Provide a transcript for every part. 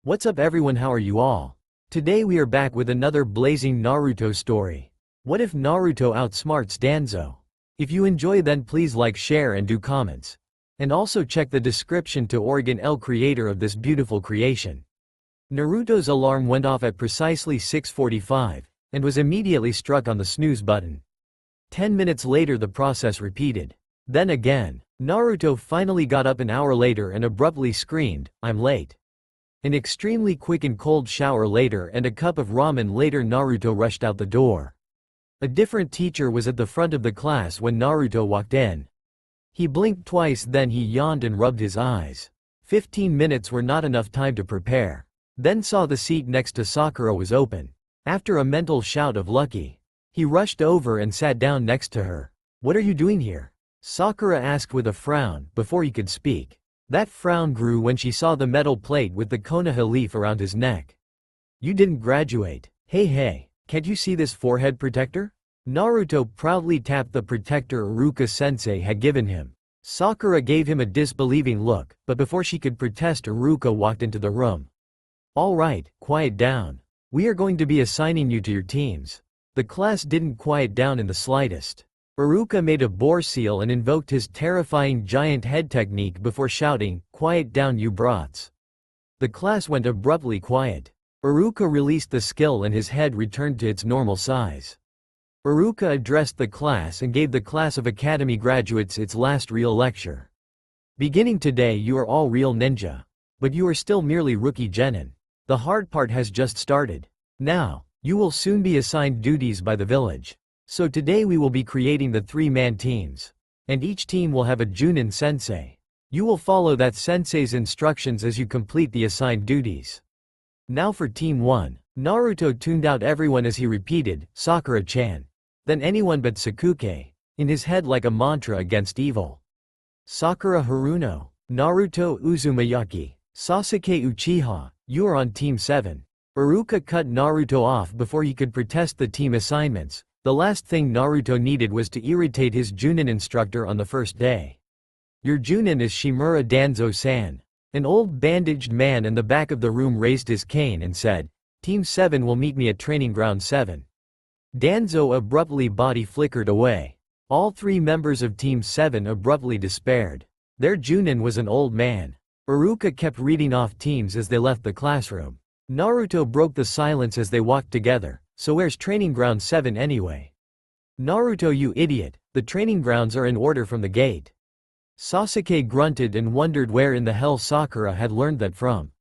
What's up everyone, how are you all? Today we are back with another blazing Naruto story. What if Naruto outsmarts Danzo? If you enjoy then please like, share and do comments. And also check the description to Oregon L, creator of this beautiful creation. Naruto's alarm went off at precisely 6:45, and was immediately struck on the snooze button. 10 minutes later the process repeated. Then again. Naruto finally got up an hour later and abruptly screamed, "I'm late." An extremely quick and cold shower later and a cup of ramen later Naruto rushed out the door. A different teacher was at the front of the class when Naruto walked in. He blinked twice, then he yawned and rubbed his eyes. 15 minutes were not enough time to prepare. Then saw the seat next to Sakura was open. After a mental shout of lucky, he rushed over and sat down next to her. "What are you doing here?" Sakura asked with a frown, before he could speak. That frown grew when she saw the metal plate with the Konoha leaf around his neck. "You didn't graduate. Hey, can't you see this forehead protector?" Naruto proudly tapped the protector Iruka-sensei had given him. Sakura gave him a disbelieving look, but before she could protest Iruka walked into the room. "All right, quiet down. We are going to be assigning you to your teams." The class didn't quiet down in the slightest. Iruka made a boar seal and invoked his terrifying giant head technique before shouting, "Quiet down you brats." The class went abruptly quiet. Iruka released the skill and his head returned to its normal size. Iruka addressed the class and gave the class of academy graduates its last real lecture. "Beginning today you are all real ninja. But you are still merely rookie genin. The hard part has just started. Now, you will soon be assigned duties by the village. So today we will be creating the 3-man teams. And each team will have a Junin sensei. You will follow that sensei's instructions as you complete the assigned duties. Now for Team 1. Naruto tuned out everyone as he repeated, "Sakura-chan." Then anyone but Sasuke, in his head like a mantra against evil. "Sakura Haruno, Naruto Uzumaki, Sasuke Uchiha, you are on Team 7. Iruka cut Naruto off before he could protest the team assignments. The last thing Naruto needed was to irritate his Junin instructor on the first day. "Your Junin is Shimura Danzo-san." An old bandaged man in the back of the room raised his cane and said, "Team 7 will meet me at Training Ground 7. Danzo abruptly body flickered away. All 3 members of Team 7 abruptly despaired. Their Junin was an old man. Iruka kept reading off teams as they left the classroom. Naruto broke the silence as they walked together. "So where's Training Ground 7 anyway?" "Naruto, you idiot, the training grounds are in order from the gate." Sasuke grunted and wondered where in the hell Sakura had learned that from.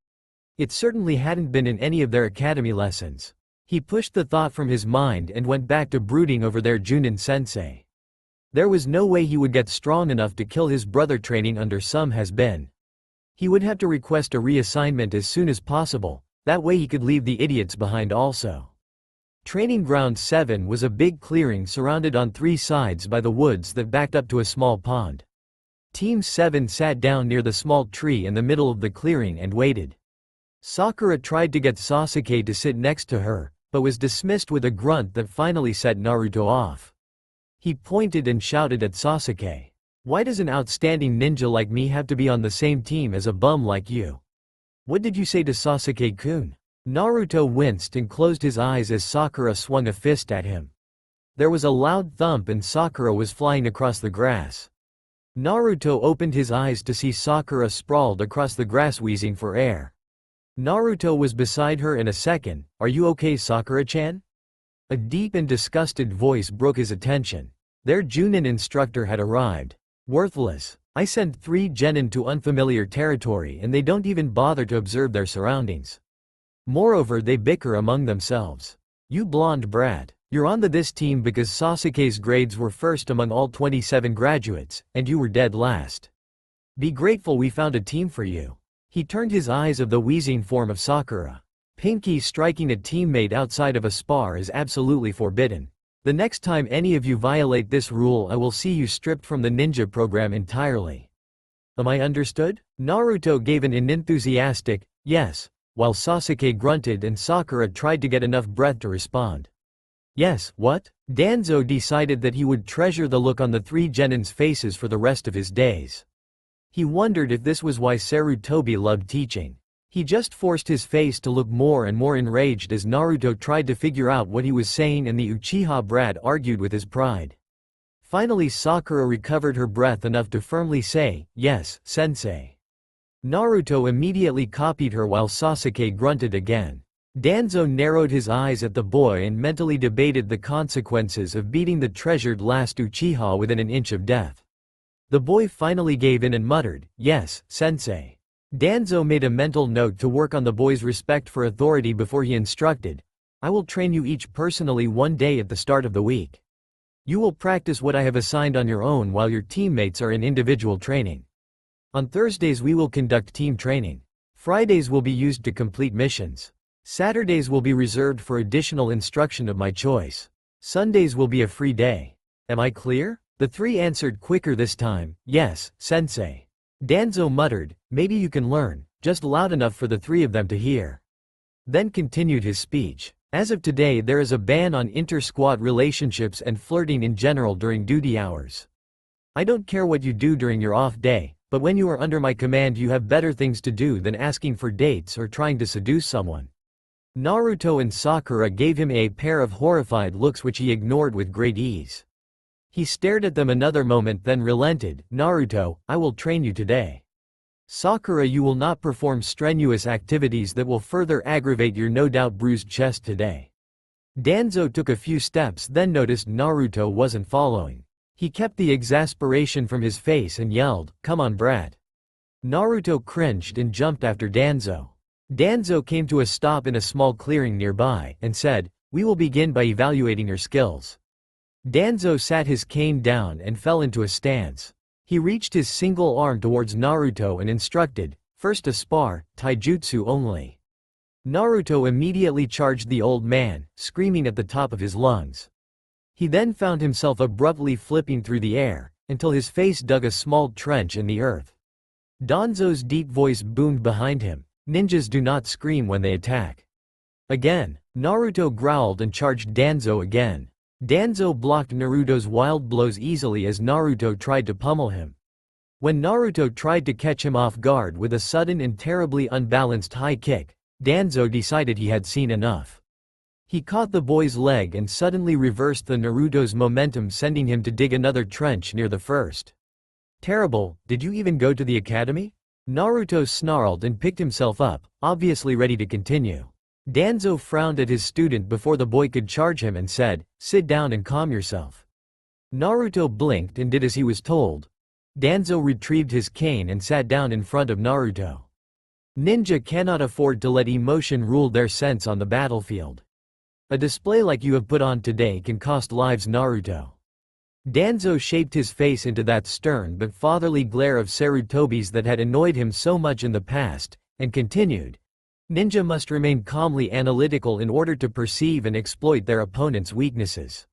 It certainly hadn't been in any of their academy lessons. He pushed the thought from his mind and went back to brooding over their Junin sensei. There was no way he would get strong enough to kill his brother training under some has-been. He would have to request a reassignment as soon as possible, that way he could leave the idiots behind also. Training Ground 7 was a big clearing surrounded on 3 sides by the woods that backed up to a small pond. Team 7 sat down near the small tree in the middle of the clearing and waited. Sakura tried to get Sasuke to sit next to her, but was dismissed with a grunt that finally set Naruto off. He pointed and shouted at Sasuke, "Why does an outstanding ninja like me have to be on the same team as a bum like you?" "What did you say to Sasuke-kun?" Naruto winced and closed his eyes as Sakura swung a fist at him. There was a loud thump and Sakura was flying across the grass. Naruto opened his eyes to see Sakura sprawled across the grass wheezing for air. Naruto was beside her in a second. "Are you okay, Sakura-chan?" A deep and disgusted voice broke his attention. Their Junin instructor had arrived. "Worthless. I sent 3 genin to unfamiliar territory and they don't even bother to observe their surroundings. Moreover, they bicker among themselves. You blonde brat. You're on this team because Sasuke's grades were first among all 27 graduates, and you were dead last. Be grateful we found a team for you." He turned his eyes of the wheezing form of Sakura. "Pinky striking a teammate outside of a spar is absolutely forbidden. The next time any of you violate this rule I will see you stripped from the ninja program entirely. Am I understood?" Naruto gave an unenthusiastic, "Yes," while Sasuke grunted and Sakura tried to get enough breath to respond. "Yes, what?" Danzo decided that he would treasure the look on the 3 genins' faces for the rest of his days. He wondered if this was why Sarutobi loved teaching. He just forced his face to look more and more enraged as Naruto tried to figure out what he was saying and the Uchiha brat argued with his pride. Finally Sakura recovered her breath enough to firmly say, "Yes, sensei." Naruto immediately copied her while Sasuke grunted again. Danzo narrowed his eyes at the boy and mentally debated the consequences of beating the treasured last Uchiha within an inch of death. The boy finally gave in and muttered, "Yes, sensei." Danzo made a mental note to work on the boy's respect for authority before he instructed, "I will train you each personally one day at the start of the week. You will practice what I have assigned on your own while your teammates are in individual training. On Thursdays we will conduct team training. Fridays will be used to complete missions. Saturdays will be reserved for additional instruction of my choice. Sundays will be a free day. Am I clear?" The three answered quicker this time, "Yes, sensei." Danzo muttered, "Maybe you can learn, just loud enough for the three of them to hear." Then continued his speech. "As of today there is a ban on inter-squad relationships and flirting in general during duty hours. I don't care what you do during your off day, but when you are under my command you have better things to do than asking for dates or trying to seduce someone." Naruto and Sakura gave him a pair of horrified looks which he ignored with great ease. He stared at them another moment then relented, "Naruto, I will train you today. Sakura, you will not perform strenuous activities that will further aggravate your no doubt bruised chest today." Danzo took a few steps then noticed Naruto wasn't following. He kept the exasperation from his face and yelled, "Come on brat." Naruto cringed and jumped after Danzo. Danzo came to a stop in a small clearing nearby, and said, "We will begin by evaluating your skills." Danzo sat his cane down and fell into a stance. He reached his single arm towards Naruto and instructed, "First a spar, taijutsu only." Naruto immediately charged the old man, screaming at the top of his lungs. He then found himself abruptly flipping through the air, until his face dug a small trench in the earth. Danzo's deep voice boomed behind him, "Ninjas do not scream when they attack." Again, Naruto growled and charged Danzo again. Danzo blocked Naruto's wild blows easily as Naruto tried to pummel him. When Naruto tried to catch him off guard with a sudden and terribly unbalanced high kick, Danzo decided he had seen enough. He caught the boy's leg and suddenly reversed the Naruto's momentum, sending him to dig another trench near the first. "Terrible, did you even go to the academy?" Naruto snarled and picked himself up, obviously ready to continue. Danzo frowned at his student before the boy could charge him and said, "Sit down and calm yourself." Naruto blinked and did as he was told. Danzo retrieved his cane and sat down in front of Naruto. Ninja cannot afford to let emotion rule their sense on the battlefield. A display like you have put on today can cost lives, Naruto. Danzo shaped his face into that stern but fatherly glare of Sarutobi's that had annoyed him so much in the past, and continued. Ninja must remain calmly analytical in order to perceive and exploit their opponent's weaknesses.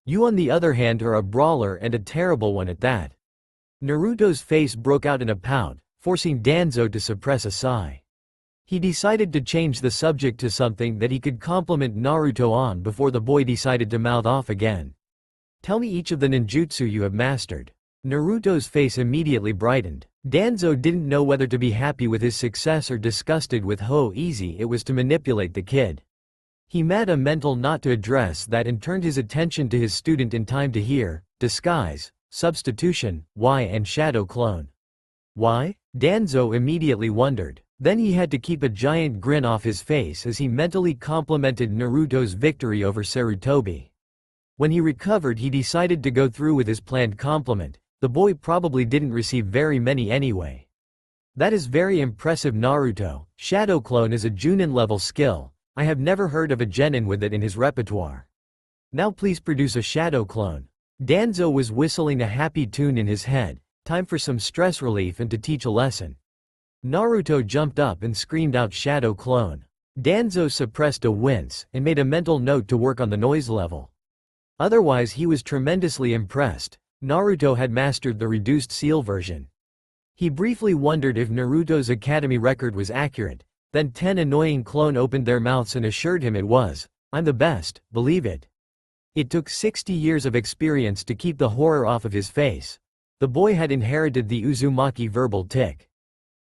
You on the other hand are a brawler, and a terrible one at that. Naruto's face broke out in a pout, forcing Danzo to suppress a sigh. He decided to change the subject to something that he could compliment Naruto on before the boy decided to mouth off again. "Tell me each of the ninjutsu you have mastered." Naruto's face immediately brightened. Danzo didn't know whether to be happy with his success or disgusted with how easy it was to manipulate the kid. He made a mental note to address that and turned his attention to his student in time to hear, disguise, substitution, why and shadow clone. Why? Danzo immediately wondered. Then he had to keep a giant grin off his face as he mentally complimented Naruto's victory over Sarutobi. When he recovered, he decided to go through with his planned compliment. The boy probably didn't receive very many anyway. "That is very impressive, Naruto. Shadow clone is a Junin level skill. I have never heard of a genin with it in his repertoire. Now please produce a shadow clone." Danzo was whistling a happy tune in his head. Time for some stress relief and to teach a lesson. Naruto jumped up and screamed out, "Shadow clone." Danzo suppressed a wince and made a mental note to work on the noise level. Otherwise he was tremendously impressed. Naruto had mastered the reduced seal version. He briefly wondered if Naruto's academy record was accurate, then 10 annoying clone opened their mouths and assured him it was. "I'm the best, believe it." It took 60 years of experience to keep the horror off of his face. The boy had inherited the Uzumaki verbal tic.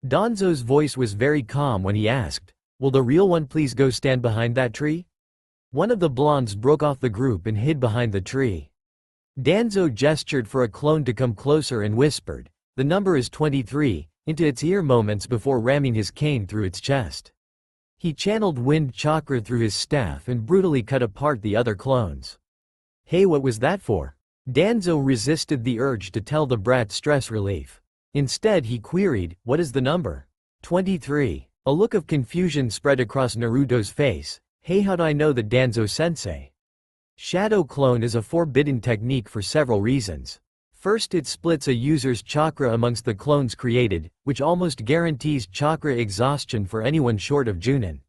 Danzo's voice was very calm when he asked, "Will the real one please go stand behind that tree?" One of the blondes broke off the group and hid behind the tree. Danzo gestured for a clone to come closer and whispered, "The number is 23, into its ear moments before ramming his cane through its chest. He channeled wind chakra through his staff and brutally cut apart the other clones. "Hey, what was that for?" Danzo resisted the urge to tell the brat stress relief. Instead he queried, "What is the number?" 23. A look of confusion spread across Naruto's face. "Hey, how'd I know that, Danzo-sensei?" Shadow clone is a forbidden technique for several reasons. First, it splits a user's chakra amongst the clones created, which almost guarantees chakra exhaustion for anyone short of Junin.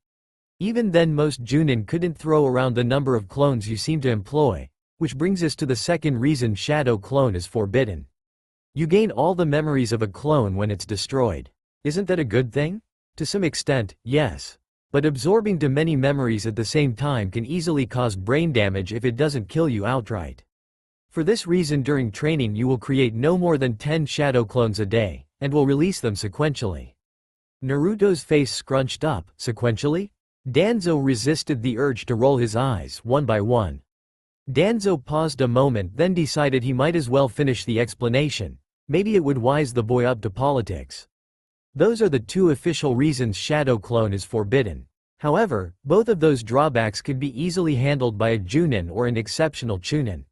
Even then, most Junin couldn't throw around the number of clones you seem to employ, which brings us to the second reason shadow clone is forbidden. You gain all the memories of a clone when it's destroyed. Isn't that a good thing? To some extent, yes. But absorbing too many memories at the same time can easily cause brain damage if it doesn't kill you outright. For this reason, during training you will create no more than 10 shadow clones a day, and will release them sequentially. Naruto's face scrunched up. Sequentially? Danzo resisted the urge to roll his eyes one by one. Danzo paused a moment, then decided he might as well finish the explanation. Maybe it would wise the boy up to politics. Those are the two official reasons shadow clone is forbidden. However, both of those drawbacks could be easily handled by a Junin or an exceptional Chunin.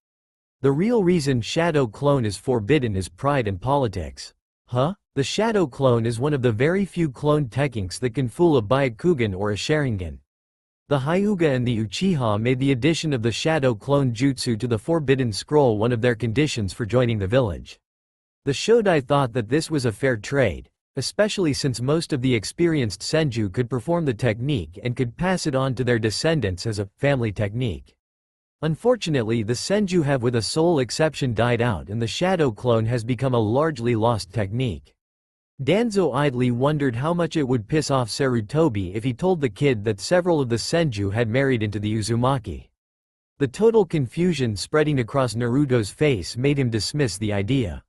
The real reason shadow clone is forbidden is pride and politics. Huh? The shadow clone is one of the very few clone techniques that can fool a Byakugan or a Sharingan. The Hyuga and the Uchiha made the addition of the shadow clone jutsu to the Forbidden Scroll one of their conditions for joining the village. The Shodai thought that this was a fair trade, especially since most of the experienced senju could perform the technique and could pass it on to their descendants as a family technique. Unfortunately, the senju have with a sole exception died out and the shadow clone has become a largely lost technique. Danzo idly wondered how much it would piss off Sarutobi if he told the kid that several of the senju had married into the Uzumaki. The total confusion spreading across Naruto's face made him dismiss the idea.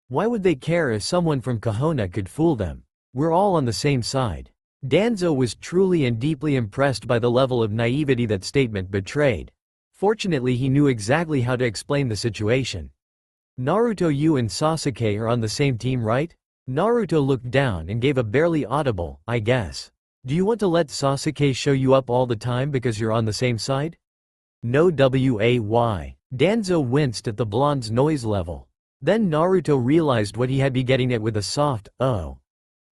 Why would they care if someone from Konoha could fool them? We're all on the same side. Danzo was truly and deeply impressed by the level of naivety that statement betrayed. Fortunately, he knew exactly how to explain the situation. "Naruto, you and Sasuke are on the same team, right?" Naruto looked down and gave a barely audible, "I guess. Do you want to let Sasuke show you up all the time because you're on the same side?" "No way." Danzo winced at the blonde's noise level. Then Naruto realized what he had been getting at with a soft, "Oh."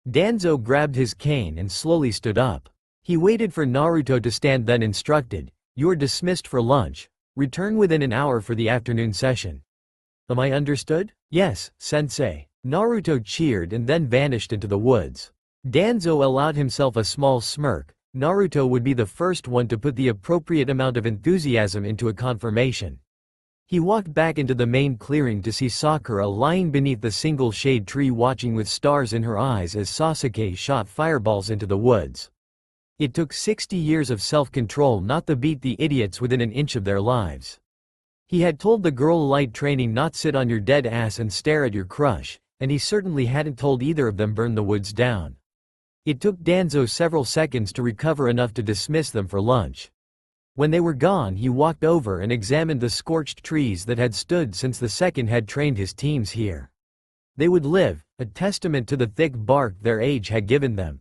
Danzo grabbed his cane and slowly stood up. He waited for Naruto to stand, then instructed, "You're dismissed for lunch. Return within an hour for the afternoon session." "Am I understood?" "Yes, sensei." Naruto cheered and then vanished into the woods. Danzo allowed himself a small smirk. Naruto would be the first one to put the appropriate amount of enthusiasm into a confirmation. He walked back into the main clearing to see Sakura lying beneath the single shade tree watching with stars in her eyes as Sasuke shot fireballs into the woods. It took 60 years of self-control not to beat the idiots within an inch of their lives. He had told the girl light training not sit on your dead ass and stare at your crush, and he certainly hadn't told either of them burn the woods down. It took Danzo several seconds to recover enough to dismiss them for lunch. When they were gone, he walked over and examined the scorched trees that had stood since the second had trained his teams here. They would live, a testament to the thick bark their age had given them.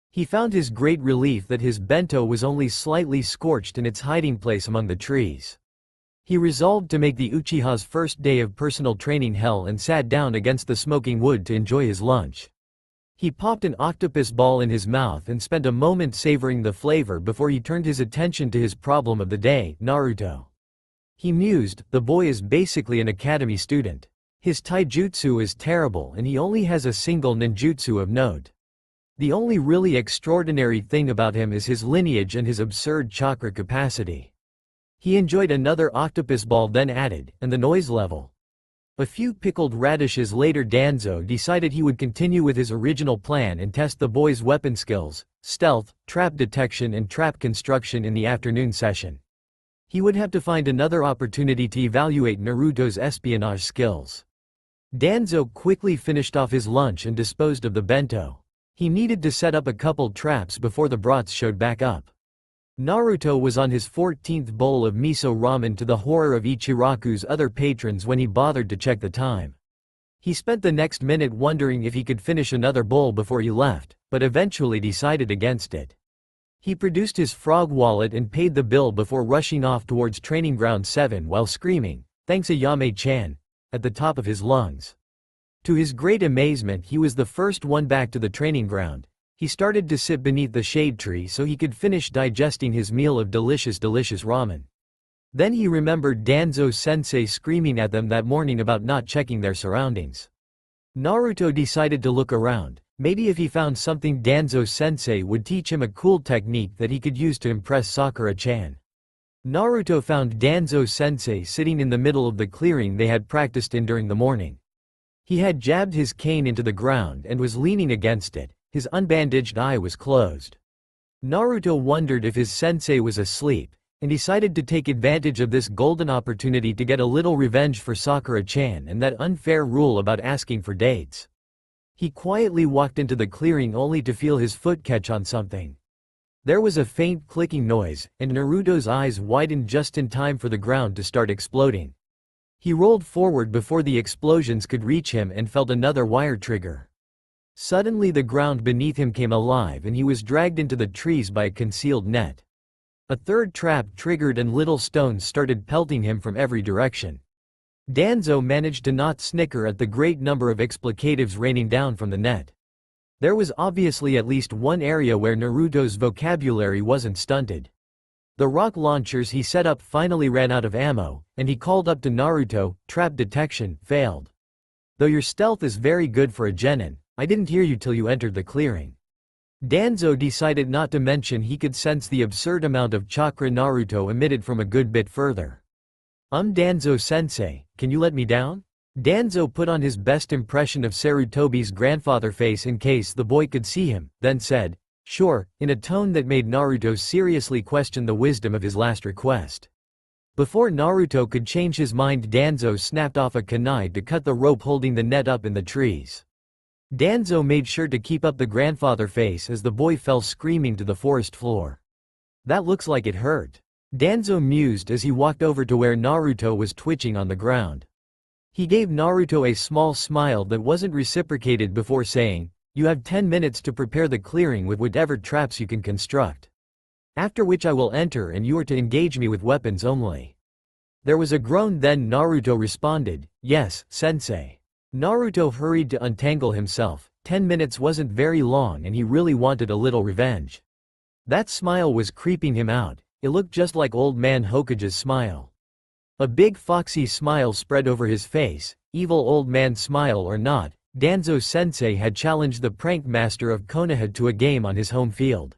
He found his great relief that his bento was only slightly scorched in its hiding place among the trees. He resolved to make the Uchiha's first day of personal training hell and sat down against the smoking wood to enjoy his lunch. He popped an octopus ball in his mouth and spent a moment savoring the flavor before he turned his attention to his problem of the day, Naruto. He mused, the boy is basically an academy student. His taijutsu is terrible and he only has a single ninjutsu of note. The only really extraordinary thing about him is his lineage and his absurd chakra capacity. He enjoyed another octopus ball, then added, and the noise level. A few pickled radishes later, Danzo decided he would continue with his original plan and test the boy's weapon skills, stealth, trap detection and trap construction in the afternoon session. He would have to find another opportunity to evaluate Naruto's espionage skills. Danzo quickly finished off his lunch and disposed of the bento. He needed to set up a couple traps before the brats showed back up. Naruto was on his 14th bowl of miso ramen, to the horror of Ichiraku's other patrons when he bothered to check the time. He spent the next minute wondering if he could finish another bowl before he left, but eventually decided against it. He produced his frog wallet and paid the bill before rushing off towards Training Ground 7 while screaming, "Thanks Ayame-chan," at the top of his lungs. To his great amazement, he was the first one back to the training ground. He started to sit beneath the shade tree so he could finish digesting his meal of delicious ramen. Then he remembered Danzo-sensei screaming at them that morning about not checking their surroundings. Naruto decided to look around. Maybe if he found something, Danzo-sensei would teach him a cool technique that he could use to impress Sakura-chan. Naruto found Danzo-sensei sitting in the middle of the clearing they had practiced in during the morning. He had jabbed his cane into the ground and was leaning against it. His unbandaged eye was closed. Naruto wondered if his sensei was asleep, and decided to take advantage of this golden opportunity to get a little revenge for Sakura-chan and that unfair rule about asking for dates. He quietly walked into the clearing only to feel his foot catch on something. There was a faint clicking noise, and Naruto's eyes widened just in time for the ground to start exploding. He rolled forward before the explosions could reach him and felt another wire trigger. Suddenly the ground beneath him came alive and he was dragged into the trees by a concealed net. A third trap triggered and little stones started pelting him from every direction. Danzo managed to not snicker at the great number of explicatives raining down from the net. There was obviously at least one area where Naruto's vocabulary wasn't stunted. The rock launchers he set up finally ran out of ammo, and he called up to Naruto, "Trap detection failed. Though your stealth is very good for a genin, I didn't hear you till you entered the clearing." Danzo decided not to mention he could sense the absurd amount of chakra Naruto emitted from a good bit further. Danzo-sensei, can you let me down?" Danzo put on his best impression of Sarutobi's grandfather face in case the boy could see him, then said, "Sure," in a tone that made Naruto seriously question the wisdom of his last request. Before Naruto could change his mind, Danzo snapped off a kunai to cut the rope holding the net up in the trees. Danzo made sure to keep up the grandfather face as the boy fell screaming to the forest floor. "That looks like it hurt," Danzo mused as he walked over to where Naruto was twitching on the ground. He gave Naruto a small smile that wasn't reciprocated before saying, "You have 10 minutes to prepare the clearing with whatever traps you can construct. After which I will enter and you are to engage me with weapons only." There was a groan, then Naruto responded, "Yes, sensei." Naruto hurried to untangle himself. 10 minutes wasn't very long and he really wanted a little revenge. That smile was creeping him out. It looked just like old man Hokage's smile. A big foxy smile spread over his face. Evil old man smile or not, Danzo-sensei had challenged the prank master of Konoha to a game on his home field.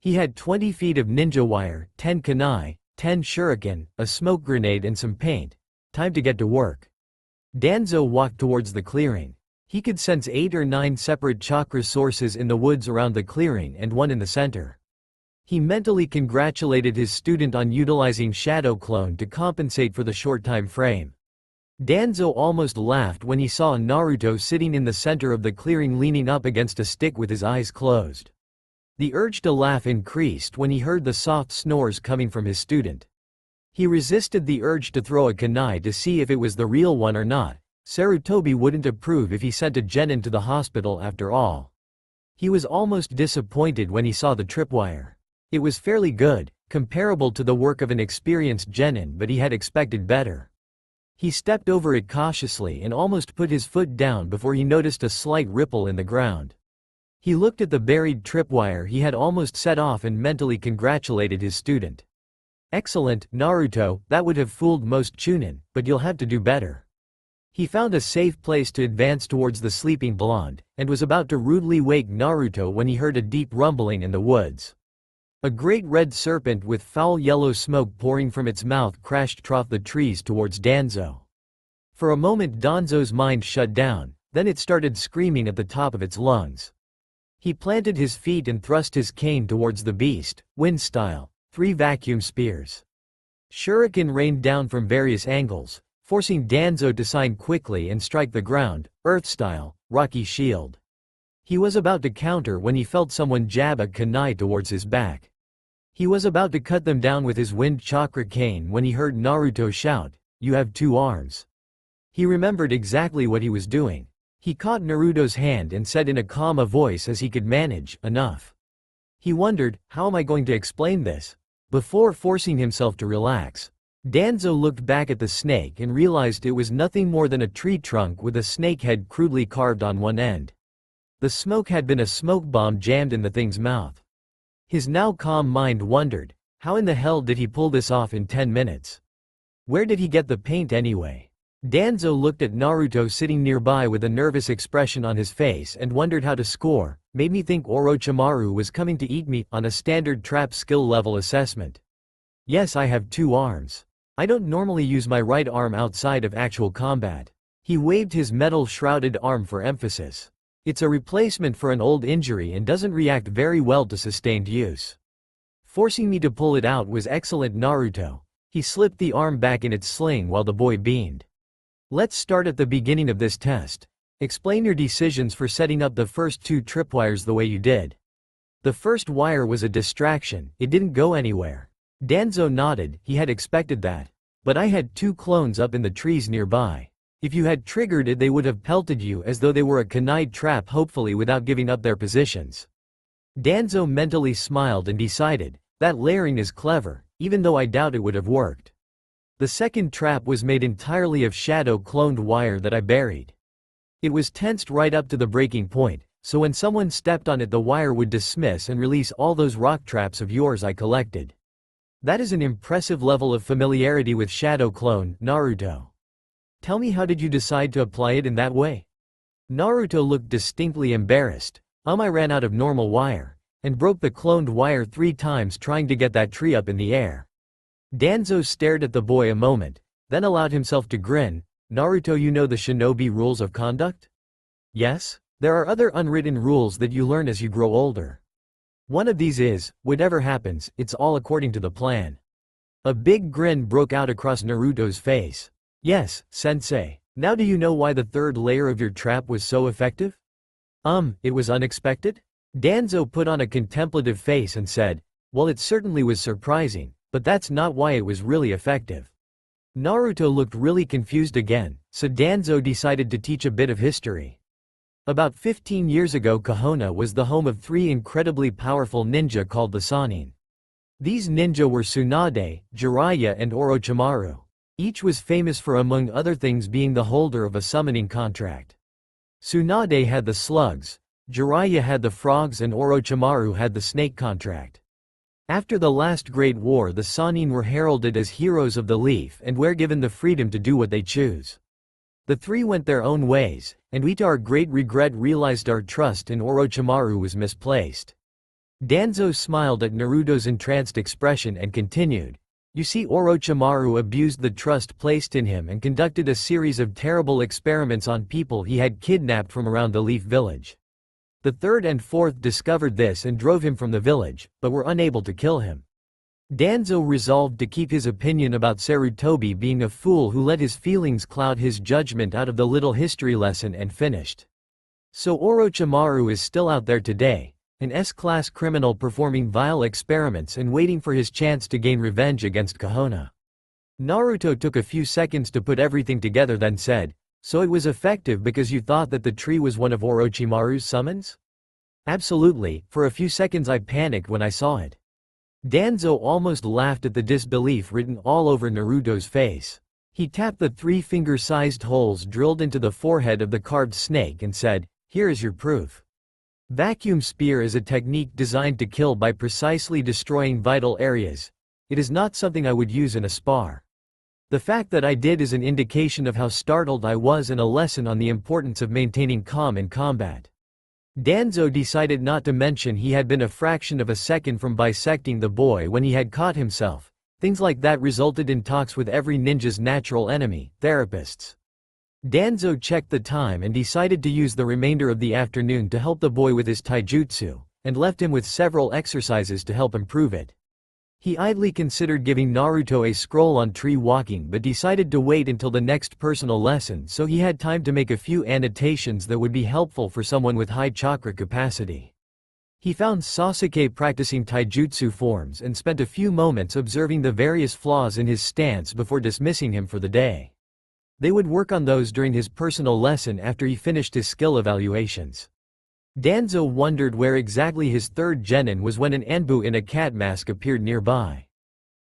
He had 20 feet of ninja wire, 10 kunai, 10 shuriken, a smoke grenade and some paint. Time to get to work. Danzo walked towards the clearing. He could sense 8 or 9 separate chakra sources in the woods around the clearing and one in the center. He mentally congratulated his student on utilizing Shadow Clone to compensate for the short time frame. Danzo almost laughed when he saw Naruto sitting in the center of the clearing leaning up against a stick with his eyes closed. The urge to laugh increased when he heard the soft snores coming from his student. He resisted the urge to throw a kunai to see if it was the real one or not. Sarutobi wouldn't approve if he sent a genin to the hospital after all. He was almost disappointed when he saw the tripwire. It was fairly good, comparable to the work of an experienced genin, but he had expected better. He stepped over it cautiously and almost put his foot down before he noticed a slight ripple in the ground. He looked at the buried tripwire he had almost set off and mentally congratulated his student. "Excellent, Naruto, that would have fooled most chunin, but you'll have to do better." He found a safe place to advance towards the sleeping blonde, and was about to rudely wake Naruto when he heard a deep rumbling in the woods. A great red serpent with foul yellow smoke pouring from its mouth crashed off the trees towards Danzo. For a moment Danzo's mind shut down, then it started screaming at the top of its lungs. He planted his feet and thrust his cane towards the beast, wind style. 3 vacuum spears. Shuriken rained down from various angles, forcing Danzo to sign quickly and strike the ground, earth style, rocky shield. He was about to counter when he felt someone jab a kunai towards his back. He was about to cut them down with his wind chakra cane when he heard Naruto shout, "You have 2 arms." He remembered exactly what he was doing. He caught Naruto's hand and said in a calm voice as he could manage, "Enough." He wondered, how am I going to explain this? Before forcing himself to relax. Danzo looked back at the snake and realized it was nothing more than a tree trunk with a snake head crudely carved on one end. The smoke had been a smoke bomb jammed in the thing's mouth. His now calm mind wondered, how in the hell did he pull this off in 10 minutes? Where did he get the paint anyway? Danzo looked at Naruto sitting nearby with a nervous expression on his face and wondered how to score. Made me think Orochimaru was coming to eat me on a standard trap skill level assessment. Yes, I have 2 arms. I don't normally use my right arm outside of actual combat. He waved his metal-shrouded arm for emphasis. It's a replacement for an old injury and doesn't react very well to sustained use. Forcing me to pull it out was excellent, Naruto. He slipped the arm back in its sling while the boy beamed. Let's start at the beginning of this test. Explain your decisions for setting up the first 2 tripwires the way you did. The first wire was a distraction, it didn't go anywhere. Danzo nodded, he had expected that. But I had 2 clones up in the trees nearby. If you had triggered it, they would have pelted you as though they were a kunai trap, hopefully without giving up their positions. Danzo mentally smiled and decided, that layering is clever, even though I doubt it would have worked. The second trap was made entirely of shadow cloned wire that I buried. It was tensed right up to the breaking point, so when someone stepped on it the wire would dismiss and release all those rock traps of yours I collected. That is an impressive level of familiarity with shadow clone, Naruto. Tell me, how did you decide to apply it in that way? Naruto looked distinctly embarrassed. I ran out of normal wire, and broke the cloned wire 3 times trying to get that tree up in the air. Danzo stared at the boy a moment, then allowed himself to grin. Naruto, you know the shinobi rules of conduct? Yes? There are other unwritten rules that you learn as you grow older. One of these is, whatever happens, it's all according to the plan. A big grin broke out across Naruto's face. Yes, sensei. Now do you know why the 3rd layer of your trap was so effective? It was unexpected? Danzo put on a contemplative face and said, well, it certainly was surprising, but that's not why it was really effective. Naruto looked really confused again, so Danzo decided to teach a bit of history. About 15 years ago, Konoha was the home of 3 incredibly powerful ninja called the Sannin. These ninja were Tsunade, Jiraiya and Orochimaru. Each was famous for, among other things, being the holder of a summoning contract. Tsunade had the slugs, Jiraiya had the frogs and Orochimaru had the snake contract. After the last Great War, the Sannin were heralded as heroes of the leaf and were given the freedom to do what they choose. The 3 went their own ways, and we to our great regret realized our trust in Orochimaru was misplaced. Danzo smiled at Naruto's entranced expression and continued. You see, Orochimaru abused the trust placed in him and conducted a series of terrible experiments on people he had kidnapped from around the Leaf Village. The 3rd and 4th discovered this and drove him from the village, but were unable to kill him. Danzo resolved to keep his opinion about Sarutobi being a fool who let his feelings cloud his judgment out of the little history lesson and finished. So Orochimaru is still out there today, an S-class criminal performing vile experiments and waiting for his chance to gain revenge against Konoha. Naruto took a few seconds to put everything together, then said, so it was effective because you thought that the tree was one of Orochimaru's summons? Absolutely, for a few seconds I panicked when I saw it. Danzo almost laughed at the disbelief written all over Naruto's face. He tapped the 3 finger-sized holes drilled into the forehead of the carved snake and said, here is your proof. Vacuum spear is a technique designed to kill by precisely destroying vital areas. It is not something I would use in a spar. The fact that I did is an indication of how startled I was and a lesson on the importance of maintaining calm in combat. Danzo decided not to mention he had been a fraction of a second from bisecting the boy when he had caught himself. Things like that resulted in talks with every ninja's natural enemy, therapists. Danzo checked the time and decided to use the remainder of the afternoon to help the boy with his taijutsu, and left him with several exercises to help improve it. He idly considered giving Naruto a scroll on tree walking but decided to wait until the next personal lesson so he had time to make a few annotations that would be helpful for someone with high chakra capacity. He found Sasuke practicing taijutsu forms and spent a few moments observing the various flaws in his stance before dismissing him for the day. They would work on those during his personal lesson after he finished his skill evaluations. Danzo wondered where exactly his third genin was when an Anbu in a cat mask appeared nearby.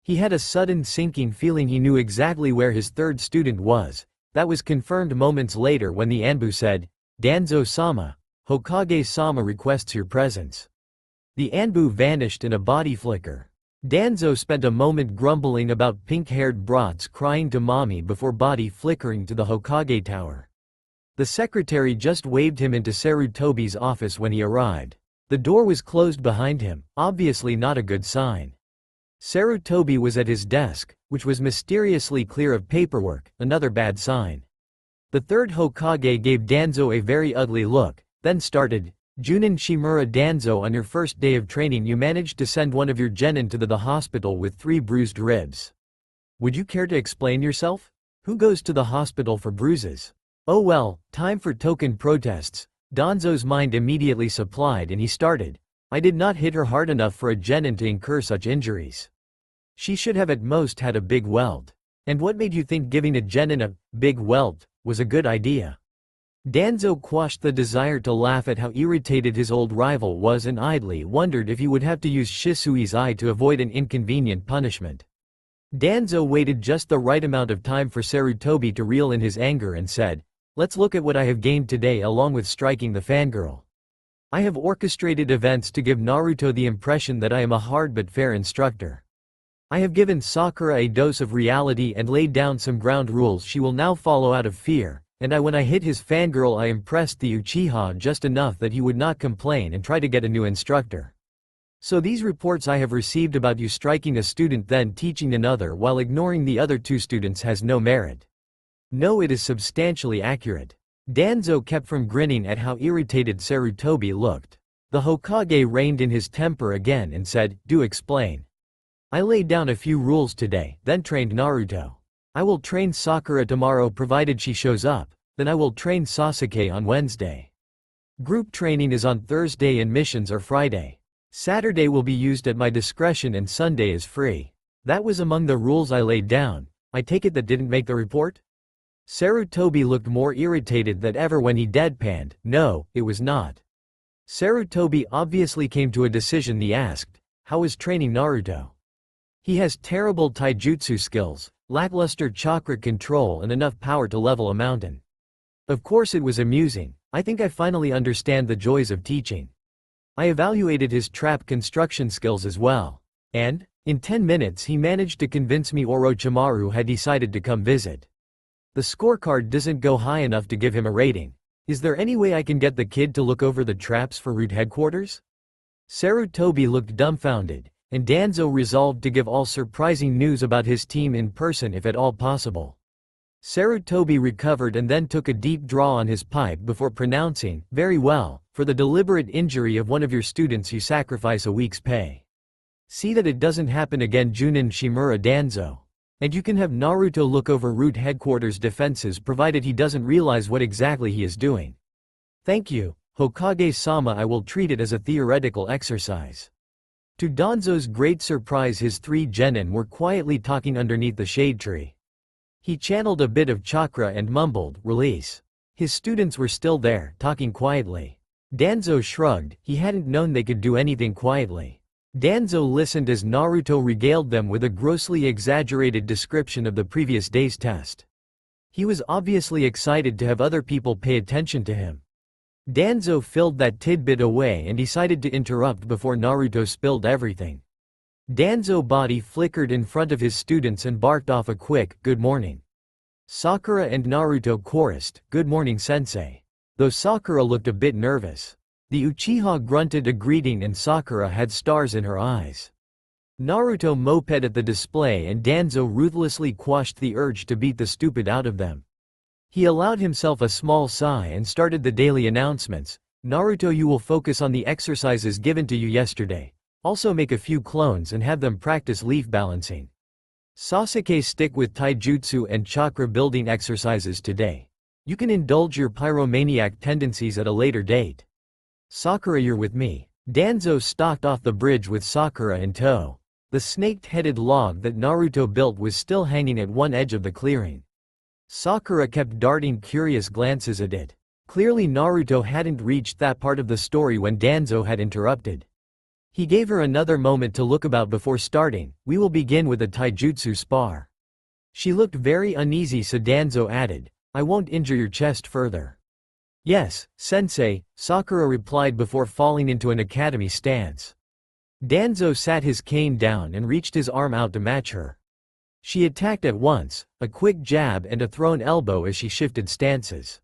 He had a sudden sinking feeling he knew exactly where his third student was. That was confirmed moments later when the Anbu said, "Danzo-sama, Hokage-sama requests your presence." The Anbu vanished in a body flicker. Danzo spent a moment grumbling about pink-haired brats crying to mommy before body flickering to the Hokage tower. The secretary just waved him into Sarutobi's office when he arrived. The door was closed behind him, obviously not a good sign. Sarutobi was at his desk, which was mysteriously clear of paperwork, another bad sign. The third Hokage gave Danzo a very ugly look, then started, "Junin Shimura Danzo, on your first day of training you managed to send one of your genin to the hospital with 3 bruised ribs. Would you care to explain yourself? Who goes to the hospital for bruises? Oh well, time for token protests." Danzo's mind immediately supplied and he started, "I did not hit her hard enough for a genin to incur such injuries. She should have at most had a big welt. And what made you think giving a genin a big welt was a good idea?" Danzo quashed the desire to laugh at how irritated his old rival was and idly wondered if he would have to use Shisui's eye to avoid an inconvenient punishment. Danzo waited just the right amount of time for Sarutobi to reel in his anger and said, "Let's look at what I have gained today along with striking the fangirl. I have orchestrated events to give Naruto the impression that I am a hard but fair instructor. I have given Sakura a dose of reality and laid down some ground rules she will now follow out of fear. And when I hit his fangirl I impressed the Uchiha just enough that he would not complain and try to get a new instructor. So these reports I have received about you striking a student then teaching another while ignoring the other 2 students has no merit. No, it is substantially accurate." Danzo kept from grinning at how irritated Sarutobi looked. The Hokage reined in his temper again and said, "Do explain." "I laid down a few rules today, then trained Naruto. I will train Sakura tomorrow provided she shows up, then I will train Sasuke on Wednesday. Group training is on Thursday and missions are Friday. Saturday will be used at my discretion and Sunday is free. That was among the rules I laid down. I take it that didn't make the report?" Sarutobi looked more irritated than ever when he deadpanned, "No, it was not." Sarutobi obviously came to a decision. He asked, "How is training Naruto? He has terrible taijutsu skills, lackluster chakra control and enough power to level a mountain." Of course it was amusing. "I think I finally understand the joys of teaching. I evaluated his trap construction skills as well. And, in 10 minutes he managed to convince me Orochimaru had decided to come visit. The scorecard doesn't go high enough to give him a rating. Is there any way I can get the kid to look over the traps for route headquarters?" Sarutobi looked dumbfounded, and Danzo resolved to give all surprising news about his team in person if at all possible. Sarutobi recovered and then took a deep draw on his pipe before pronouncing, "Very well, for the deliberate injury of one of your students you sacrifice a week's pay. See that it doesn't happen again, Junin Shimura Danzo. And you can have Naruto look over route headquarters defenses provided he doesn't realize what exactly he is doing." "Thank you, Hokage-sama, I will treat it as a theoretical exercise." To Danzo's great surprise his 3 genin were quietly talking underneath the shade tree. He channeled a bit of chakra and mumbled, "Release." His students were still there, talking quietly. Danzo shrugged, he hadn't known they could do anything quietly. Danzo listened as Naruto regaled them with a grossly exaggerated description of the previous day's test. He was obviously excited to have other people pay attention to him. Danzo filled that tidbit away and decided to interrupt before Naruto spilled everything. Danzo's body flickered in front of his students and barked off a quick, "Good morning." Sakura and Naruto chorused, "Good morning, sensei." Though Sakura looked a bit nervous. The Uchiha grunted a greeting and Sakura had stars in her eyes. Naruto moped at the display and Danzo ruthlessly quashed the urge to beat the stupid out of them. He allowed himself a small sigh and started the daily announcements. "Naruto, you will focus on the exercises given to you yesterday. Also make a few clones and have them practice leaf balancing. Sasuke, stick with taijutsu and chakra building exercises today. You can indulge your pyromaniac tendencies at a later date. Sakura, you're with me. Danzo stalked off the bridge with Sakura in tow. The snake-headed log that Naruto built was still hanging at one edge of the clearing. Sakura kept darting curious glances at it. Clearly Naruto hadn't reached that part of the story when Danzo had interrupted. He gave her another moment to look about before starting. We will begin with a taijutsu spar. She looked very uneasy, so Danzo added, I won't injure your chest further. Yes, sensei, Sakura replied before falling into an academy stance. Danzo sat his cane down and reached his arm out to match her. She attacked at once, a quick jab and a thrown elbow as she shifted stances.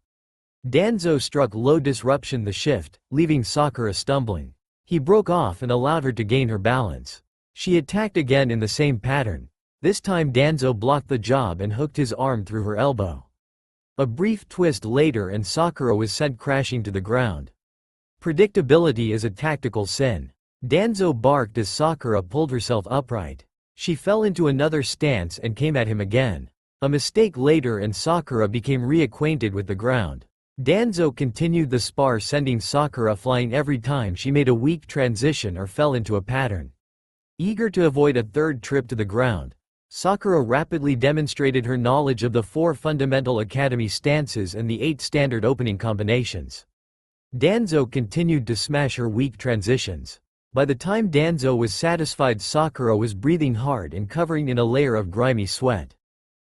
Danzo struck low, disruption the shift, leaving Sakura stumbling. He broke off and allowed her to gain her balance. She attacked again in the same pattern. This time Danzo blocked the jab and hooked his arm through her elbow. A brief twist later and Sakura was sent crashing to the ground. Predictability is a tactical sin. Danzo barked as Sakura pulled herself upright. She fell into another stance and came at him again. A mistake later and Sakura became reacquainted with the ground. Danzo continued the spar, sending Sakura flying every time she made a weak transition or fell into a pattern. Eager to avoid a third trip to the ground, Sakura rapidly demonstrated her knowledge of the 4 fundamental academy stances and the 8 standard opening combinations. Danzo continued to smash her weak transitions. By the time Danzo was satisfied, Sakura was breathing hard and covering in a layer of grimy sweat.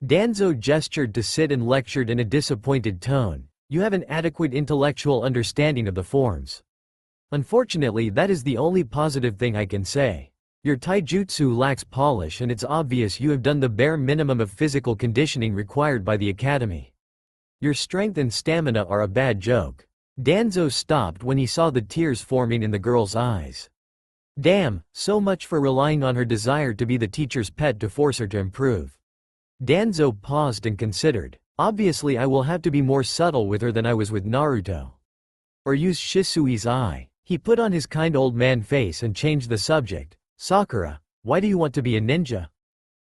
Danzo gestured to sit and lectured in a disappointed tone. You have an adequate intellectual understanding of the forms. Unfortunately, that is the only positive thing I can say. Your taijutsu lacks polish and it's obvious you have done the bare minimum of physical conditioning required by the academy. Your strength and stamina are a bad joke. Danzo stopped when he saw the tears forming in the girl's eyes. Damn, so much for relying on her desire to be the teacher's pet to force her to improve. Danzo paused and considered. Obviously I will have to be more subtle with her than I was with Naruto. Or use Shisui's eye. He put on his kind old man face and changed the subject. Sakura, why do you want to be a ninja?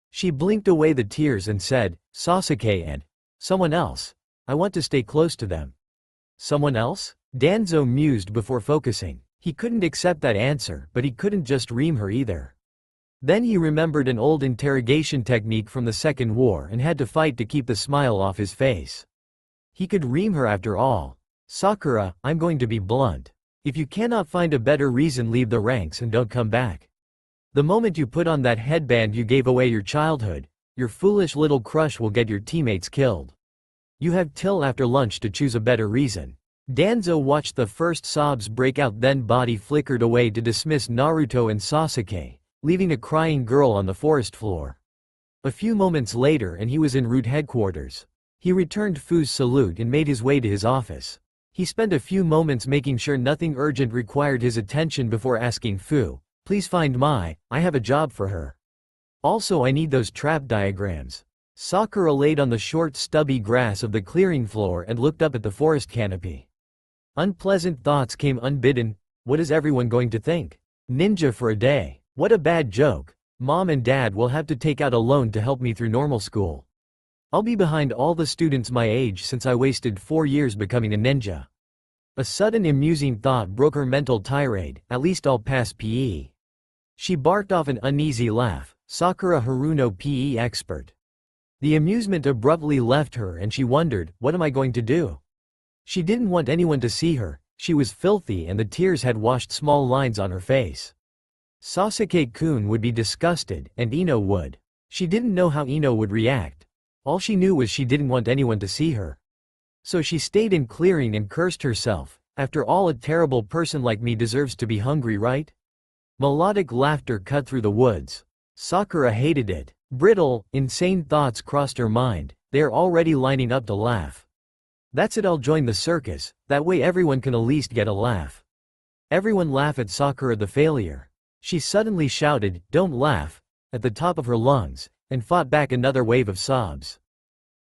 She blinked away the tears and said, Sasuke and someone else. I want to stay close to them. Someone else? Danzo mused before focusing. He couldn't accept that answer, but he couldn't just ream her either. Then he remembered an old interrogation technique from the Second War and had to fight to keep the smile off his face. He could ream her after all. Sakura, I'm going to be blunt. If you cannot find a better reason, leave the ranks and don't come back. The moment you put on that headband, you gave away your childhood. Your foolish little crush will get your teammates killed. You have till after lunch to choose a better reason. Danzo watched the first sobs break out, then body flickered away to dismiss Naruto and Sasuke, leaving a crying girl on the forest floor. A few moments later and he was en route headquarters. He returned Fu's salute and made his way to his office. He spent a few moments making sure nothing urgent required his attention before asking Fu, please find Mai, I have a job for her. Also I need those trap diagrams. Sakura laid on the short stubby grass of the clearing floor and looked up at the forest canopy. Unpleasant thoughts came unbidden. What is everyone going to think? Ninja for a day. What a bad joke. Mom and Dad will have to take out a loan to help me through normal school. I'll be behind all the students my age since I wasted 4 years becoming a ninja. A sudden amusing thought broke her mental tirade. At least I'll pass PE. She barked off an uneasy laugh. Sakura Haruno, PE expert. The amusement abruptly left her and she wondered, what am I going to do? She didn't want anyone to see her. She was filthy and the tears had washed small lines on her face. Sasuke-kun would be disgusted, and Ino would. She didn't know how Ino would react. All she knew was she didn't want anyone to see her. So she stayed in clearing and cursed herself. After all, a terrible person like me deserves to be hungry, right? Melodic laughter cut through the woods. Sakura hated it. Brittle, insane thoughts crossed her mind. They are already lining up to laugh. That's it, I'll join the circus, that way everyone can at least get a laugh. Everyone laugh at Sakura the failure. She suddenly shouted, don't laugh, at the top of her lungs, and fought back another wave of sobs.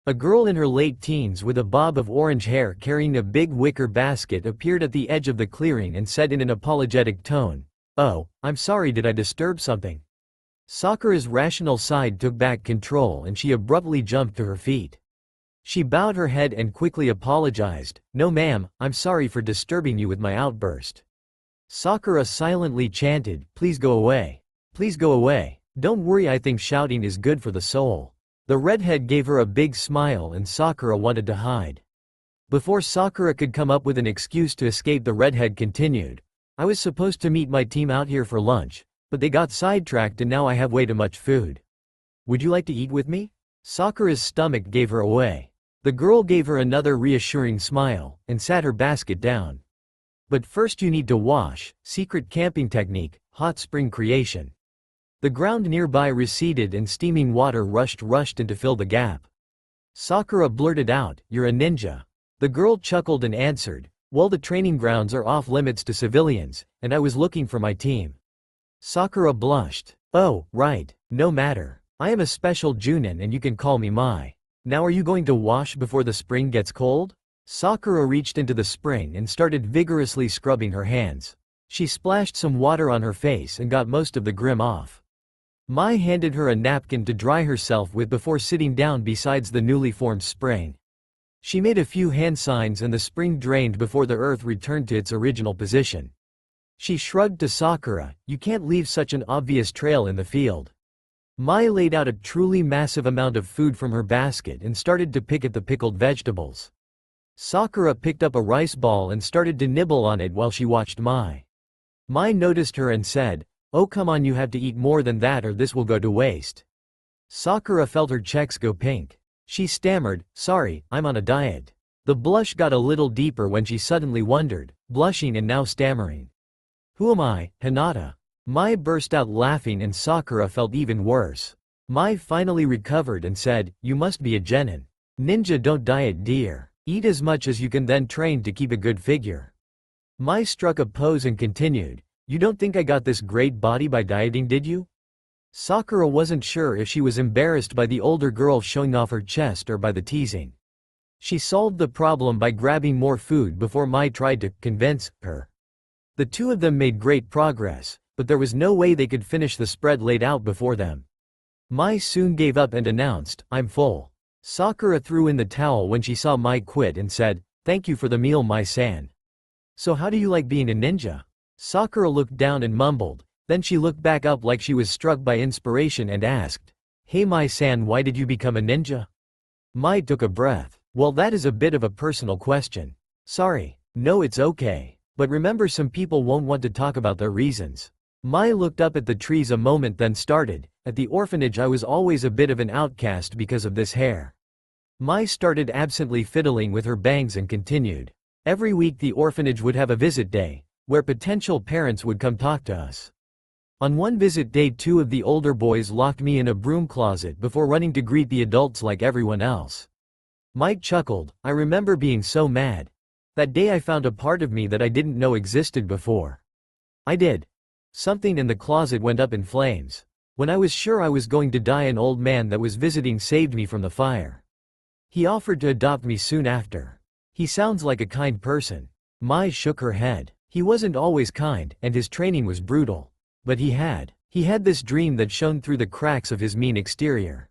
A girl in her late teens with a bob of orange hair carrying a big wicker basket appeared at the edge of the clearing and said in an apologetic tone, Oh, I'm sorry, did I disturb something? Sakura's rational side took back control and she abruptly jumped to her feet. She bowed her head and quickly apologized. No ma'am, I'm sorry for disturbing you with my outburst. Sakura silently chanted, please go away. Please go away. Don't worry, I think shouting is good for the soul. The redhead gave her a big smile and Sakura wanted to hide. Before Sakura could come up with an excuse to escape, the redhead continued. I was supposed to meet my team out here for lunch, but they got sidetracked and now I have way too much food. Would you like to eat with me? Sakura's stomach gave her away. The girl gave her another reassuring smile and sat her basket down. But first you need to wash. Secret camping technique, hot spring creation. The ground nearby receded and steaming water rushed in to fill the gap. Sakura blurted out, you're a ninja. The girl chuckled and answered, well, the training grounds are off limits to civilians, and I was looking for my team. Sakura blushed. Oh, right, no matter. I am a special Junin and you can call me Mai. Now are you going to wash before the spring gets cold? Sakura reached into the spring and started vigorously scrubbing her hands. She splashed some water on her face and got most of the grime off. Mai handed her a napkin to dry herself with before sitting down beside the newly formed spring. She made a few hand signs and the spring drained before the earth returned to its original position. She shrugged to Sakura, you can't leave such an obvious trail in the field. Mai laid out a truly massive amount of food from her basket and started to pick at the pickled vegetables. Sakura picked up a rice ball and started to nibble on it while she watched Mai. Mai noticed her and said, oh come on, you have to eat more than that or this will go to waste. Sakura felt her cheeks go pink. She stammered, sorry, I'm on a diet. The blush got a little deeper when she suddenly wondered, blushing and now stammering. Who am I, Hinata? Mai burst out laughing and Sakura felt even worse. Mai finally recovered and said, you must be a genin. Ninja don't diet dear. Eat as much as you can then train to keep a good figure. Mai struck a pose and continued, you don't think I got this great body by dieting, did you? Sakura wasn't sure if she was embarrassed by the older girl showing off her chest or by the teasing. She solved the problem by grabbing more food before Mai tried to convince her. The two of them made great progress, but there was no way they could finish the spread laid out before them. Mai soon gave up and announced, I'm full. Sakura threw in the towel when she saw Mai quit and said, thank you for the meal, Mai-san. So how do you like being a ninja? Sakura looked down and mumbled. Then she looked back up like she was struck by inspiration and asked, hey Mai-san, why did you become a ninja? Mai took a breath. Well, that is a bit of a personal question. Sorry. No, it's okay. But remember, some people won't want to talk about their reasons. Mai looked up at the trees a moment then started, at the orphanage I was always a bit of an outcast because of this hair. Mai started absently fiddling with her bangs and continued. Every week the orphanage would have a visit day, where potential parents would come talk to us. On one visit day, two of the older boys locked me in a broom closet before running to greet the adults like everyone else. Mike chuckled, I remember being so mad. That day I found a part of me that I didn't know existed before. I did. Something in the closet went up in flames. When I was sure I was going to die, an old man that was visiting saved me from the fire. He offered to adopt me soon after. He sounds like a kind person. Mai shook her head. He wasn't always kind, and his training was brutal. But he had this dream that shone through the cracks of his mean exterior.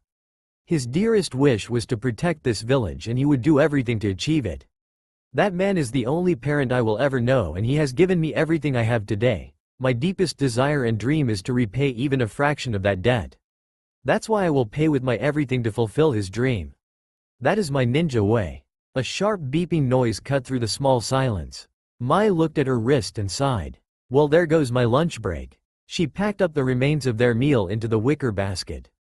His dearest wish was to protect this village and he would do everything to achieve it. That man is the only parent I will ever know and he has given me everything I have today. My deepest desire and dream is to repay even a fraction of that debt. That's why I will pay with my everything to fulfill his dream. That is my ninja way. A sharp beeping noise cut through the small silence. Mai looked at her wrist and sighed. Well, there goes my lunch break. She packed up the remains of their meal into the wicker basket.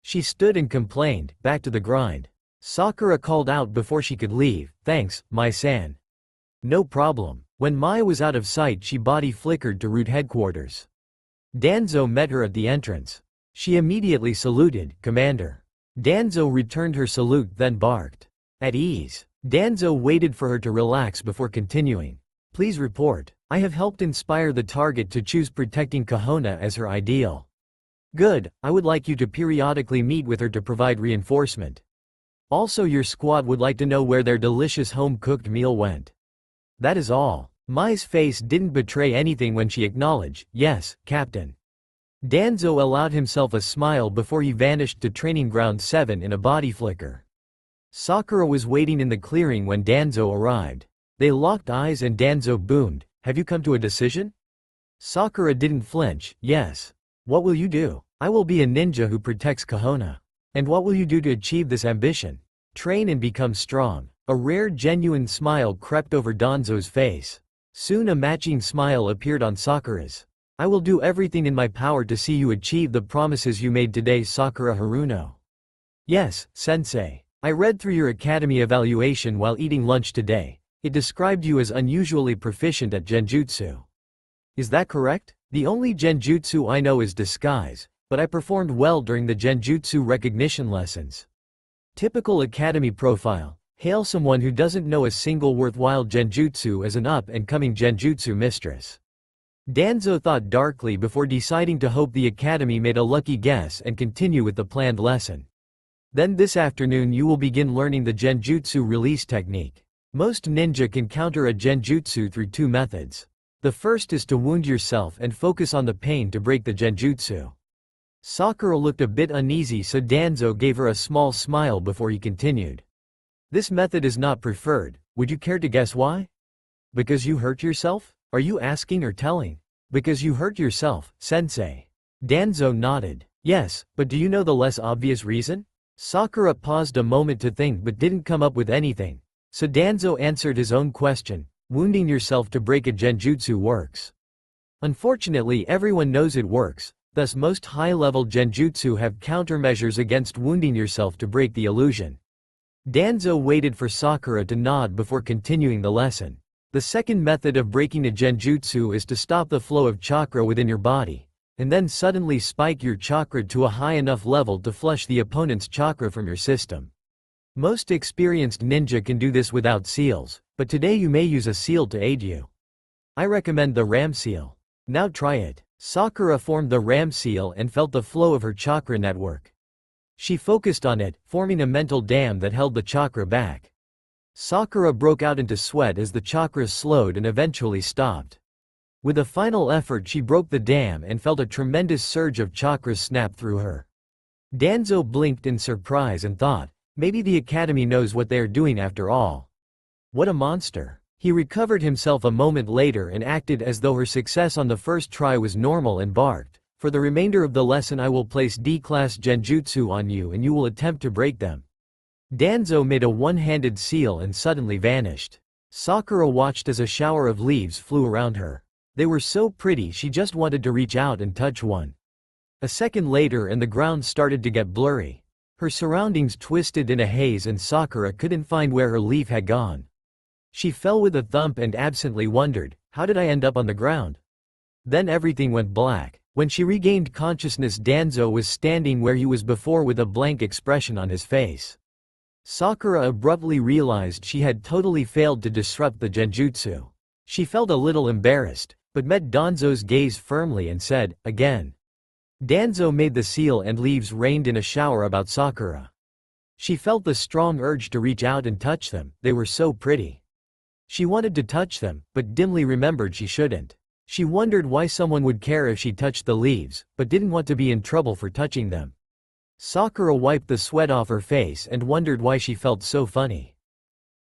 She stood and complained, back to the grind. Sakura called out before she could leave, thanks, Mai-san. No problem. When Mai was out of sight, she body flickered to route headquarters. Danzo met her at the entrance. She immediately saluted, Commander. Danzo returned her salute then barked. At ease. Danzo waited for her to relax before continuing. Please report. I have helped inspire the target to choose protecting Kahona as her ideal. Good, I would like you to periodically meet with her to provide reinforcement. Also, your squad would like to know where their delicious home-cooked meal went. That is all. Mai's face didn't betray anything when she acknowledged, "Yes, Captain." Danzo allowed himself a smile before he vanished to Training Ground 7 in a body flicker. Sakura was waiting in the clearing when Danzo arrived. They locked eyes and Danzo boomed, "Have you come to a decision?" Sakura didn't flinch, "Yes." "What will you do?" "I will be a ninja who protects Kahona." "And what will you do to achieve this ambition?" "Train and become strong." A rare genuine smile crept over Danzo's face. Soon a matching smile appeared on Sakura's. "I will do everything in my power to see you achieve the promises you made today, Sakura Haruno." "Yes, sensei. I read through your academy evaluation while eating lunch today. It described you as unusually proficient at genjutsu." "Is that correct? The only genjutsu I know is disguise, but I performed well during the genjutsu recognition lessons." Typical academy profile. Hail someone who doesn't know a single worthwhile genjutsu as an up-and-coming genjutsu mistress. Danzo thought darkly before deciding to hope the academy made a lucky guess and continue with the planned lesson. "Then this afternoon you will begin learning the genjutsu release technique. Most ninja can counter a genjutsu through two methods. The first is to wound yourself and focus on the pain to break the genjutsu." Sakura looked a bit uneasy, so Danzo gave her a small smile before he continued. "This method is not preferred. Would you care to guess why?" "Because you hurt yourself? Are you asking or telling?" "Because you hurt yourself, sensei." Danzo nodded. "Yes, but do you know the less obvious reason?" Sakura paused a moment to think but didn't come up with anything. So Danzo answered his own question. "Wounding yourself to break a genjutsu works. Unfortunately, everyone knows it works, thus most high-level genjutsu have countermeasures against wounding yourself to break the illusion." Danzo waited for Sakura to nod before continuing the lesson. "The second method of breaking a genjutsu is to stop the flow of chakra within your body, and then suddenly spike your chakra to a high enough level to flush the opponent's chakra from your system. Most experienced ninja can do this without seals, but today you may use a seal to aid you. I recommend the ram seal. Now try it." Sakura formed the ram seal and felt the flow of her chakra network. She focused on it, forming a mental dam that held the chakra back. Sakura broke out into sweat as the chakras slowed and eventually stopped. With a final effort she broke the dam and felt a tremendous surge of chakras snap through her. Danzo blinked in surprise and thought, maybe the academy knows what they are doing after all. What a monster. He recovered himself a moment later and acted as though her success on the first try was normal and barked, "For the remainder of the lesson I will place D-class genjutsu on you and you will attempt to break them." Danzo made a one-handed seal and suddenly vanished. Sakura watched as a shower of leaves flew around her. They were so pretty she just wanted to reach out and touch one. A second later and the ground started to get blurry. Her surroundings twisted in a haze and Sakura couldn't find where her leaf had gone. She fell with a thump and absently wondered, "How did I end up on the ground?" Then everything went black. When she regained consciousness, Danzo was standing where he was before with a blank expression on his face. Sakura abruptly realized she had totally failed to disrupt the genjutsu. She felt a little embarrassed, but met Danzo's gaze firmly and said, "Again." Danzo made the seal and leaves rained in a shower about Sakura. She felt the strong urge to reach out and touch them, they were so pretty. She wanted to touch them, but dimly remembered she shouldn't. She wondered why someone would care if she touched the leaves, but didn't want to be in trouble for touching them. Sakura wiped the sweat off her face and wondered why she felt so funny.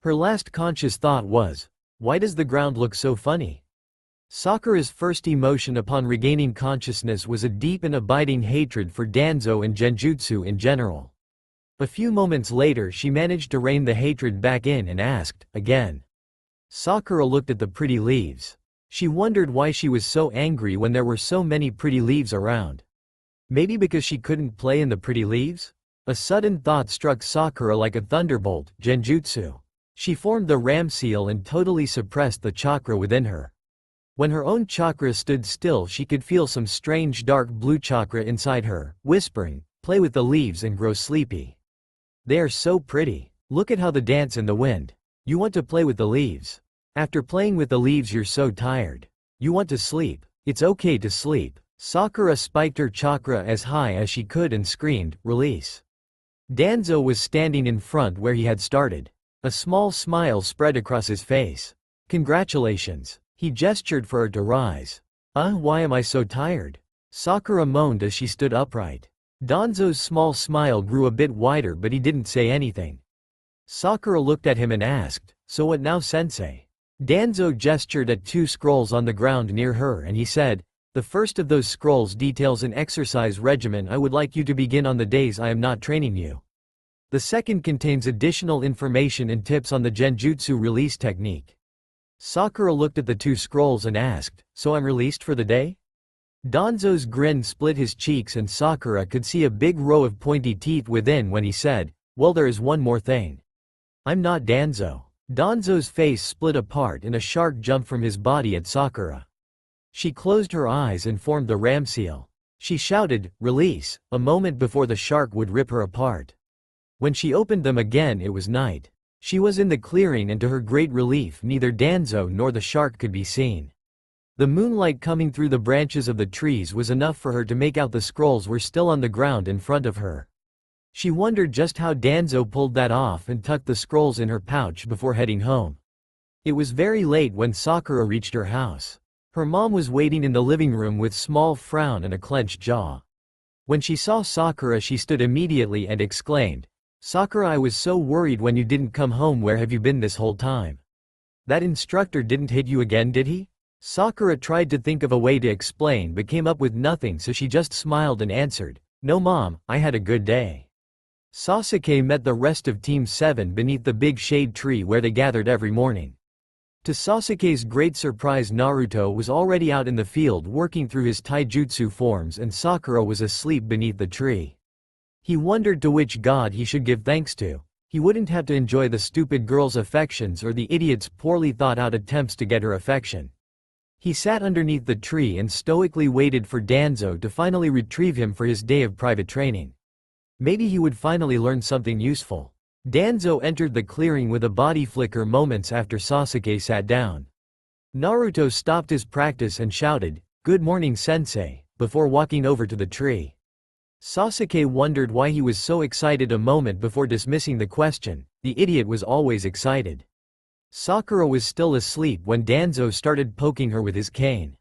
Her last conscious thought was, why does the ground look so funny? Sakura's first emotion upon regaining consciousness was a deep and abiding hatred for Danzo and genjutsu in general. A few moments later she managed to rein the hatred back in and asked, "Again?" Sakura looked at the pretty leaves. She wondered why she was so angry when there were so many pretty leaves around. Maybe because she couldn't play in the pretty leaves? A sudden thought struck Sakura like a thunderbolt, genjutsu. She formed the ram seal and totally suppressed the chakra within her. When her own chakra stood still she could feel some strange dark blue chakra inside her, whispering, "Play with the leaves and grow sleepy. They are so pretty. Look at how they dance in the wind. You want to play with the leaves. After playing with the leaves you're so tired. You want to sleep. It's okay to sleep." Sakura spiked her chakra as high as she could and screamed, "Release." Danzo was standing in front where he had started. A small smile spread across his face. "Congratulations." He gestured for her to rise. Why am I so tired?" Sakura moaned as she stood upright. Danzo's small smile grew a bit wider, but he didn't say anything. Sakura looked at him and asked, "So what now, sensei?" Danzo gestured at 2 scrolls on the ground near her and he said, "The first of those scrolls details an exercise regimen I would like you to begin on the days I am not training you. The second contains additional information and tips on the genjutsu release technique." Sakura looked at the 2 scrolls and asked, "So I'm released for the day?" Danzo's grin split his cheeks and Sakura could see a big row of pointy teeth within when he said, "Well, there is one more thing. I'm not Danzo." Danzo's face split apart and a shark jumped from his body at Sakura. She closed her eyes and formed the ram seal. She shouted, "Release," a moment before the shark would rip her apart. When she opened them again, it was night. She was in the clearing and to her great relief neither Danzo nor the shark could be seen. The moonlight coming through the branches of the trees was enough for her to make out the scrolls were still on the ground in front of her. She wondered just how Danzo pulled that off and tucked the scrolls in her pouch before heading home. It was very late when Sakura reached her house. Her mom was waiting in the living room with small frown and a clenched jaw. When she saw Sakura, she stood immediately and exclaimed, "Sakura, I was so worried when you didn't come home. Where have you been this whole time? That instructor didn't hit you again, did he?" Sakura tried to think of a way to explain but came up with nothing, so she just smiled and answered, "No mom, I had a good day." Sasuke met the rest of Team 7 beneath the big shade tree where they gathered every morning. To Sasuke's great surprise, Naruto was already out in the field working through his taijutsu forms and Sakura was asleep beneath the tree. He wondered to which god he should give thanks to. He wouldn't have to enjoy the stupid girl's affections or the idiot's poorly thought out attempts to get her affection. He sat underneath the tree and stoically waited for Danzo to finally retrieve him for his day of private training. Maybe he would finally learn something useful. Danzo entered the clearing with a body flicker moments after Sasuke sat down. Naruto stopped his practice and shouted, "Good morning, sensei," before walking over to the tree. Sasuke wondered why he was so excited a moment before dismissing the question. The idiot was always excited. Sakura was still asleep when Danzo started poking her with his cane.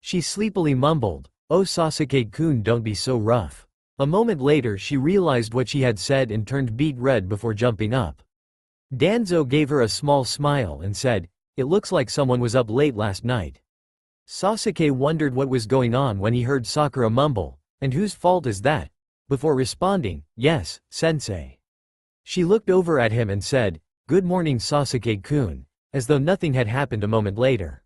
She sleepily mumbled, "Oh Sasuke-kun, don't be so rough." A moment later she realized what she had said and turned beet red before jumping up. Danzo gave her a small smile and said, "It looks like someone was up late last night." Sasuke wondered what was going on when he heard Sakura mumble, "And whose fault is that?" before responding, "Yes, sensei." She looked over at him and said, "Good morning, Sasuke-kun," as though nothing had happened a moment later.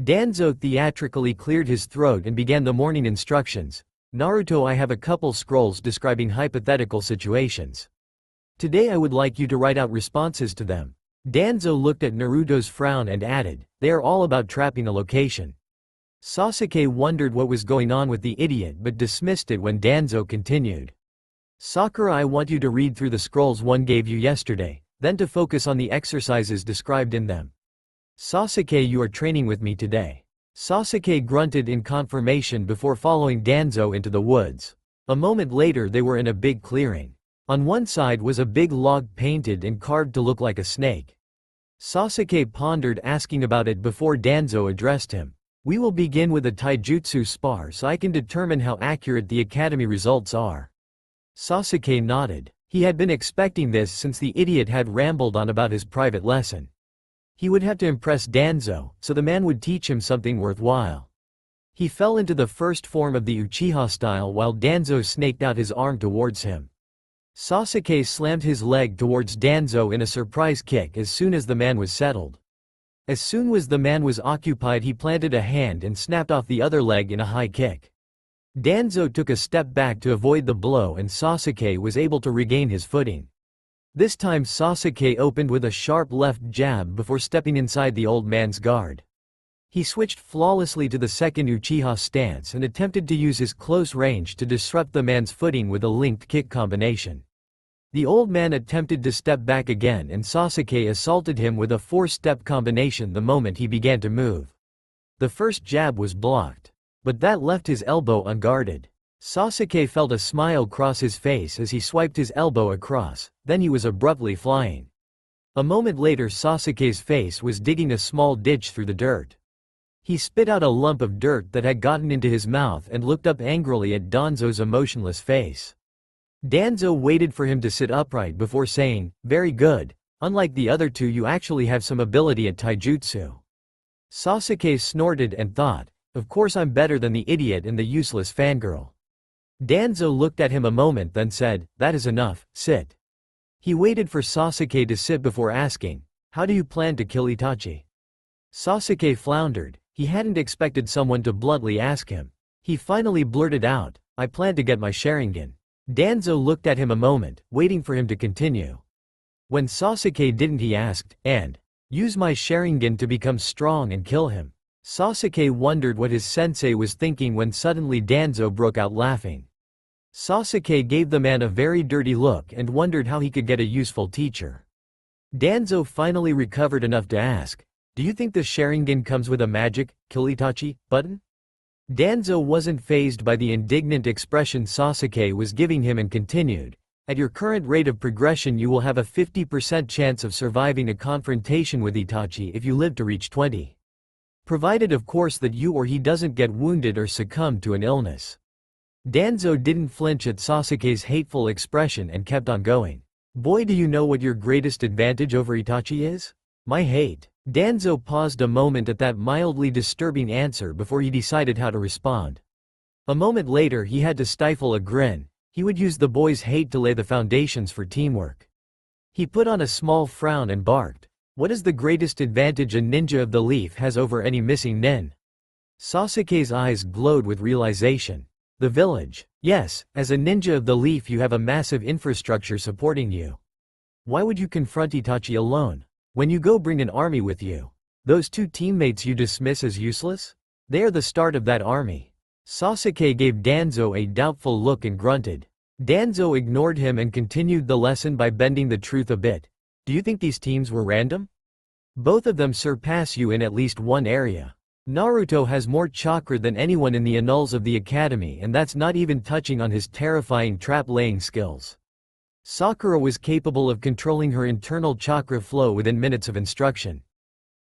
Danzo theatrically cleared his throat and began the morning instructions. "Naruto, I have a couple scrolls describing hypothetical situations. Today I would like you to write out responses to them." Danzo looked at Naruto's frown and added, "They are all about trapping a location." Sasuke wondered what was going on with the idiot but dismissed it when Danzo continued. "Sakura, I want you to read through the scrolls one gave you yesterday, then to focus on the exercises described in them." "Sasuke, you are training with me today." Sasuke grunted in confirmation before following Danzo into the woods. A moment later they were in a big clearing. On one side was a big log painted and carved to look like a snake. Sasuke pondered asking about it before Danzo addressed him. "We will begin with a taijutsu spar so I can determine how accurate the academy results are." Sasuke nodded. He had been expecting this since the idiot had rambled on about his private lesson. He would have to impress Danzo, so the man would teach him something worthwhile. He fell into the first form of the Uchiha style while Danzo snaked out his arm towards him. Sasuke slammed his leg towards Danzo in a surprise kick as soon as the man was settled. As soon as the man was occupied, he planted a hand and snapped off the other leg in a high kick. Danzo took a step back to avoid the blow and Sasuke was able to regain his footing. This time Sasuke opened with a sharp left jab before stepping inside the old man's guard. He switched flawlessly to the second Uchiha stance and attempted to use his close range to disrupt the man's footing with a linked kick combination. The old man attempted to step back again and Sasuke assaulted him with a four-step combination the moment he began to move. The first jab was blocked, but that left his elbow unguarded. Sasuke felt a smile cross his face as he swiped his elbow across, then he was abruptly flying. A moment later Sasuke's face was digging a small ditch through the dirt. He spit out a lump of dirt that had gotten into his mouth and looked up angrily at Danzo's emotionless face. Danzo waited for him to sit upright before saying, "Very good. Unlike the other two, you actually have some ability at taijutsu." Sasuke snorted and thought, "Of course I'm better than the idiot and the useless fangirl." Danzo looked at him a moment then said, "That is enough, sit." He waited for Sasuke to sit before asking, "How do you plan to kill Itachi?" Sasuke floundered. He hadn't expected someone to bluntly ask him. He finally blurted out, "I plan to get my Sharingan." Danzo looked at him a moment, waiting for him to continue. When Sasuke didn't, he asked, "And use my Sharingan to become strong and kill him?" Sasuke wondered what his sensei was thinking when suddenly Danzo broke out laughing. Sasuke gave the man a very dirty look and wondered how he could get a useful teacher. Danzo finally recovered enough to ask, "Do you think the Sharingan comes with a magic, kill Itachi, button?" Danzo wasn't fazed by the indignant expression Sasuke was giving him and continued, "At your current rate of progression you will have a 50% chance of surviving a confrontation with Itachi if you live to reach 20. Provided of course that you or he doesn't get wounded or succumb to an illness." Danzo didn't flinch at Sasuke's hateful expression and kept on going. "Boy, do you know what your greatest advantage over Itachi is? My hate." Danzo paused a moment at that mildly disturbing answer before he decided how to respond. A moment later he had to stifle a grin. He would use the boy's hate to lay the foundations for teamwork. He put on a small frown and barked, "What is the greatest advantage a ninja of the leaf has over any missing nin?" Sasuke's eyes glowed with realization. "The village. Yes, as a ninja of the leaf you have a massive infrastructure supporting you. Why would you confront Itachi alone? When you go, bring an army with you. Those two teammates you dismiss as useless? They are the start of that army." Sasuke gave Danzo a doubtful look and grunted. Danzo ignored him and continued the lesson by bending the truth a bit. "Do you think these teams were random? Both of them surpass you in at least one area. Naruto has more chakra than anyone in the annals of the academy, and that's not even touching on his terrifying trap-laying skills. Sakura was capable of controlling her internal chakra flow within minutes of instruction.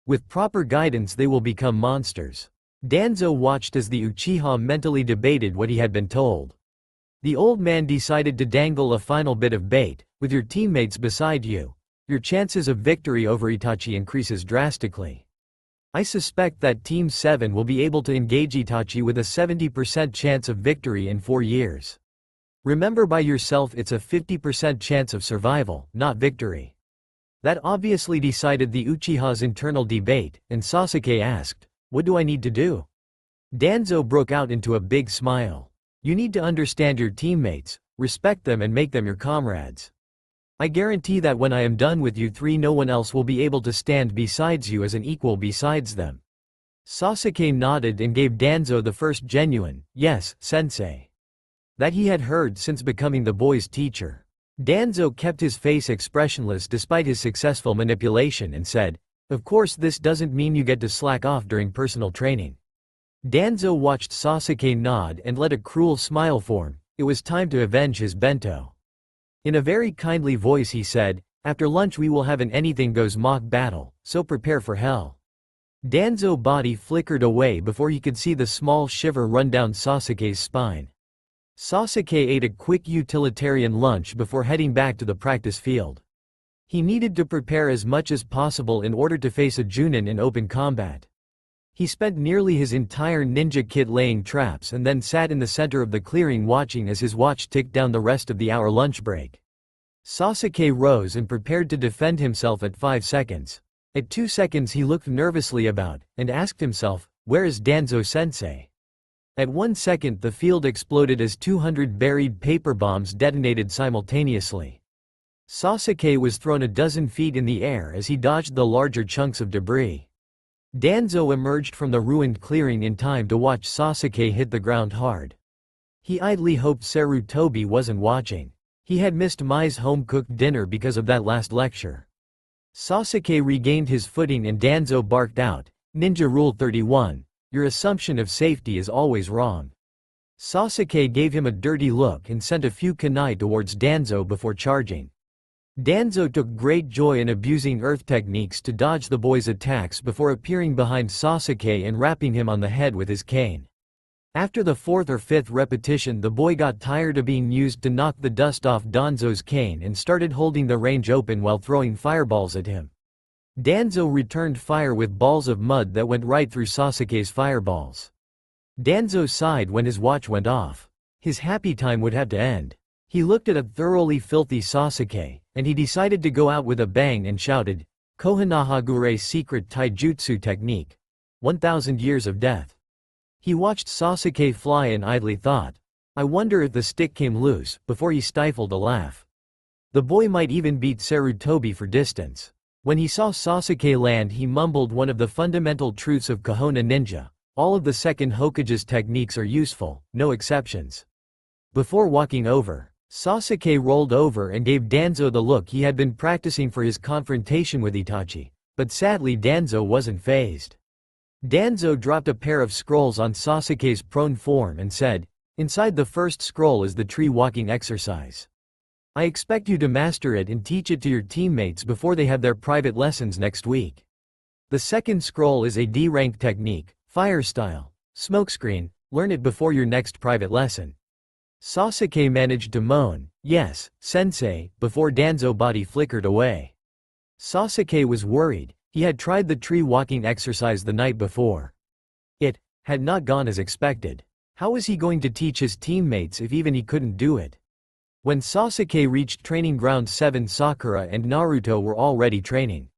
With proper guidance they will become monsters." Danzo watched as the Uchiha mentally debated what he had been told. The old man decided to dangle a final bit of bait. "With your teammates beside you, your chances of victory over Itachi increases drastically. I suspect that Team 7 will be able to engage Itachi with a 70% chance of victory in 4 years. Remember, by yourself it's a 50% chance of survival, not victory." That obviously decided the Uchiha's internal debate, and Sasuke asked, "What do I need to do?" Danzo broke out into a big smile. "You need to understand your teammates, respect them and make them your comrades. I guarantee that when I am done with you three no one else will be able to stand besides you as an equal besides them." Sasuke nodded and gave Danzo the first genuine, "Yes, sensei," that he had heard since becoming the boy's teacher. Danzo kept his face expressionless despite his successful manipulation and said, "Of course this doesn't mean you get to slack off during personal training." Danzo watched Sasuke nod and let a cruel smile form. It was time to avenge his bento. In a very kindly voice he said, "After lunch we will have an anything goes mock battle, so prepare for hell." Danzo's body flickered away before he could see the small shiver run down Sasuke's spine. Sasuke ate a quick utilitarian lunch before heading back to the practice field. He needed to prepare as much as possible in order to face a Junin in open combat. He spent nearly his entire ninja kit laying traps and then sat in the center of the clearing watching as his watch ticked down the rest of the hour lunch break. Sasuke rose and prepared to defend himself at 5 seconds. At 2 seconds he looked nervously about, and asked himself, "Where is Danzo-sensei?" At 1 second the field exploded as 200 buried paper bombs detonated simultaneously. Sasuke was thrown a dozen feet in the air as he dodged the larger chunks of debris. Danzo emerged from the ruined clearing in time to watch Sasuke hit the ground hard. He idly hoped Sarutobi wasn't watching. He had missed Mai's home-cooked dinner because of that last lecture. Sasuke regained his footing and Danzo barked out, "Ninja Rule 31, your assumption of safety is always wrong." Sasuke gave him a dirty look and sent a few kunai towards Danzo before charging. Danzo took great joy in abusing earth techniques to dodge the boy's attacks before appearing behind Sasuke and rapping him on the head with his cane. After the fourth or fifth repetition, the boy got tired of being used to knock the dust off Danzo's cane and started holding the range open while throwing fireballs at him. Danzo returned fire with balls of mud that went right through Sasuke's fireballs. Danzo sighed when his watch went off. His happy time would have to end. He looked at a thoroughly filthy Sasuke, and he decided to go out with a bang and shouted, "Kohanahagure secret taijutsu technique. 1000 years of death." He watched Sasuke fly and idly thought, "I wonder if the stick came loose," before he stifled a laugh. The boy might even beat Sarutobi for distance. When he saw Sasuke land, he mumbled one of the fundamental truths of Kohona Ninja. All of the second Hokage's techniques are useful, no exceptions. Before walking over, Sasuke rolled over and gave Danzo the look he had been practicing for his confrontation with Itachi, but sadly Danzo wasn't fazed. Danzo dropped a pair of scrolls on Sasuke's prone form and said, "Inside the first scroll is the tree walking exercise. I expect you to master it and teach it to your teammates before they have their private lessons next week. The second scroll is a D-rank technique, fire style, smokescreen, learn it before your next private lesson." Sasuke managed to moan, "Yes, sensei," before Danzo's body flickered away. Sasuke was worried. He had tried the tree walking exercise the night before. It had not gone as expected. How was he going to teach his teammates if even he couldn't do it? When Sasuke reached Training Ground 7, Sakura and Naruto were already training.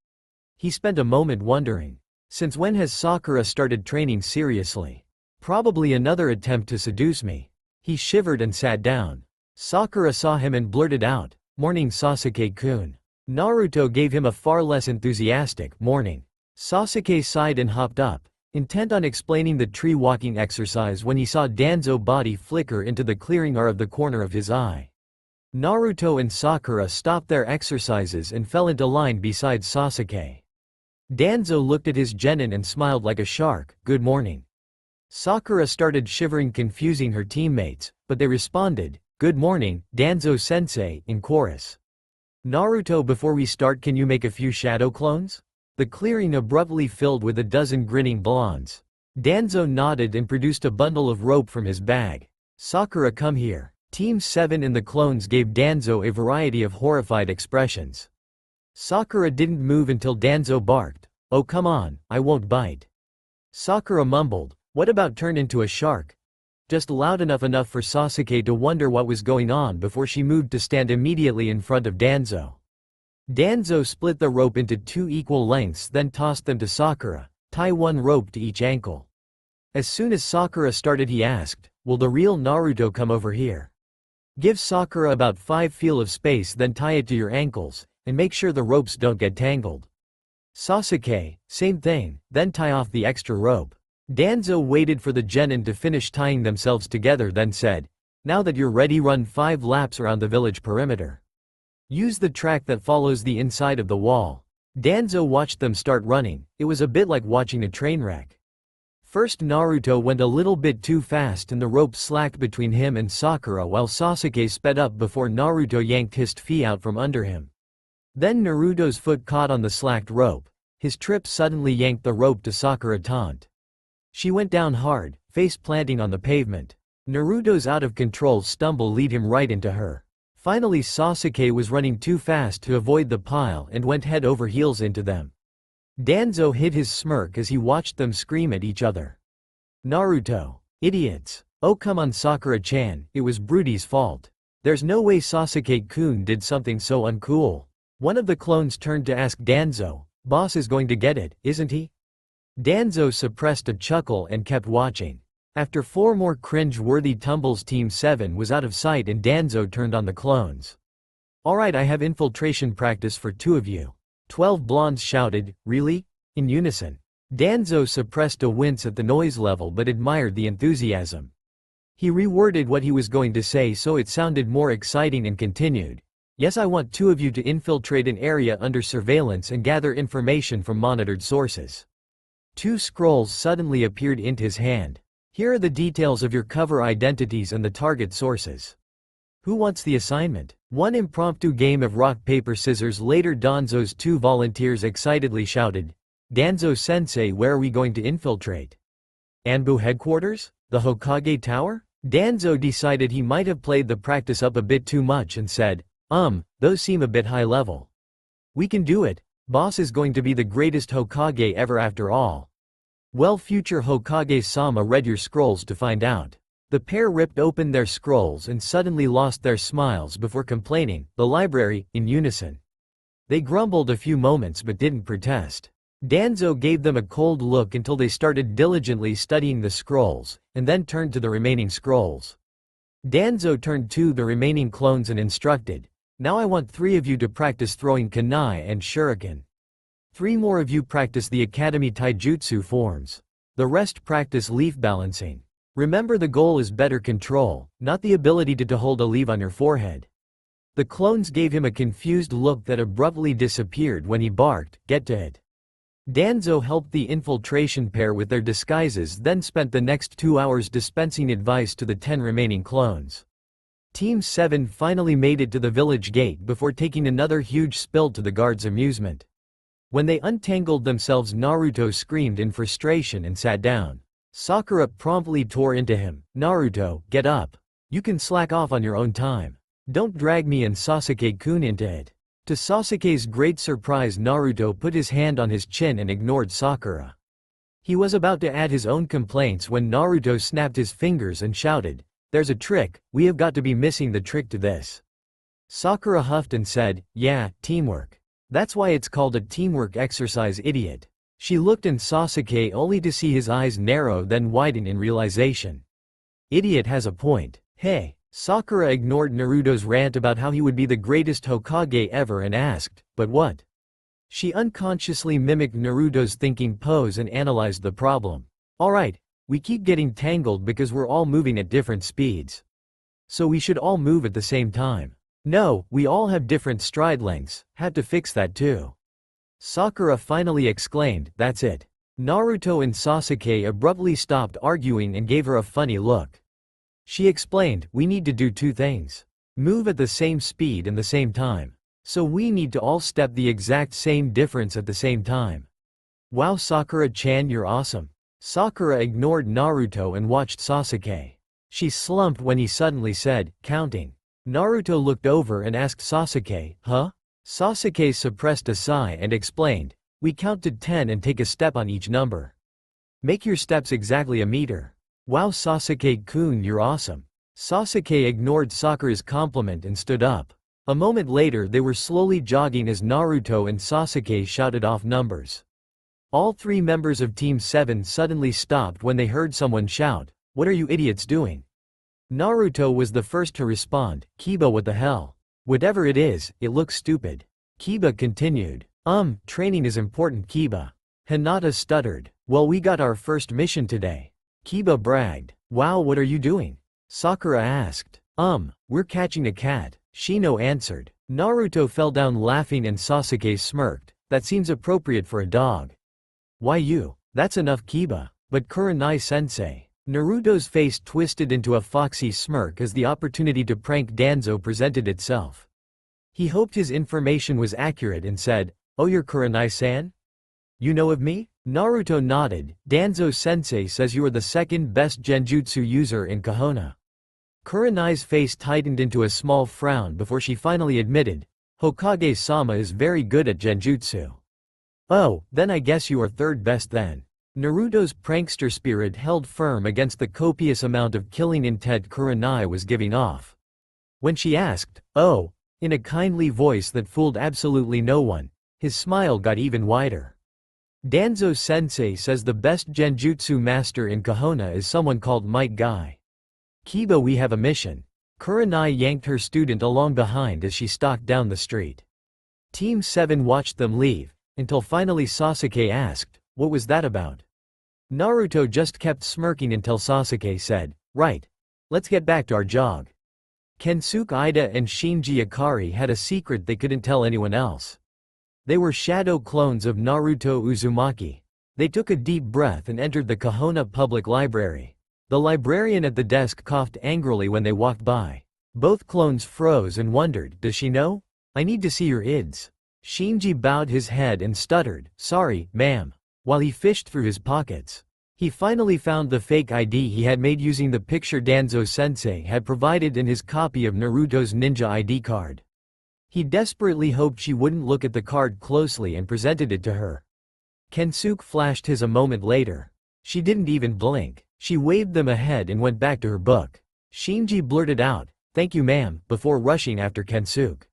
He spent a moment wondering, since when has Sakura started training seriously? Probably another attempt to seduce me. He shivered and sat down. Sakura saw him and blurted out, "Morning, Sasuke-kun." Naruto gave him a far less enthusiastic "morning." Sasuke sighed and hopped up, intent on explaining the tree walking exercise when he saw Danzo's body flicker into the clearing out of the corner of his eye. Naruto and Sakura stopped their exercises and fell into line beside Sasuke. Danzo looked at his genin and smiled like a shark, "Good morning." Sakura started shivering, confusing her teammates, but they responded, "Good morning, Danzo-sensei," in chorus. "Naruto, before we start, can you make a few shadow clones?" The clearing abruptly filled with a dozen grinning blondes. Danzo nodded and produced a bundle of rope from his bag. "Sakura, come here." Team 7 in the clones gave Danzo a variety of horrified expressions. Sakura didn't move until Danzo barked, "Oh come on, I won't bite." Sakura mumbled, "What about turn into a shark?" Just loud enough for Sasuke to wonder what was going on before she moved to stand immediately in front of Danzo. Danzo split the rope into 2 equal lengths, then tossed them to Sakura. "Tie 1 rope to each ankle." As soon as Sakura started, he asked, "Will the real Naruto come over here?" "Give Sakura about 5 feet of space, then tie it to your ankles, and make sure the ropes don't get tangled." Sasuke, "Same thing, then tie off the extra rope." Danzo waited for the genin to finish tying themselves together, then said, "Now that you're ready, run 5 laps around the village perimeter. Use the track that follows the inside of the wall." Danzo watched them start running. It was a bit like watching a train wreck. First Naruto went a little bit too fast and the rope slacked between him and Sakura, while Sasuke sped up before Naruto yanked his feet out from under him. Then Naruto's foot caught on the slacked rope. His trip suddenly yanked the rope to Sakura taunt. She went down hard, face planting on the pavement. Naruto's out-of-control stumble lead him right into her. Finally Sasuke was running too fast to avoid the pile and went head over heels into them. Danzo hid his smirk as he watched them scream at each other. "Naruto, idiots. Oh come on Sakura-chan, it was Brody's fault. There's no way Sasuke-kun did something so uncool." One of the clones turned to ask Danzo, "Boss is going to get it, isn't he?" Danzo suppressed a chuckle and kept watching. After 4 more cringe-worthy tumbles, Team 7 was out of sight and Danzo turned on the clones. "Alright, I have infiltration practice for 2 of you." 12 blondes shouted, "Really?" in unison. Danzo suppressed a wince at the noise level but admired the enthusiasm. He reworded what he was going to say so it sounded more exciting and continued, "Yes, I want 2 of you to infiltrate an area under surveillance and gather information from monitored sources." 2 scrolls suddenly appeared in his hand. "Here are the details of your cover identities and the target sources. Who wants the assignment?" One impromptu game of rock paper scissors later, Danzo's two volunteers excitedly shouted, "Danzo-sensei, where are we going to infiltrate? Anbu headquarters? The Hokage Tower?" Danzo decided he might have played the practice up a bit too much and said, those seem a bit high level. "We can do it. Boss is going to be the greatest Hokage ever after all." "Well, future Hokage-sama, read your scrolls to find out." The pair ripped open their scrolls and suddenly lost their smiles before complaining, "The library," in unison. They grumbled a few moments but didn't protest. Danzo gave them a cold look until they started diligently studying the scrolls, and then turned to the remaining scrolls. Danzo turned to the remaining clones and instructed, "Now I want 3 of you to practice throwing kunai and shuriken. 3 more of you practice the Academy Taijutsu forms. The rest practice leaf balancing. Remember, the goal is better control, not the ability to hold a leaf on your forehead." The clones gave him a confused look that abruptly disappeared when he barked, "Get to it." Danzo helped the infiltration pair with their disguises, then spent the next 2 hours dispensing advice to the 10 remaining clones. Team 7 finally made it to the village gate before taking another huge spill to the guards' amusement. When they untangled themselves, Naruto screamed in frustration and sat down. Sakura promptly tore into him, "Naruto, get up. You can slack off on your own time. Don't drag me and Sasuke-kun into it." To Sasuke's great surprise, Naruto put his hand on his chin and ignored Sakura. He was about to add his own complaints when Naruto snapped his fingers and shouted, "There's a trick, we have got to be missing the trick to this." Sakura huffed and said, "Yeah, teamwork. That's why it's called a teamwork exercise, idiot." She looked at Sasuke only to see his eyes narrow then widen in realization. Idiot has a point. Hey. Sakura ignored Naruto's rant about how he would be the greatest Hokage ever and asked, "But what?" She unconsciously mimicked Naruto's thinking pose and analyzed the problem. "Alright, we keep getting tangled because we're all moving at different speeds. So we should all move at the same time." "No, we all have different stride lengths, have to fix that too." Sakura finally exclaimed, "That's it." Naruto and Sasuke abruptly stopped arguing and gave her a funny look. She explained, "We need to do 2 things. Move at the same speed and the same time. So we need to all step the exact same difference at the same time." "Wow, Sakura-chan, you're awesome." Sakura ignored Naruto and watched Sasuke. She slumped when he suddenly said, "Counting." Naruto looked over and asked Sasuke, "Huh?" Sasuke suppressed a sigh and explained, "We count to 10 and take a step on each number. Make your steps exactly a meter." "Wow, Sasuke-kun, you're awesome." Sasuke ignored Sakura's compliment and stood up. A moment later they were slowly jogging as Naruto and Sasuke shouted off numbers. All 3 members of Team 7 suddenly stopped when they heard someone shout, "What are you idiots doing?" Naruto was the first to respond, "Kiba, what the hell? Whatever it is, it looks stupid." Kiba continued, Training is important, Kiba." Hinata stuttered, "Well, we got our first mission today." Kiba bragged, "Wow, what are you doing?" Sakura asked. We're catching a cat," Shino answered. Naruto fell down laughing and Sasuke smirked, "That seems appropriate for a dog." "Why you? That's enough, Kiba." "But Kurenai-sensei." Naruto's face twisted into a foxy smirk as the opportunity to prank Danzo presented itself. He hoped his information was accurate and said, "Oh, you're Kurenai-san? You know of me?" Naruto nodded. "Danzo-sensei says you are the 2nd best genjutsu user in Konoha." Kurenai's face tightened into a small frown before she finally admitted, "Hokage-sama is very good at genjutsu." "Oh, then I guess you are 3rd best then." Naruto's prankster spirit held firm against the copious amount of killing intent Kurenai was giving off. When she asked, "Oh," in a kindly voice that fooled absolutely no one, his smile got even wider. "Danzo-sensei says the best genjutsu master in Konoha is someone called Might Guy. Kiba, we have a mission." Kurenai yanked her student along behind as she stalked down the street. Team 7 watched them leave, until finally Sasuke asked, "What was that about?" Naruto just kept smirking until Sasuke said, "Right. Let's get back to our jog." Kensuke Ida and Shinji Ikari had a secret they couldn't tell anyone else. They were shadow clones of Naruto Uzumaki. They took a deep breath and entered the Konoha Public Library. The librarian at the desk coughed angrily when they walked by. Both clones froze and wondered, does she know? I need to see your ids. Shinji bowed his head and stuttered, sorry, ma'am, while he fished through his pockets. He finally found the fake ID he had made using the picture Danzo-sensei had provided in his copy of Naruto's ninja ID card. He desperately hoped she wouldn't look at the card closely and presented it to her. Kensuke flashed his a moment later. She didn't even blink. She waved them ahead and went back to her book. Shinji blurted out, thank you ma'am, before rushing after Kensuke.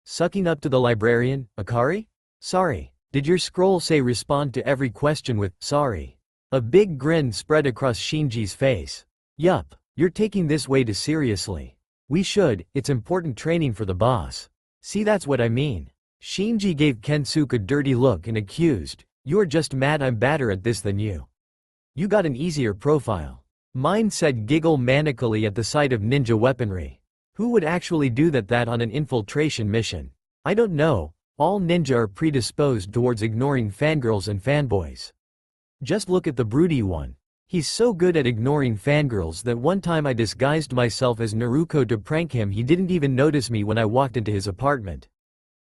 Sucking up to the librarian, Akari? Sorry. Did your scroll say respond to every question with, sorry? A big grin spread across Shinji's face. Yup, you're taking this way too seriously. We should, it's important training for the boss. See, that's what I mean. Shinji gave Kensuke a dirty look and accused, you're just mad I'm better at this than you. You got an easier profile. Mine said, giggle manically at the sight of ninja weaponry. Who would actually do that on an infiltration mission? I don't know, all ninja are predisposed towards ignoring fangirls and fanboys. Just look at the broody one. He's so good at ignoring fangirls that one time I disguised myself as Naruto to prank him. He didn't even notice me when I walked into his apartment.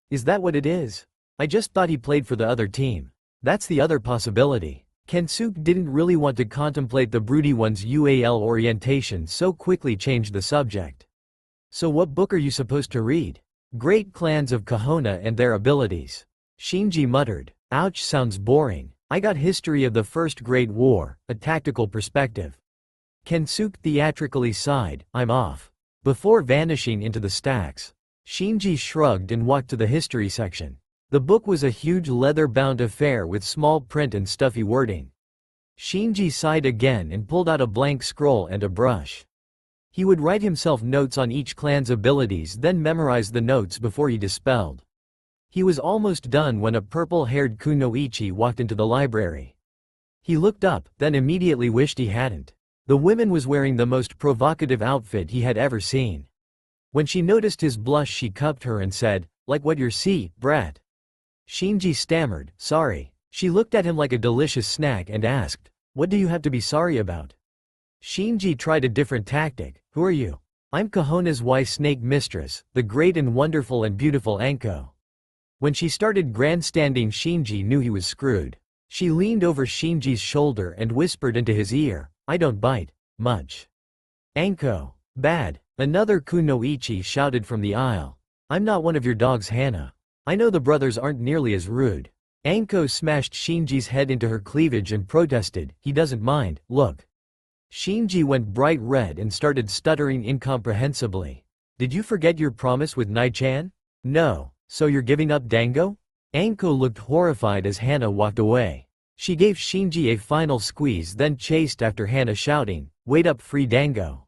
Is that what it is? I just thought he played for the other team. That's the other possibility. Kensuke didn't really want to contemplate the broody one's UAL orientation, so quickly changed the subject. So what book are you supposed to read? Great Clans of Kahona and Their Abilities. Shinji muttered. Ouch, sounds boring. I got History of the First Great War, a tactical perspective. Kensuke theatrically sighed, I'm off. Before vanishing into the stacks, Shinji shrugged and walked to the history section. The book was a huge leather-bound affair with small print and stuffy wording. Shinji sighed again and pulled out a blank scroll and a brush. He would write himself notes on each clan's abilities, then memorize the notes before he dispelled. He was almost done when a purple-haired kunoichi walked into the library. He looked up, then immediately wished he hadn't. The woman was wearing the most provocative outfit he had ever seen. When she noticed his blush, she cupped her and said, like what you're see, brat. Shinji stammered, sorry. She looked at him like a delicious snack and asked, what do you have to be sorry about? Shinji tried a different tactic, who are you? I'm Kahona's Y-Snake mistress, the great and wonderful and beautiful Anko. When she started grandstanding, Shinji knew he was screwed. She leaned over Shinji's shoulder and whispered into his ear, I don't bite much. Anko. Bad. Another kunoichi shouted from the aisle. I'm not one of your dogs, Hana. I know the brothers aren't nearly as rude. Anko smashed Shinji's head into her cleavage and protested, he doesn't mind, look. Shinji went bright red and started stuttering incomprehensibly. Did you forget your promise with Nai-chan? No. So you're giving up Dango? Anko looked horrified as Hana walked away. She gave Shinji a final squeeze, then chased after Hana shouting, wait up, free Dango.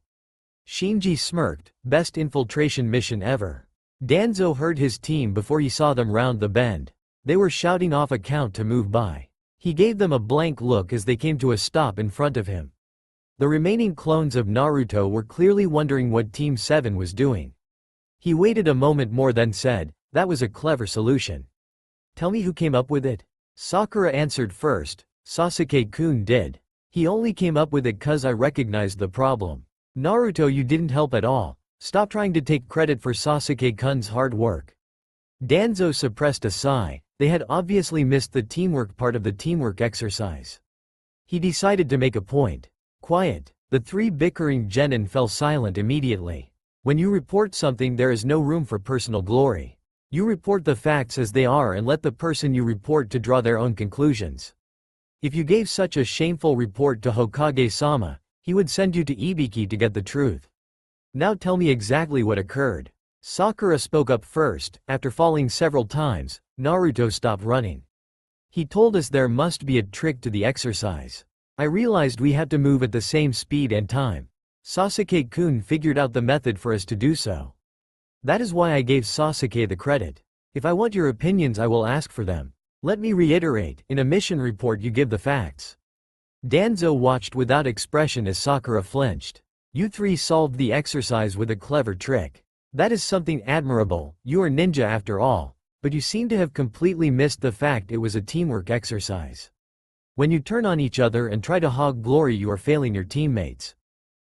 Shinji smirked, best infiltration mission ever. Danzo heard his team before he saw them round the bend. They were shouting off a count to move by. He gave them a blank look as they came to a stop in front of him. The remaining clones of Naruto were clearly wondering what Team 7 was doing. He waited a moment more, then said, that was a clever solution. Tell me who came up with it? Sakura answered first. Sasuke-kun did. He only came up with it cause I recognized the problem. Naruto, you didn't help at all. Stop trying to take credit for Sasuke-kun's hard work. Danzo suppressed a sigh. They had obviously missed the teamwork part of the teamwork exercise. He decided to make a point. Quiet. The three bickering genin fell silent immediately. When you report something, there is no room for personal glory. You report the facts as they are and let the person you report to draw their own conclusions. If you gave such a shameful report to Hokage-sama, he would send you to Ibiki to get the truth. Now tell me exactly what occurred. Sakura spoke up first. After falling several times, Naruto stopped running. He told us there must be a trick to the exercise. I realized we had to move at the same speed and time. Sasuke-kun figured out the method for us to do so. That is why I gave Sasuke the credit. If I want your opinions, I will ask for them. Let me reiterate, in a mission report you give the facts. Danzo watched without expression as Sakura flinched. You three solved the exercise with a clever trick. That is something admirable, you are ninja after all, but you seem to have completely missed the fact it was a teamwork exercise. When you turn on each other and try to hog glory, you are failing your teammates.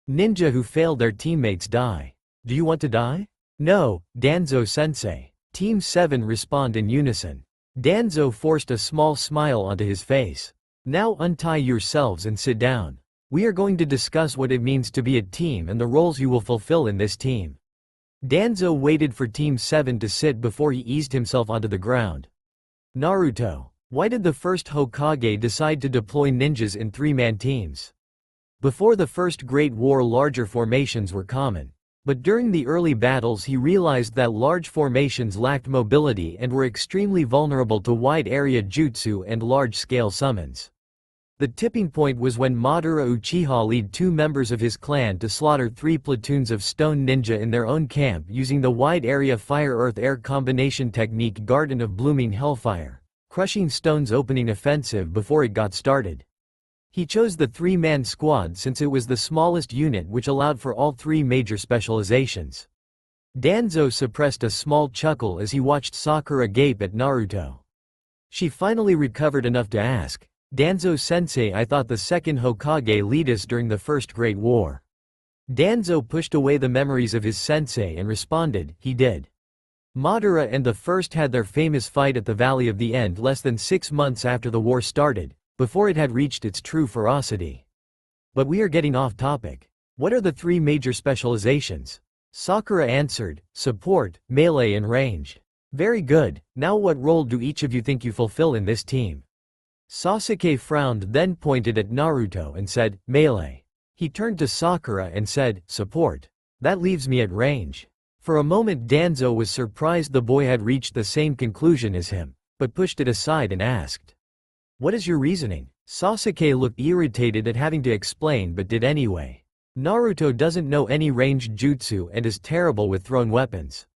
Ninja who fail their teammates die. Do you want to die? No, Danzo-sensei. Team 7 respond in unison. Danzo forced a small smile onto his face. Now untie yourselves and sit down. We are going to discuss what it means to be a team and the roles you will fulfill in this team. Danzo waited for Team 7 to sit before he eased himself onto the ground. Naruto, why did the first Hokage decide to deploy ninjas in three-man teams? Before the First Great War, larger formations were common. But during the early battles he realized that large formations lacked mobility and were extremely vulnerable to wide-area jutsu and large-scale summons. The tipping point was when Madara Uchiha led 2 members of his clan to slaughter 3 platoons of stone ninja in their own camp using the wide-area fire-earth-air combination technique Garden of Blooming Hellfire, crushing stone's opening offensive before it got started. He chose the 3-man squad since it was the smallest unit, which allowed for all 3 major specializations. Danzo suppressed a small chuckle as he watched Sakura gape at Naruto. She finally recovered enough to ask, Danzo-sensei, I thought the second Hokage led us during the First Great War. Danzo pushed away the memories of his sensei and responded, he did. Madara and the first had their famous fight at the Valley of the End less than 6 months after the war started, before it had reached its true ferocity. But we are getting off topic. What are the 3 major specializations? Sakura answered, support, melee and ranged. Very good, now what role do each of you think you fulfill in this team? Sasuke frowned, then pointed at Naruto and said, melee. He turned to Sakura and said, support. That leaves me at range. For a moment Danzo was surprised the boy had reached the same conclusion as him, but pushed it aside and asked, what is your reasoning? Sasuke looked irritated at having to explain but did anyway. Naruto doesn't know any ranged jutsu and is terrible with thrown weapons.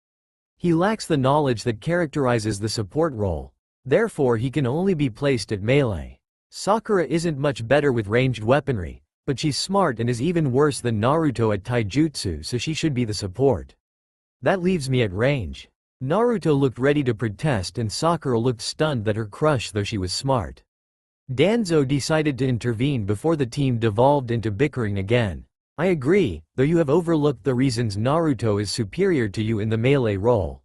He lacks the knowledge that characterizes the support role. Therefore he can only be placed at melee. Sakura isn't much better with ranged weaponry, but she's smart and is even worse than Naruto at taijutsu, so she should be the support. That leaves me at range. Naruto looked ready to protest and Sakura looked stunned that her crush, though she was smart. Danzo decided to intervene before the team devolved into bickering again. I agree, though you have overlooked the reasons Naruto is superior to you in the melee role.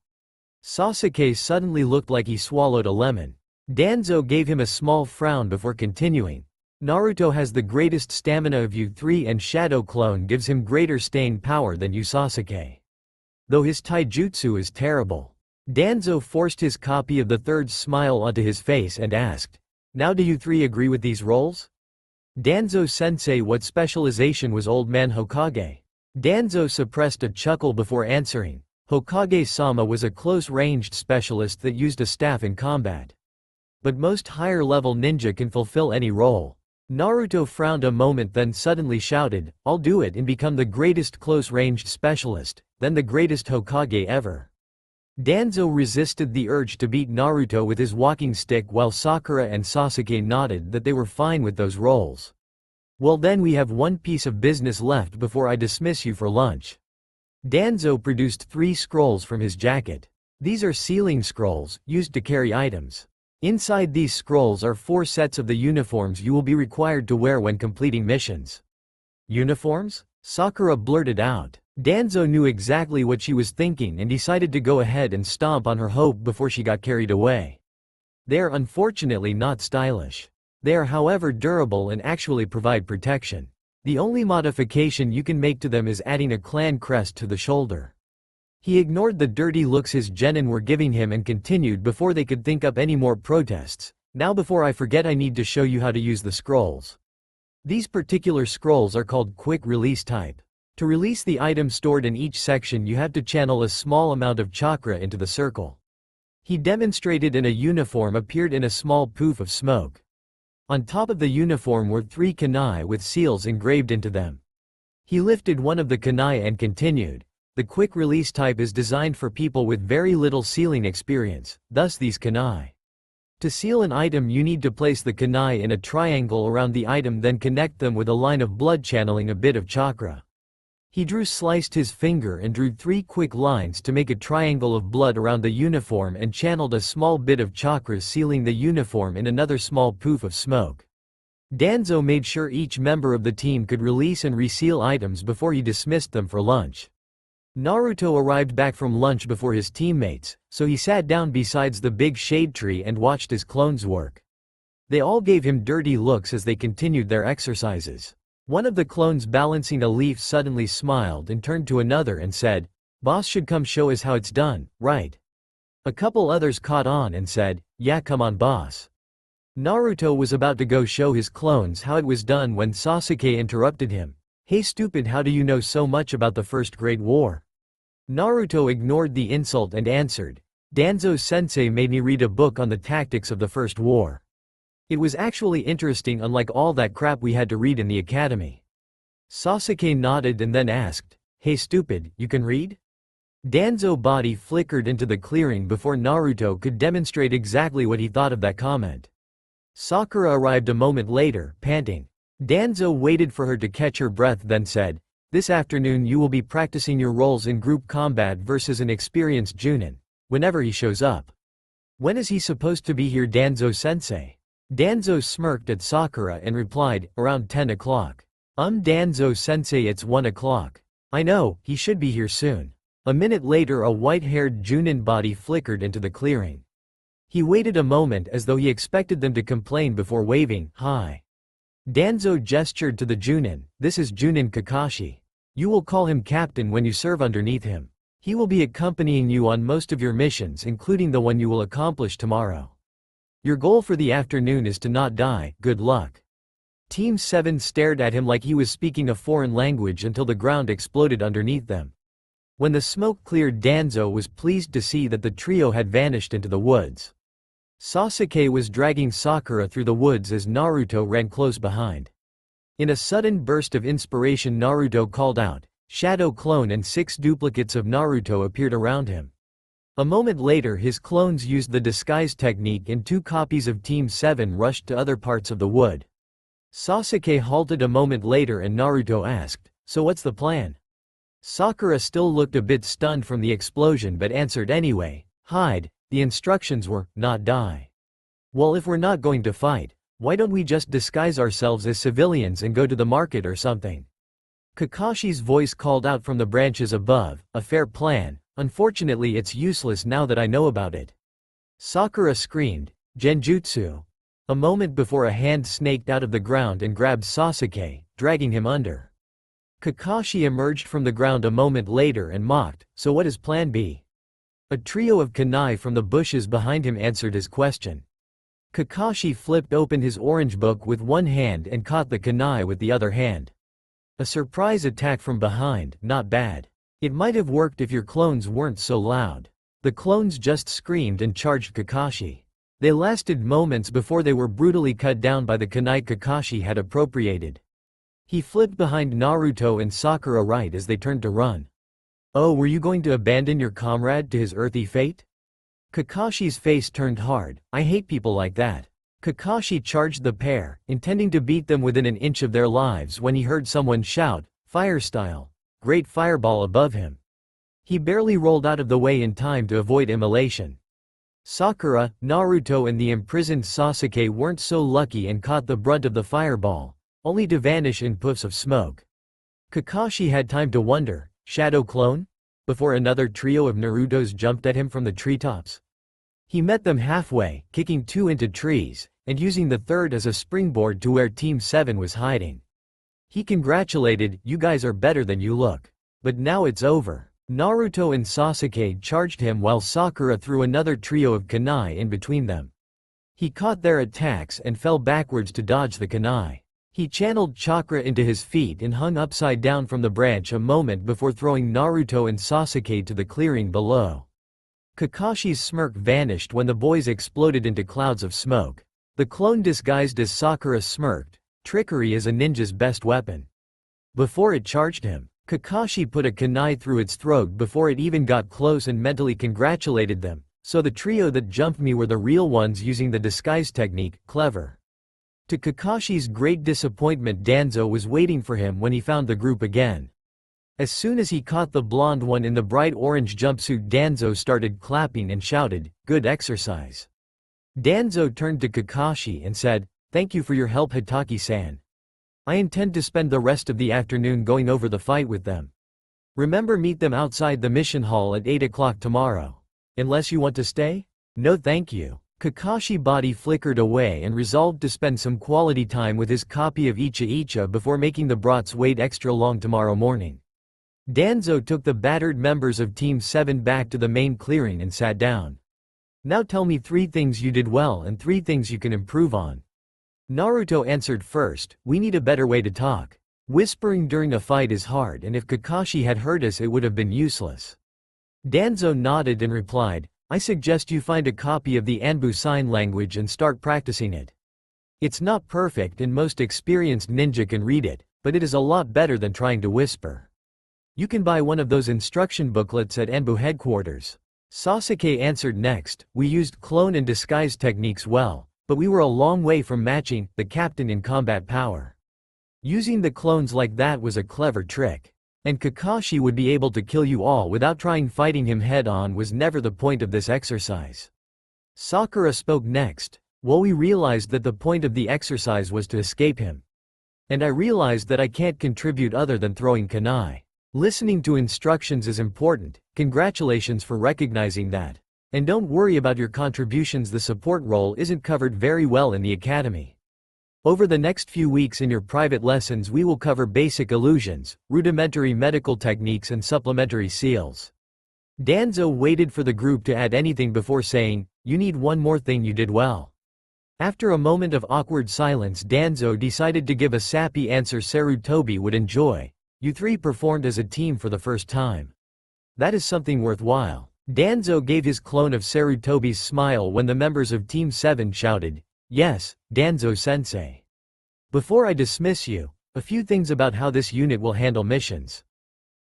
Sasuke suddenly looked like he swallowed a lemon. Danzo gave him a small frown before continuing. Naruto has the greatest stamina of you 3 and Shadow Clone gives him greater staying power than you, Sasuke. Though his taijutsu is terrible. Danzo forced his copy of the third smile onto his face and asked, now do you 3 agree with these roles? Danzo-sensei, what specialization was Old Man Hokage? Danzo suppressed a chuckle before answering, Hokage-sama was a close-ranged specialist that used a staff in combat. But most higher-level ninja can fulfill any role. Naruto frowned a moment then suddenly shouted, I'll do it and become the greatest close-ranged specialist, then the greatest Hokage ever. Danzo resisted the urge to beat Naruto with his walking stick while Sakura and Sasuke nodded that they were fine with those roles. Well then we have one piece of business left before I dismiss you for lunch. Danzo produced 3 scrolls from his jacket. These are sealing scrolls, used to carry items. Inside these scrolls are 4 sets of the uniforms you will be required to wear when completing missions. Uniforms? Sakura blurted out. Danzo knew exactly what she was thinking and decided to go ahead and stomp on her hope before she got carried away. They are unfortunately not stylish. They are however durable and actually provide protection. The only modification you can make to them is adding a clan crest to the shoulder. He ignored the dirty looks his genin were giving him and continued before they could think up any more protests. Now before I forget, I need to show you how to use the scrolls. These particular scrolls are called quick release type. To release the item stored in each section you have to channel a small amount of chakra into the circle. He demonstrated in a uniform appeared in a small poof of smoke. On top of the uniform were 3 kunai with seals engraved into them. He lifted one of the kunai and continued. The quick release type is designed for people with very little sealing experience, thus these kunai. To seal an item you need to place the kunai in a triangle around the item, then connect them with a line of blood channeling a bit of chakra. He sliced his finger and drew 3 quick lines to make a triangle of blood around the uniform and channeled a small bit of chakra, sealing the uniform in another small poof of smoke. Danzo made sure each member of the team could release and reseal items before he dismissed them for lunch. Naruto arrived back from lunch before his teammates, so he sat down besides the big shade tree and watched his clones work. They all gave him dirty looks as they continued their exercises. One of the clones balancing a leaf suddenly smiled and turned to another and said, "Boss should come show us how it's done, right?" A couple others caught on and said, "Yeah, come on boss." Naruto was about to go show his clones how it was done when Sasuke interrupted him. "Hey stupid, how do you know so much about the First Great War?" Naruto ignored the insult and answered, "Danzo-sensei made me read a book on the tactics of the First War. It was actually interesting, unlike all that crap we had to read in the academy." Sasuke nodded and then asked, "Hey stupid, you can read?" Danzo's body flickered into the clearing before Naruto could demonstrate exactly what he thought of that comment. Sakura arrived a moment later, panting. Danzo waited for her to catch her breath then said, "This afternoon you will be practicing your roles in group combat versus an experienced Junin, whenever he shows up." "When is he supposed to be here, Danzo-sensei?" Danzo smirked at Sakura and replied, "Around 10 o'clock. Danzo-sensei, it's 1 o'clock. I know, he should be here soon." A minute later a white-haired Junin body flickered into the clearing. He waited a moment as though he expected them to complain before waving, "Hi." Danzo gestured to the Junin, "This is Junin Kakashi. You will call him captain when you serve underneath him. He will be accompanying you on most of your missions, including the one you will accomplish tomorrow. Your goal for the afternoon is to not die, good luck." Team 7 stared at him like he was speaking a foreign language until the ground exploded underneath them. When the smoke cleared, Danzo was pleased to see that the trio had vanished into the woods. Sasuke was dragging Sakura through the woods as Naruto ran close behind. In a sudden burst of inspiration, Naruto called out, "Shadow clone," and 6 duplicates of Naruto appeared around him. A moment later his clones used the disguise technique and 2 copies of Team 7 rushed to other parts of the wood. Sasuke halted a moment later and Naruto asked, "So what's the plan?" Sakura still looked a bit stunned from the explosion but answered anyway, "Hide. The instructions were, not die." "Well, if we're not going to fight, why don't we just disguise ourselves as civilians and go to the market or something?" Kakashi's voice called out from the branches above, "A fair plan. Unfortunately it's useless now that I know about it." Sakura screamed, "Genjutsu!" a moment before a hand snaked out of the ground and grabbed Sasuke, dragging him under. Kakashi emerged from the ground a moment later and mocked, "So what is plan B?" A trio of kunai from the bushes behind him answered his question. Kakashi flipped open his orange book with one hand and caught the kunai with the other hand. A surprise attack from behind, not bad. It might have worked if your clones weren't so loud. The clones just screamed and charged Kakashi. They lasted moments before they were brutally cut down by the kunai Kakashi had appropriated. He flipped behind Naruto and Sakura right as they turned to run. "Oh, were you going to abandon your comrade to his earthy fate?" Kakashi's face turned hard. "I hate people like that." Kakashi charged the pair, intending to beat them within an inch of their lives when he heard someone shout, "Fire style!" Great fireball above him. He barely rolled out of the way in time to avoid immolation. Sakura, Naruto and the imprisoned Sasuke weren't so lucky and caught the brunt of the fireball, only to vanish in puffs of smoke. Kakashi had time to wonder, "Shadow clone?" before another trio of Narutos jumped at him from the treetops. He met them halfway, kicking 2 into trees, and using the third as a springboard to where Team 7 was hiding. He congratulated, "You guys are better than you look. But now it's over." Naruto and Sasuke charged him while Sakura threw another trio of kunai in between them. He caught their attacks and fell backwards to dodge the kunai. He channeled chakra into his feet and hung upside down from the branch a moment before throwing Naruto and Sasuke to the clearing below. Kakashi's smirk vanished when the boys exploded into clouds of smoke. The clone disguised as Sakura smirked, "Trickery is a ninja's best weapon." Before it charged him, Kakashi put a kunai through its throat before it even got close and mentally congratulated them, "So the trio that jumped me were the real ones using the disguise technique, clever." To Kakashi's great disappointment, Danzo was waiting for him when he found the group again. As soon as he caught the blonde one in the bright orange jumpsuit, Danzo started clapping and shouted, "Good exercise." Danzo turned to Kakashi and said, "Thank you for your help, Hatake-san. I intend to spend the rest of the afternoon going over the fight with them." Remember, meet them outside the mission hall at 8 o'clock tomorrow. Unless you want to stay? No thank you. Kakashi's body flickered away and resolved to spend some quality time with his copy of Icha Icha before making the brats wait extra long tomorrow morning. Danzo took the battered members of Team 7 back to the main clearing and sat down. Now tell me 3 things you did well and 3 things you can improve on. Naruto answered first, we need a better way to talk. Whispering during a fight is hard, and if Kakashi had heard us it would have been useless. Danzo nodded and replied, I suggest you find a copy of the Anbu sign language and start practicing it. It's not perfect and most experienced ninja can read it, but it is a lot better than trying to whisper. You can buy one of those instruction booklets at Anbu headquarters. Sasuke answered next, we used clone and disguise techniques well, but we were a long way from matching the captain in combat power. Using the clones like that was a clever trick. And Kakashi would be able to kill you all without trying fighting him head-on was never the point of this exercise. Sakura spoke next. Well, we realized that the point of the exercise was to escape him. And I realized that I can't contribute other than throwing kunai. Listening to instructions is important, congratulations for recognizing that. And don't worry about your contributions, the support role isn't covered very well in the academy. Over the next few weeks in your private lessons we will cover basic illusions, rudimentary medical techniques and supplementary seals. Danzo waited for the group to add anything before saying, you need one more thing you did well. After a moment of awkward silence Danzo decided to give a sappy answer Sarutobi would enjoy. You 3 performed as a team for the first time. That is something worthwhile. Danzo gave his clone of Sarutobi's smile when the members of Team 7 shouted, yes, Danzo-sensei. Before I dismiss you, a few things about how this unit will handle missions.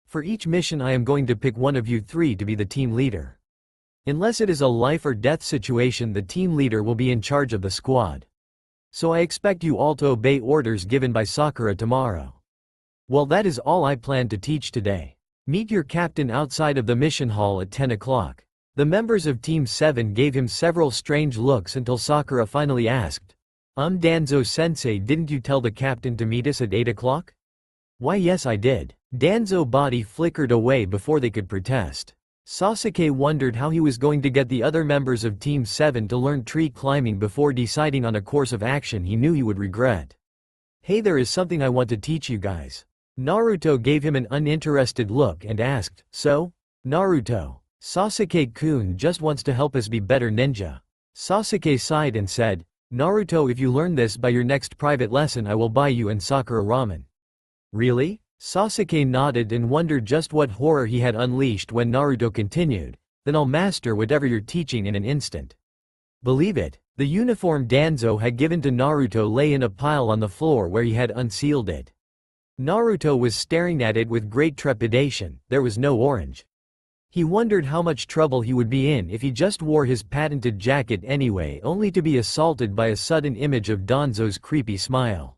For each mission I am going to pick one of you 3 to be the team leader. Unless it is a life or death situation, the team leader will be in charge of the squad. So I expect you all to obey orders given by Sakura tomorrow. Well, that is all I plan to teach today. Meet your captain outside of the mission hall at 10 o'clock. The members of Team 7 gave him several strange looks until Sakura finally asked, Danzo-sensei, didn't you tell the captain to meet us at 8 o'clock? Why yes I did. Danzo's body flickered away before they could protest. Sasuke wondered how he was going to get the other members of Team 7 to learn tree climbing before deciding on a course of action he knew he would regret. Hey, there is something I want to teach you guys. Naruto gave him an uninterested look and asked, so? Naruto. Sasuke-kun just wants to help us be better ninja. Sasuke sighed and said, Naruto, if you learn this by your next private lesson I will buy you and Sakura ramen. Really? Sasuke nodded and wondered just what horror he had unleashed when Naruto continued, then I'll master whatever you're teaching in an instant. Believe it, the uniform Danzo had given to Naruto lay in a pile on the floor where he had unsealed it. Naruto was staring at it with great trepidation, there was no orange. He wondered how much trouble he would be in if he just wore his patented jacket anyway, only to be assaulted by a sudden image of Danzo's creepy smile.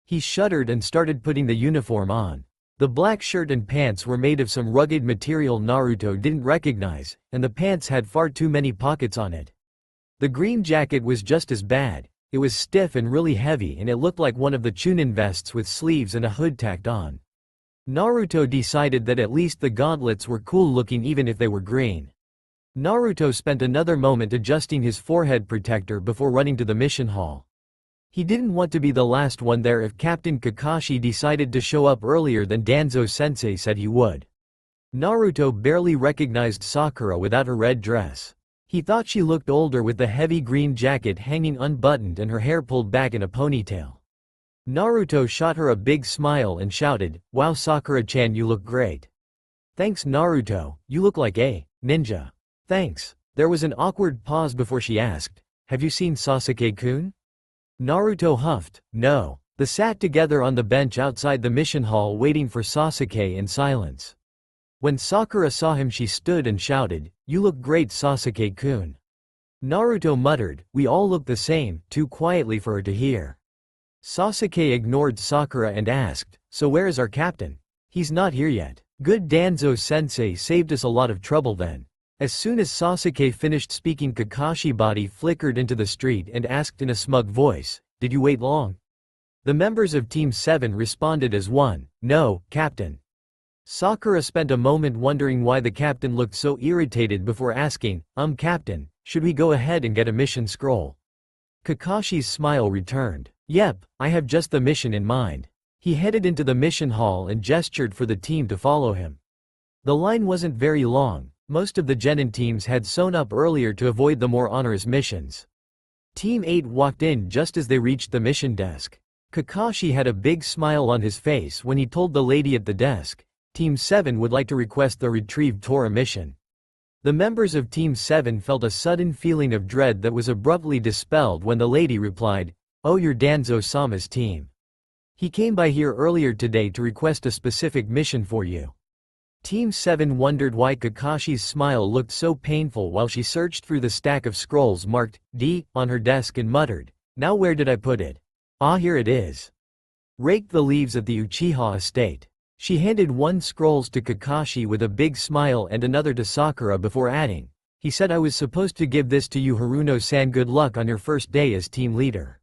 He shuddered and started putting the uniform on. The black shirt and pants were made of some rugged material Naruto didn't recognize, and the pants had far too many pockets on it. The green jacket was just as bad. It was stiff and really heavy and it looked like one of the Chunin vests with sleeves and a hood tacked on. Naruto decided that at least the gauntlets were cool looking even if they were green. Naruto spent another moment adjusting his forehead protector before running to the mission hall. He didn't want to be the last one there if Captain Kakashi decided to show up earlier than Danzo-sensei said he would. Naruto barely recognized Sakura without her red dress. He thought she looked older with the heavy green jacket hanging unbuttoned and her hair pulled back in a ponytail. Naruto shot her a big smile and shouted, wow Sakura-chan, you look great. Thanks Naruto, you look like a ninja. Thanks. There was an awkward pause before she asked, have you seen Sasuke-kun? Naruto huffed, no. They sat together on the bench outside the mission hall waiting for Sasuke in silence. When Sakura saw him she stood and shouted, you look great Sasuke-kun. Naruto muttered, we all look the same, too quietly for her to hear. Sasuke ignored Sakura and asked, so where is our captain? He's not here yet. Good, Danzo-sensei saved us a lot of trouble then. As soon as Sasuke finished speaking Kakashi's body flickered into the street and asked in a smug voice, did you wait long? The members of Team 7 responded as one, no, Captain. Sakura spent a moment wondering why the captain looked so irritated before asking, Captain, should we go ahead and get a mission scroll? Kakashi's smile returned. Yep, I have just the mission in mind. He headed into the mission hall and gestured for the team to follow him. The line wasn't very long. Most of the genin teams had sewn up earlier to avoid the more onerous missions. Team 8 walked in just as they reached the mission desk. Kakashi had a big smile on his face when he told the lady at the desk, Team 7 would like to request the Retrieve Tora mission. The members of Team 7 felt a sudden feeling of dread that was abruptly dispelled when the lady replied, Oh, you're Danzo-sama's team. He came by here earlier today to request a specific mission for you. Team 7 wondered why Kakashi's smile looked so painful while she searched through the stack of scrolls marked D on her desk and muttered, Now where did I put it? Ah, here it is. Raked the leaves of the Uchiha estate. She handed one scrolls to Kakashi with a big smile and another to Sakura before adding, He said I was supposed to give this to you Haruno-san, good luck on your first day as team leader.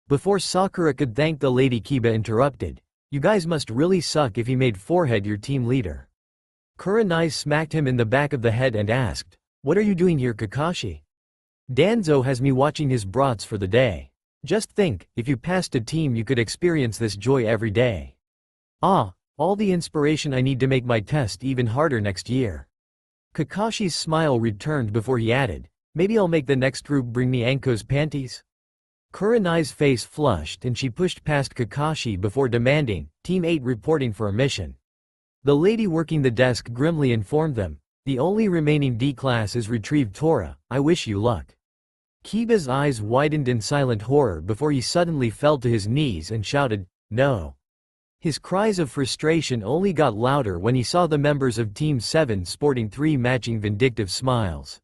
Before Sakura could thank the lady, Kiba interrupted, You guys must really suck if he made Forehead your team leader. Kurenai smacked him in the back of the head and asked, What are you doing here, Kakashi? Danzo has me watching his brats for the day. Just think, if you passed a team you could experience this joy every day. Ah, all the inspiration I need to make my test even harder next year. Kakashi's smile returned before he added, Maybe I'll make the next group bring me Anko's panties? Kurenai's face flushed and she pushed past Kakashi before demanding, Team 8 reporting for a mission. The lady working the desk grimly informed them, The only remaining D class is Retrieve Tora, I wish you luck. Kiba's eyes widened in silent horror before he suddenly fell to his knees and shouted, No. His cries of frustration only got louder when he saw the members of Team 7 sporting 3 matching vindictive smiles.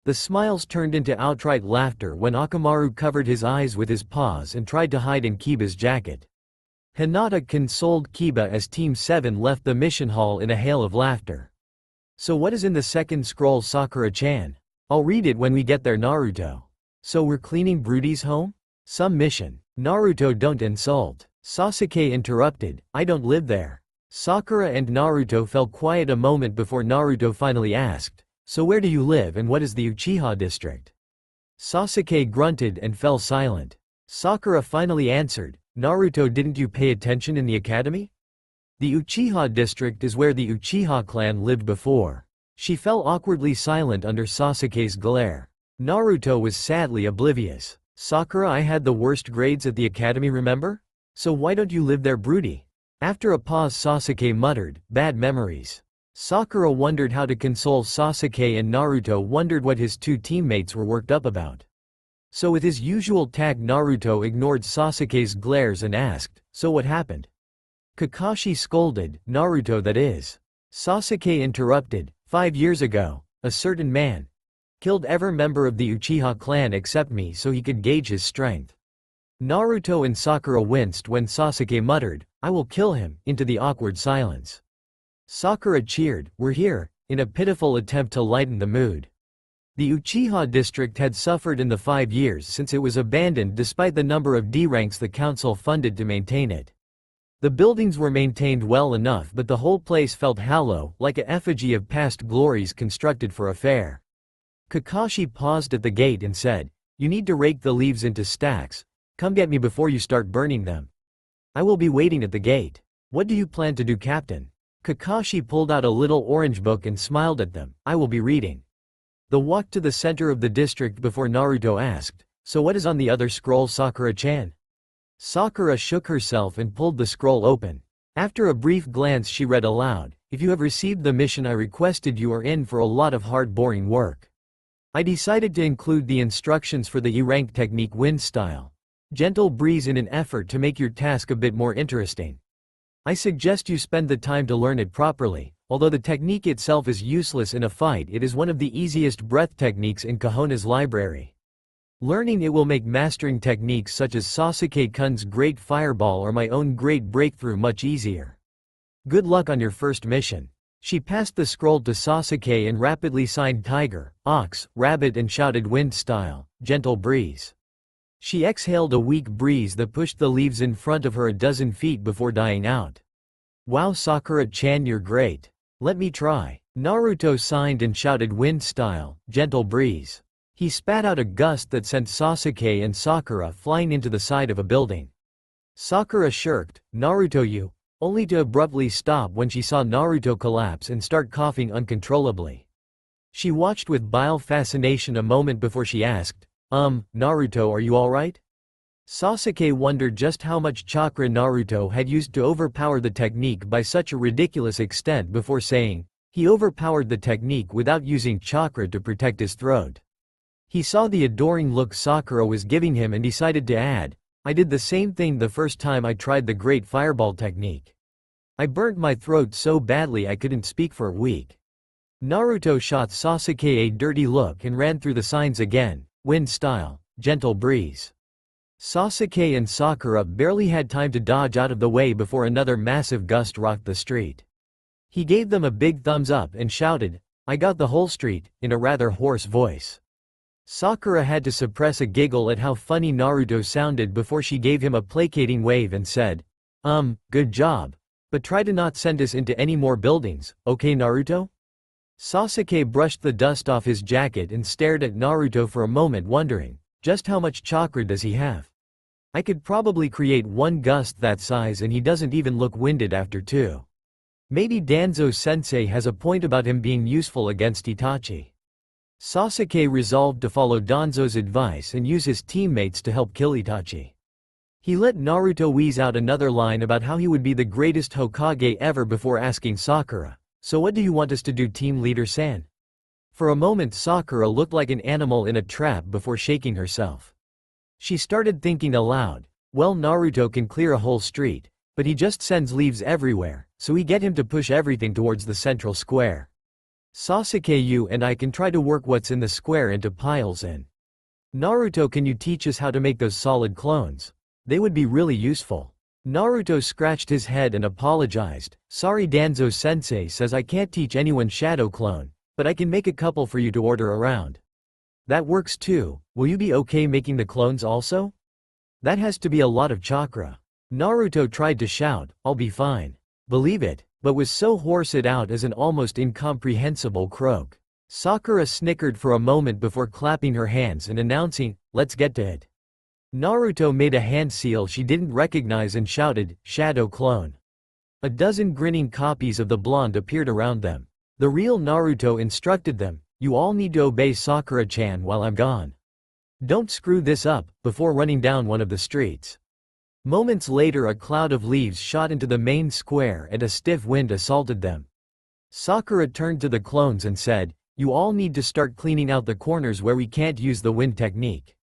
The smiles turned into outright laughter when Akamaru covered his eyes with his paws and tried to hide in Kiba's jacket. Hinata consoled Kiba as Team 7 left the mission hall in a hail of laughter. So what is in the second scroll, Sakura-chan? I'll read it when we get there, Naruto. So we're cleaning Brody's home? Some mission. Naruto, don't insult. Sasuke interrupted, I don't live there. Sakura and Naruto fell quiet a moment before Naruto finally asked, So where do you live and what is the Uchiha district? Sasuke grunted and fell silent. Sakura finally answered, Naruto, didn't you pay attention in the academy? The Uchiha district is where the Uchiha clan lived before. She fell awkwardly silent under Sasuke's glare. Naruto was sadly oblivious. Sakura, I had the worst grades at the academy, remember? So why don't you live there, Brody? After a pause, Sasuke muttered, Bad memories. Sakura wondered how to console Sasuke and Naruto wondered what his two teammates were worked up about. So with his usual tact, Naruto ignored Sasuke's glares and asked, So what happened? Kakashi scolded, Naruto, that is. Sasuke interrupted, 5 years ago, a certain man killed every member of the Uchiha clan except me so he could gauge his strength. Naruto and Sakura winced when Sasuke muttered, I will kill him, into the awkward silence. Sakura cheered, We're here, in a pitiful attempt to lighten the mood. The Uchiha district had suffered in the 5 years since it was abandoned despite the number of D ranks the council funded to maintain it. The buildings were maintained well enough, but the whole place felt hollow, like a effigy of past glories constructed for a fair. Kakashi paused at the gate and said, You need to rake the leaves into stacks. Come get me before you start burning them. I will be waiting at the gate. What do you plan to do, Captain? Kakashi pulled out a little orange book and smiled at them. I will be reading. The walk to the center of the district before Naruto asked, So what is on the other scroll, Sakura-chan? Sakura shook herself and pulled the scroll open. After a brief glance she read aloud, If you have received the mission I requested, you are in for a lot of hard, boring work. I decided to include the instructions for the E-rank technique wind style. Gentle breeze in an effort to make your task a bit more interesting. I suggest you spend the time to learn it properly. Although the technique itself is useless in a fight, it is one of the easiest breath techniques in Kahona's library. Learning it will make mastering techniques such as Sasuke-kun's Great Fireball or my own Great Breakthrough much easier. Good luck on your first mission. She passed the scroll to Sasuke and rapidly signed Tiger, Ox, Rabbit and shouted Wind style, gentle breeze. She exhaled a weak breeze that pushed the leaves in front of her a dozen feet before dying out. Wow, Sakura-chan, you're great. Let me try. Naruto signed and shouted wind style, gentle breeze. He spat out a gust that sent Sasuke and Sakura flying into the side of a building. Sakura shirked, Naruto you, only to abruptly stop when she saw Naruto collapse and start coughing uncontrollably. She watched with bile fascination a moment before she asked, Naruto, are you alright? Sasuke wondered just how much chakra Naruto had used to overpower the technique by such a ridiculous extent before saying, he overpowered the technique without using chakra to protect his throat. He saw the adoring look Sakura was giving him and decided to add, I did the same thing the first time I tried the great fireball technique. I burnt my throat so badly I couldn't speak for a week. Naruto shot Sasuke a dirty look and ran through the signs again, wind style, gentle breeze. Sasuke and Sakura barely had time to dodge out of the way before another massive gust rocked the street. He gave them a big thumbs up and shouted, I got the whole street, in a rather hoarse voice. Sakura had to suppress a giggle at how funny Naruto sounded before she gave him a placating wave and said, good job. But try to not send us into any more buildings, okay Naruto? Sasuke brushed the dust off his jacket and stared at Naruto for a moment wondering, just how much chakra does he have? I could probably create one gust that size and he doesn't even look winded after two. Maybe Danzo-sensei has a point about him being useful against Itachi. Sasuke resolved to follow Danzo's advice and use his teammates to help kill Itachi. He let Naruto wheeze out another line about how he would be the greatest Hokage ever before asking Sakura, so what do you want us to do, team leader-san? For a moment Sakura looked like an animal in a trap before shaking herself. She started thinking aloud, well, Naruto can clear a whole street, but he just sends leaves everywhere, so we get him to push everything towards the central square. Sasuke, you and I can try to work what's in the square into piles and Naruto, can you teach us how to make those solid clones? They would be really useful. Naruto scratched his head and apologized, sorry Danzo-sensei says I can't teach anyone shadow clone, but I can make a couple for you to order around. That works too, will you be okay making the clones also? That has to be a lot of chakra. Naruto tried to shout, I'll be fine. Believe it, but was so hoarse it out as an almost incomprehensible croak. Sakura snickered for a moment before clapping her hands and announcing, let's get to it. Naruto made a hand seal she didn't recognize and shouted, shadow clone. A dozen grinning copies of the blonde appeared around them. The real Naruto instructed them, you all need to obey Sakura-chan while I'm gone. Don't screw this up, before running down one of the streets. Moments later a cloud of leaves shot into the main square and a stiff wind assaulted them. Sakura turned to the clones and said, you all need to start cleaning out the corners where we can't use the wind technique.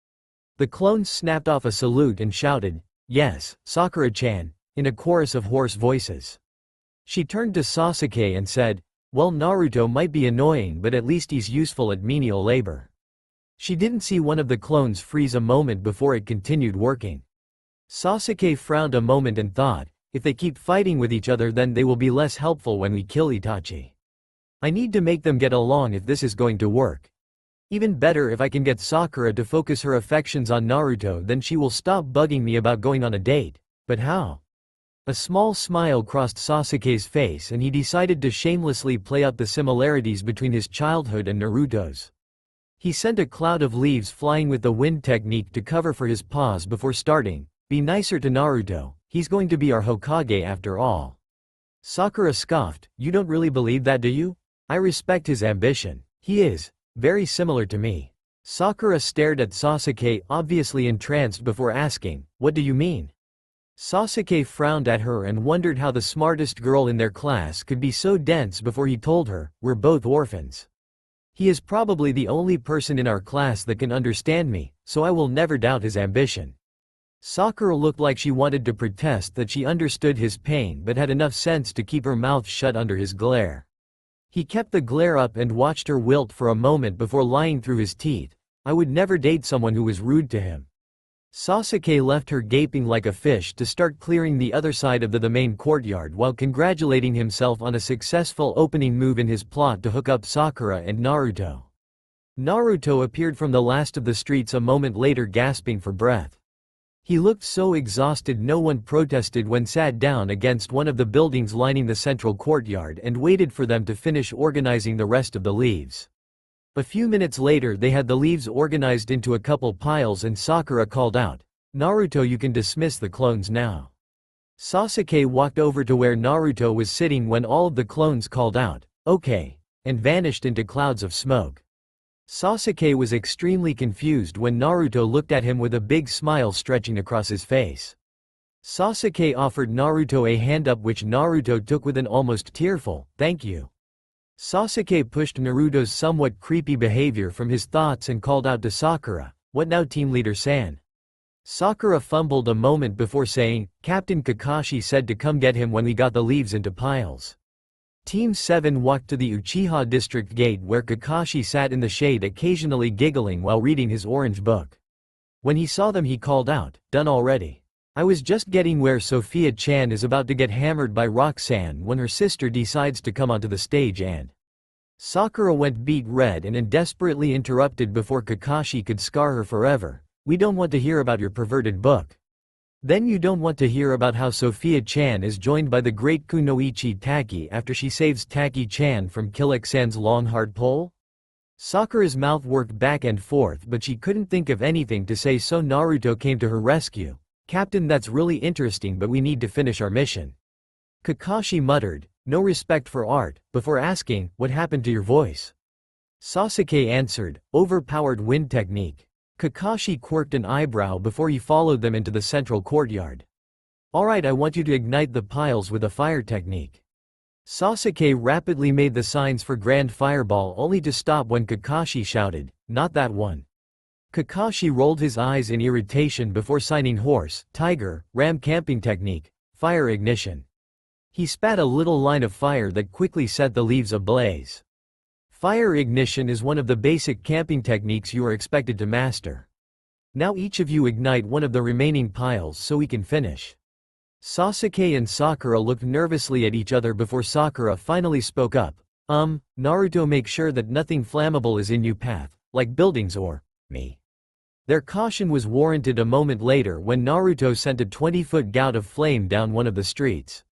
The clones snapped off a salute and shouted, yes, Sakura-chan, in a chorus of hoarse voices. She turned to Sasuke and said, well, Naruto might be annoying but at least he's useful at menial labor. She didn't see one of the clones freeze a moment before it continued working. Sasuke frowned a moment and thought, if they keep fighting with each other then they will be less helpful when we kill Itachi. I need to make them get along if this is going to work. Even better if I can get Sakura to focus her affections on Naruto, then she will stop bugging me about going on a date. But how? A small smile crossed Sasuke's face and he decided to shamelessly play up the similarities between his childhood and Naruto's. He sent a cloud of leaves flying with the wind technique to cover for his pause before starting, be nicer to Naruto, he's going to be our Hokage after all. Sakura scoffed, you don't really believe that, do you? I respect his ambition. He is very similar to me. Sakura stared at Sasuke, obviously entranced, before asking, what do you mean? Sasuke frowned at her and wondered how the smartest girl in their class could be so dense before he told her, we're both orphans. He is probably the only person in our class that can understand me, so I will never doubt his ambition. Sakura looked like she wanted to protest that she understood his pain but had enough sense to keep her mouth shut under his glare. He kept the glare up and watched her wilt for a moment before lying through his teeth, I would never date someone who was rude to him. Sasuke left her gaping like a fish to start clearing the other side of the main courtyard while congratulating himself on a successful opening move in his plot to hook up Sakura and Naruto. Naruto appeared from the last of the streets a moment later, gasping for breath. He looked so exhausted no one protested when sat down against one of the buildings lining the central courtyard and waited for them to finish organizing the rest of the leaves. A few minutes later they had the leaves organized into a couple piles and Sakura called out, "Naruto, you can dismiss the clones now." Sasuke walked over to where Naruto was sitting when all of the clones called out, "Okay," and vanished into clouds of smoke. Sasuke was extremely confused when Naruto looked at him with a big smile stretching across his face. Sasuke offered Naruto a hand up which Naruto took with an almost tearful, "Thank you." Sasuke pushed Naruto's somewhat creepy behavior from his thoughts and called out to Sakura, "What now, team leader San?" Sakura fumbled a moment before saying, "Captain Kakashi said to come get him when we got the leaves into piles." Team 7 walked to the Uchiha district gate where Kakashi sat in the shade occasionally giggling while reading his orange book. When he saw them he called out, "Done already? I was just getting where Sophia-chan is about to get hammered by Roxanne when her sister decides to come onto the stage and…" Sakura went beet red and desperately interrupted before Kakashi could scar her forever, "We don't want to hear about your perverted book. Then you don't want to hear about how Sophia-chan is joined by the great Kunoichi Taki after she saves Taki-chan from Killik-san's long hard pole?" Sakura's mouth worked back and forth but she couldn't think of anything to say so Naruto came to her rescue. "Captain, that's really interesting but we need to finish our mission." Kakashi muttered, "No respect for art," before asking, "What happened to your voice?" Sasuke answered, "Overpowered wind technique." Kakashi quirked an eyebrow before he followed them into the central courtyard. "Alright, I want you to ignite the piles with a fire technique." Sasuke rapidly made the signs for Grand Fireball only to stop when Kakashi shouted, "Not that one." Kakashi rolled his eyes in irritation before signing horse, tiger, ram camping technique, fire ignition. He spat a little line of fire that quickly set the leaves ablaze. Fire ignition is one of the basic camping techniques you are expected to master. Now each of you ignite one of the remaining piles so we can finish. Sasuke and Sakura looked nervously at each other before Sakura finally spoke up, Naruto, make sure that nothing flammable is in your path, like buildings or me." Their caution was warranted a moment later when Naruto sent a 20-foot gout of flame down one of the streets.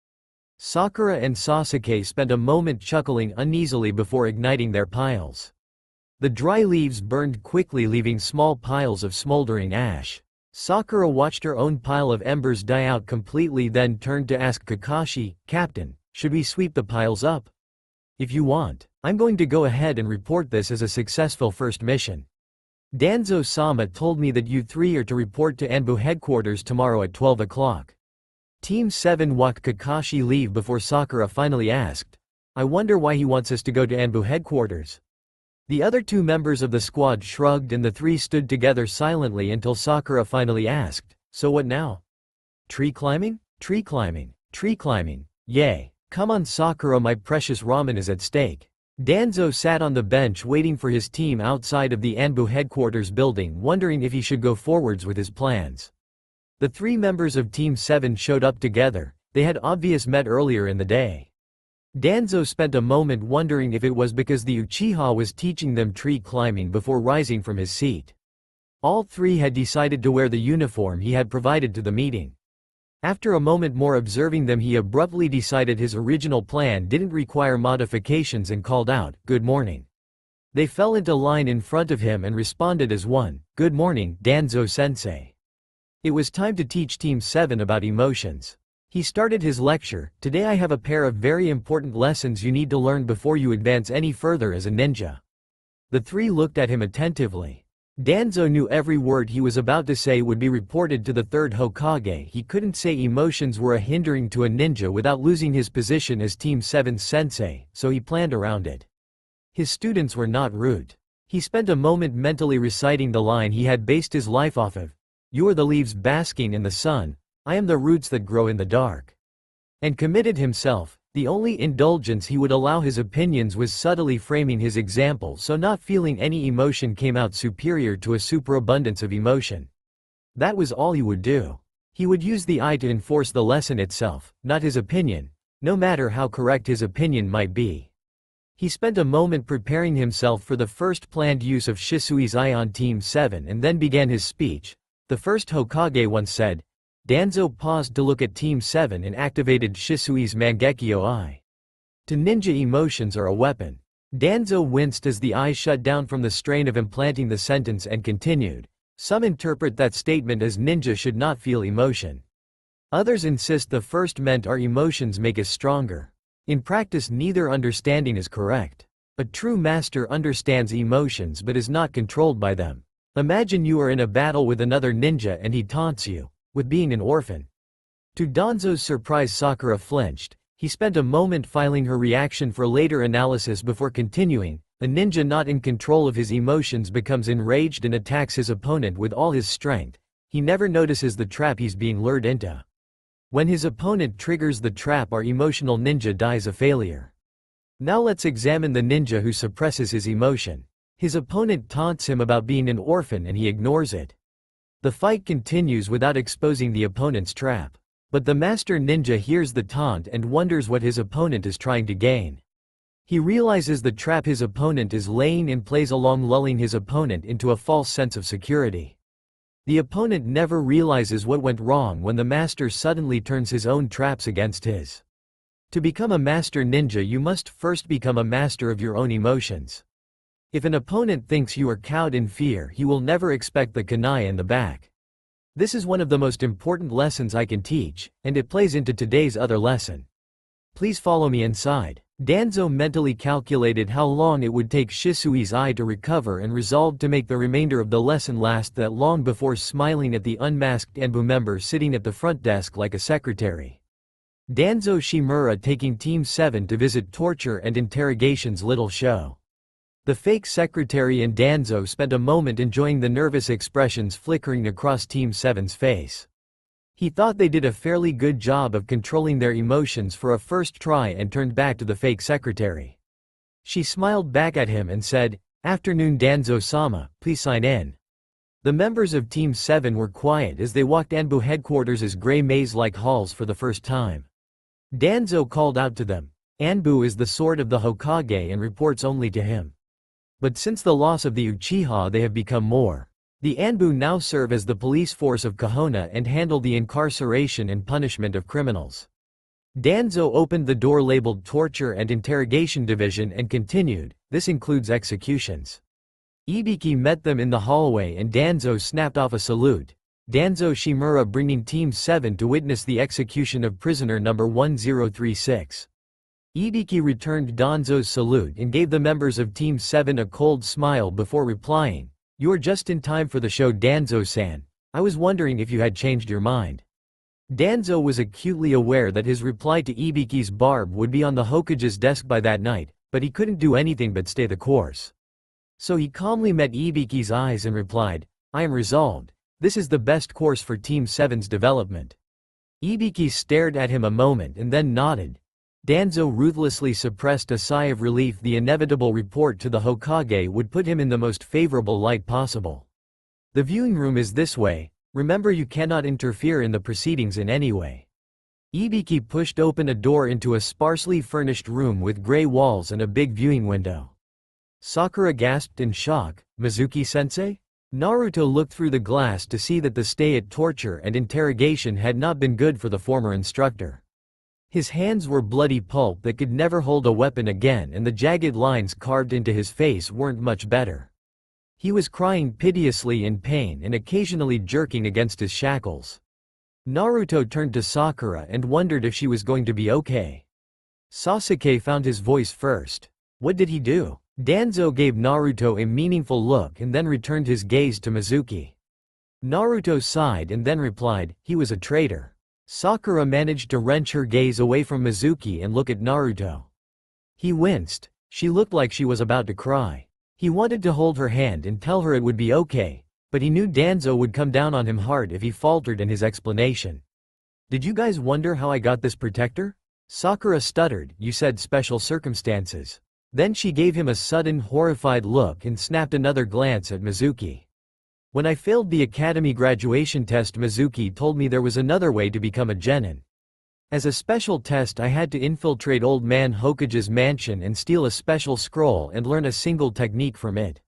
Sakura and Sasuke spent a moment chuckling uneasily before igniting their piles. The dry leaves burned quickly leaving small piles of smoldering ash. Sakura watched her own pile of embers die out completely then turned to ask Kakashi, "Captain, should we sweep the piles up?" "If you want. I'm going to go ahead and report this as a successful first mission. Danzo-sama told me that you three are to report to Anbu headquarters tomorrow at 12 o'clock. Team 7 walked Kakashi leave before Sakura finally asked, "I wonder why he wants us to go to Anbu headquarters." The other two members of the squad shrugged and the three stood together silently until Sakura finally asked, "So what now? Tree climbing? Tree climbing. Tree climbing. Yay. Come on Sakura, my precious ramen is at stake." Danzo sat on the bench waiting for his team outside of the Anbu headquarters building wondering if he should go forwards with his plans. The three members of Team 7 showed up together, they had obviously met earlier in the day. Danzo spent a moment wondering if it was because the Uchiha was teaching them tree climbing before rising from his seat. All three had decided to wear the uniform he had provided to the meeting. After a moment more observing them he abruptly decided his original plan didn't require modifications and called out, "Good morning." They fell into line in front of him and responded as one, "Good morning, Danzo-sensei." It was time to teach Team 7 about emotions. He started his lecture, "Today I have a pair of very important lessons you need to learn before you advance any further as a ninja." The three looked at him attentively. Danzo knew every word he was about to say would be reported to the third Hokage. He couldn't say emotions were a hindering to a ninja without losing his position as Team 7's sensei, so he planned around it. His students were not rude. He spent a moment mentally reciting the line he had based his life off of. "You are the leaves basking in the sun, I am the roots that grow in the dark." And committed himself. The only indulgence he would allow his opinions was subtly framing his example so not feeling any emotion came out superior to a superabundance of emotion. That was all he would do. He would use the I to enforce the lesson itself, not his opinion, no matter how correct his opinion might be. He spent a moment preparing himself for the first planned use of Shisui's eye on Team 7 and then began his speech. The first Hokage once said. Danzo paused to look at Team 7 and activated Shisui's Mangekyo Eye. To ninja, emotions are a weapon. Danzo winced as the eyes shut down from the strain of implanting the sentence and continued. Some interpret that statement as ninja should not feel emotion. Others insist the first meant our emotions make us stronger. In practice, neither understanding is correct. A true master understands emotions but is not controlled by them. Imagine you are in a battle with another ninja and he taunts you with being an orphan. To Danzo's surprise, Sakura flinched. He spent a moment filing her reaction for later analysis before continuing. A ninja not in control of his emotions becomes enraged and attacks his opponent with all his strength. He never notices the trap he's being lured into. When his opponent triggers the trap, our emotional ninja dies a failure. Now let's examine the ninja who suppresses his emotion. His opponent taunts him about being an orphan and he ignores it. The fight continues without exposing the opponent's trap. But the master ninja hears the taunt and wonders what his opponent is trying to gain. He realizes the trap his opponent is laying and plays along, lulling his opponent into a false sense of security. The opponent never realizes what went wrong when the master suddenly turns his own traps against his. To become a master ninja, you must first become a master of your own emotions. If an opponent thinks you are cowed in fear, he will never expect the kunai in the back. This is one of the most important lessons I can teach, and it plays into today's other lesson. Please follow me inside. Danzo mentally calculated how long it would take Shisui's eye to recover and resolved to make the remainder of the lesson last that long before smiling at the unmasked Anbu member sitting at the front desk like a secretary. Danzo Shimura taking Team 7 to visit Torture and Interrogation's little show. The fake secretary and Danzo spent a moment enjoying the nervous expressions flickering across Team 7's face. He thought they did a fairly good job of controlling their emotions for a first try and turned back to the fake secretary. She smiled back at him and said, "Afternoon Danzo-sama, please sign in." The members of Team 7 were quiet as they walked Anbu headquarters' gray maze-like halls for the first time. Danzo called out to them. Anbu is the sword of the Hokage and reports only to him. But since the loss of the Uchiha, they have become more. The Anbu now serve as the police force of Konoha and handle the incarceration and punishment of criminals. Danzo opened the door labeled Torture and Interrogation Division and continued, "This includes executions." Ibiki met them in the hallway and Danzo snapped off a salute. Danzo Shimura bringing Team 7 to witness the execution of prisoner number 1036. Ibiki returned Danzo's salute and gave the members of Team 7 a cold smile before replying, "You are just in time for the show, Danzo-san. I was wondering if you had changed your mind." Danzo was acutely aware that his reply to Ibiki's barb would be on the Hokage's desk by that night, but he couldn't do anything but stay the course. So he calmly met Ibiki's eyes and replied, "I am resolved. This is the best course for Team 7's development." Ibiki stared at him a moment and then nodded. Danzo ruthlessly suppressed a sigh of relief. The inevitable report to the Hokage would put him in the most favorable light possible. "The viewing room is this way. Remember, you cannot interfere in the proceedings in any way." Ibiki pushed open a door into a sparsely furnished room with gray walls and a big viewing window. Sakura gasped in shock, "Mizuki-sensei?" Naruto looked through the glass to see that the stay at Torture and Interrogation had not been good for the former instructor. His hands were bloody pulp that could never hold a weapon again, and the jagged lines carved into his face weren't much better. He was crying piteously in pain and occasionally jerking against his shackles. Naruto turned to Sakura and wondered if she was going to be okay. Sasuke found his voice first. What did he do? Danzo gave Naruto a meaningful look and then returned his gaze to Mizuki. Naruto sighed and then replied, "He was a traitor." Sakura managed to wrench her gaze away from Mizuki and look at Naruto. He winced. She looked like she was about to cry. He wanted to hold her hand and tell her it would be okay, but he knew Danzo would come down on him hard if he faltered in his explanation. "Did you guys wonder how I got this protector?" Sakura stuttered, "You said special circumstances." Then she gave him a sudden horrified look and snapped another glance at Mizuki. "When I failed the academy graduation test, Mizuki told me there was another way to become a genin. As a special test, I had to infiltrate Old Man Hokage's mansion and steal a special scroll and learn a single technique from it.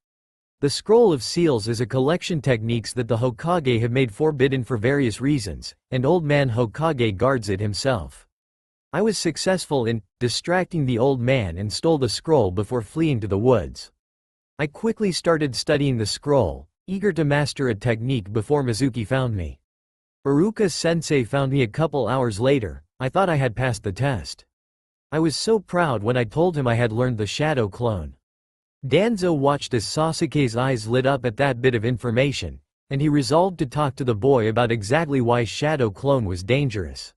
The Scroll of Seals is a collection techniques that the Hokage have made forbidden for various reasons, and Old Man Hokage guards it himself. I was successful in distracting the old man and stole the scroll before fleeing to the woods. I quickly started studying the scroll, eager to master a technique before Mizuki found me. Iruka-sensei found me a couple hours later. I thought I had passed the test. I was so proud when I told him I had learned the shadow clone. Danzo watched as Sasuke's eyes lit up at that bit of information, and he resolved to talk to the boy about exactly why shadow clone was dangerous.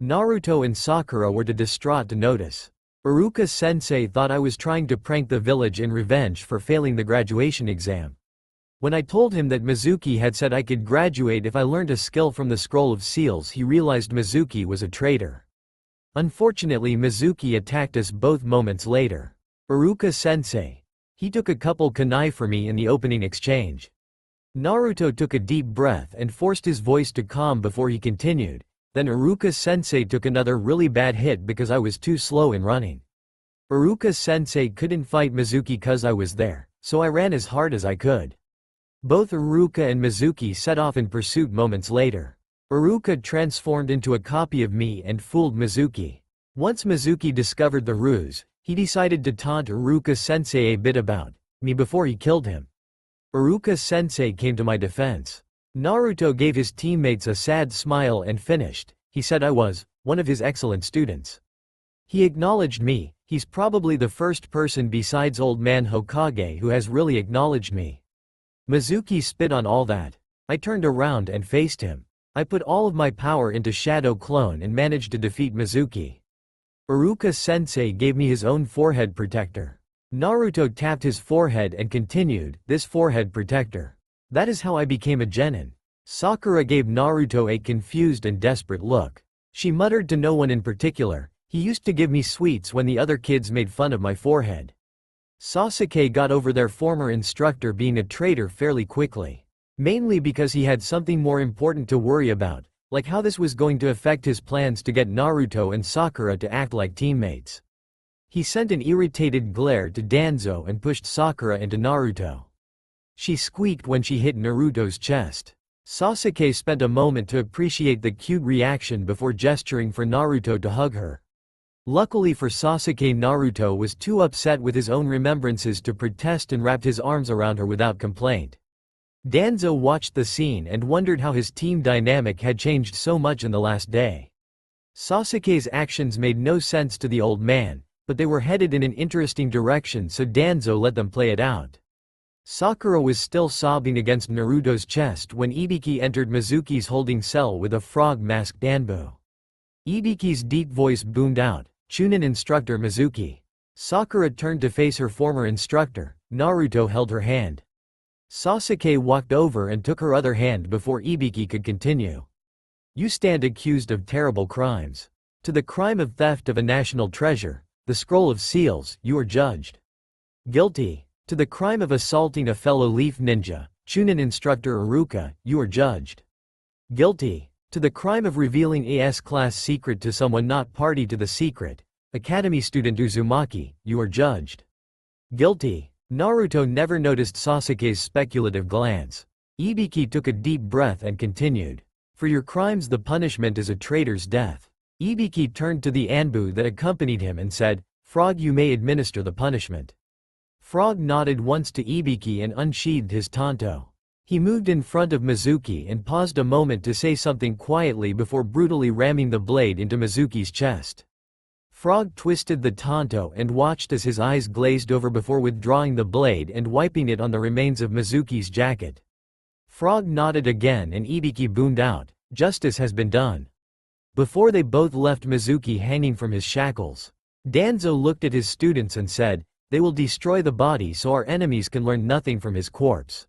Naruto and Sakura were too distraught to notice. Iruka-sensei thought I was trying to prank the village in revenge for failing the graduation exam. When I told him that Mizuki had said I could graduate if I learned a skill from the Scroll of Seals, he realized Mizuki was a traitor. Unfortunately, Mizuki attacked us both moments later. Iruka-sensei. He took a couple kunai for me in the opening exchange. Naruto took a deep breath and forced his voice to calm before he continued. Then Iruka-sensei took another really bad hit because I was too slow in running. Iruka-sensei couldn't fight Mizuki cause I was there, so I ran as hard as I could. Both Iruka and Mizuki set off in pursuit moments later. Iruka transformed into a copy of me and fooled Mizuki. Once Mizuki discovered the ruse, he decided to taunt Iruka-sensei a bit about me before he killed him. Iruka-sensei came to my defense. Naruto gave his teammates a sad smile and finished. He said I was one of his excellent students. He acknowledged me. He's probably the first person besides Old Man Hokage who has really acknowledged me. Mizuki spit on all that. I turned around and faced him. I put all of my power into Shadow Clone and managed to defeat Mizuki. Iruka-sensei gave me his own forehead protector. Naruto tapped his forehead and continued, this forehead protector. That is how I became a genin. Sakura gave Naruto a confused and desperate look. She muttered to no one in particular, he used to give me sweets when the other kids made fun of my forehead. Sasuke got over their former instructor being a traitor fairly quickly. Mainly because he had something more important to worry about, like how this was going to affect his plans to get Naruto and Sakura to act like teammates. He sent an irritated glare to Danzo and pushed Sakura into Naruto. She squeaked when she hit Naruto's chest. Sasuke spent a moment to appreciate the cute reaction before gesturing for Naruto to hug her. Luckily for Sasuke, Naruto was too upset with his own remembrances to protest and wrapped his arms around her without complaint. Danzo watched the scene and wondered how his team dynamic had changed so much in the last day. Sasuke's actions made no sense to the old man, but they were headed in an interesting direction, so Danzo let them play it out. Sakura was still sobbing against Naruto's chest when Ibiki entered Mizuki's holding cell with a frog-masked Danbo. Ibiki's deep voice boomed out, "Chunin instructor Mizuki." Sakura turned to face her former instructor. Naruto held her hand. Sasuke walked over and took her other hand before Ibiki could continue. "You stand accused of terrible crimes. To the crime of theft of a national treasure, the Scroll of Seals, you are judged. Guilty. To the crime of assaulting a fellow leaf ninja, Chunin instructor Iruka, you are judged. Guilty. To the crime of revealing a S-class secret to someone not party to the secret, Academy student Uzumaki, you are judged. Guilty." Naruto never noticed Sasuke's speculative glance. Ibiki took a deep breath and continued. "For your crimes the punishment is a traitor's death." Ibiki turned to the Anbu that accompanied him and said, "Frog, you may administer the punishment." Frog nodded once to Ibiki and unsheathed his tanto. He moved in front of Mizuki and paused a moment to say something quietly before brutally ramming the blade into Mizuki's chest. Frog twisted the tanto and watched as his eyes glazed over before withdrawing the blade and wiping it on the remains of Mizuki's jacket. Frog nodded again and Ibiki boomed out, "Justice has been done." Before they both left Mizuki hanging from his shackles. Danzo looked at his students and said, "They will destroy the body so our enemies can learn nothing from his corpse."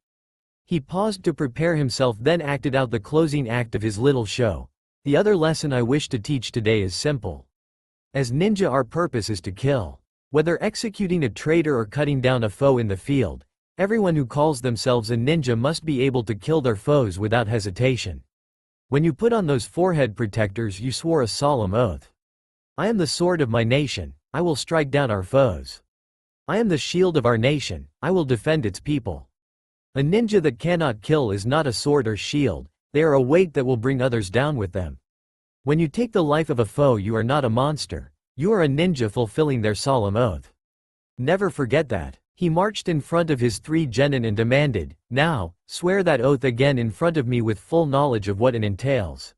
He paused to prepare himself, then acted out the closing act of his little show. "The other lesson I wish to teach today is simple. As ninja, our purpose is to kill. Whether executing a traitor or cutting down a foe in the field, everyone who calls themselves a ninja must be able to kill their foes without hesitation. When you put on those forehead protectors, you swore a solemn oath. I am the sword of my nation, I will strike down our foes. I am the shield of our nation, I will defend its people. A ninja that cannot kill is not a sword or shield, they are a weight that will bring others down with them. When you take the life of a foe, you are not a monster, you are a ninja fulfilling their solemn oath. Never forget that. He marched in front of his 3 genin and demanded, "Now, swear that oath again in front of me with full knowledge of what it entails.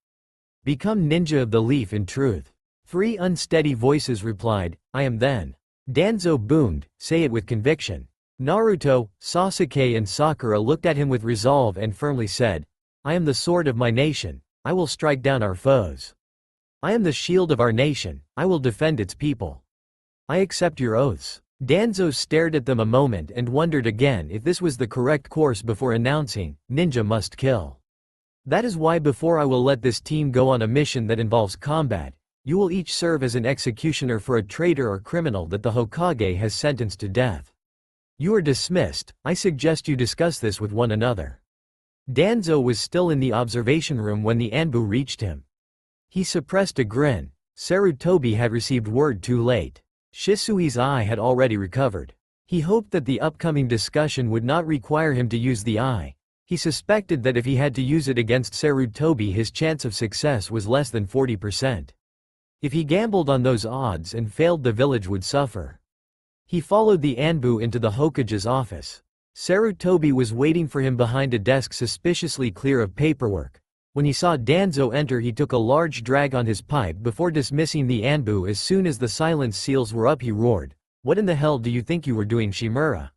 Become ninja of the leaf in truth." 3 unsteady voices replied, "I am then." Danzo boomed, "Say it with conviction." Naruto, Sasuke and Sakura looked at him with resolve and firmly said, "I am the sword of my nation, I will strike down our foes. I am the shield of our nation, I will defend its people. I accept your oaths." Danzo stared at them a moment and wondered again if this was the correct course before announcing, "Ninja must kill. That is why before I will let this team go on a mission that involves combat, you will each serve as an executioner for a traitor or criminal that the Hokage has sentenced to death. You are dismissed, I suggest you discuss this with one another." Danzo was still in the observation room when the Anbu reached him. He suppressed a grin. Sarutobi had received word too late. Shisui's eye had already recovered. He hoped that the upcoming discussion would not require him to use the eye. He suspected that if he had to use it against Sarutobi, his chance of success was less than 40%. If he gambled on those odds and failed, the village would suffer. He followed the Anbu into the Hokage's office. Sarutobi was waiting for him behind a desk suspiciously clear of paperwork. When he saw Danzo enter, he took a large drag on his pipe before dismissing the Anbu. As soon as the silence seals were up, he roared, "What in the hell do you think you were doing, Shimura?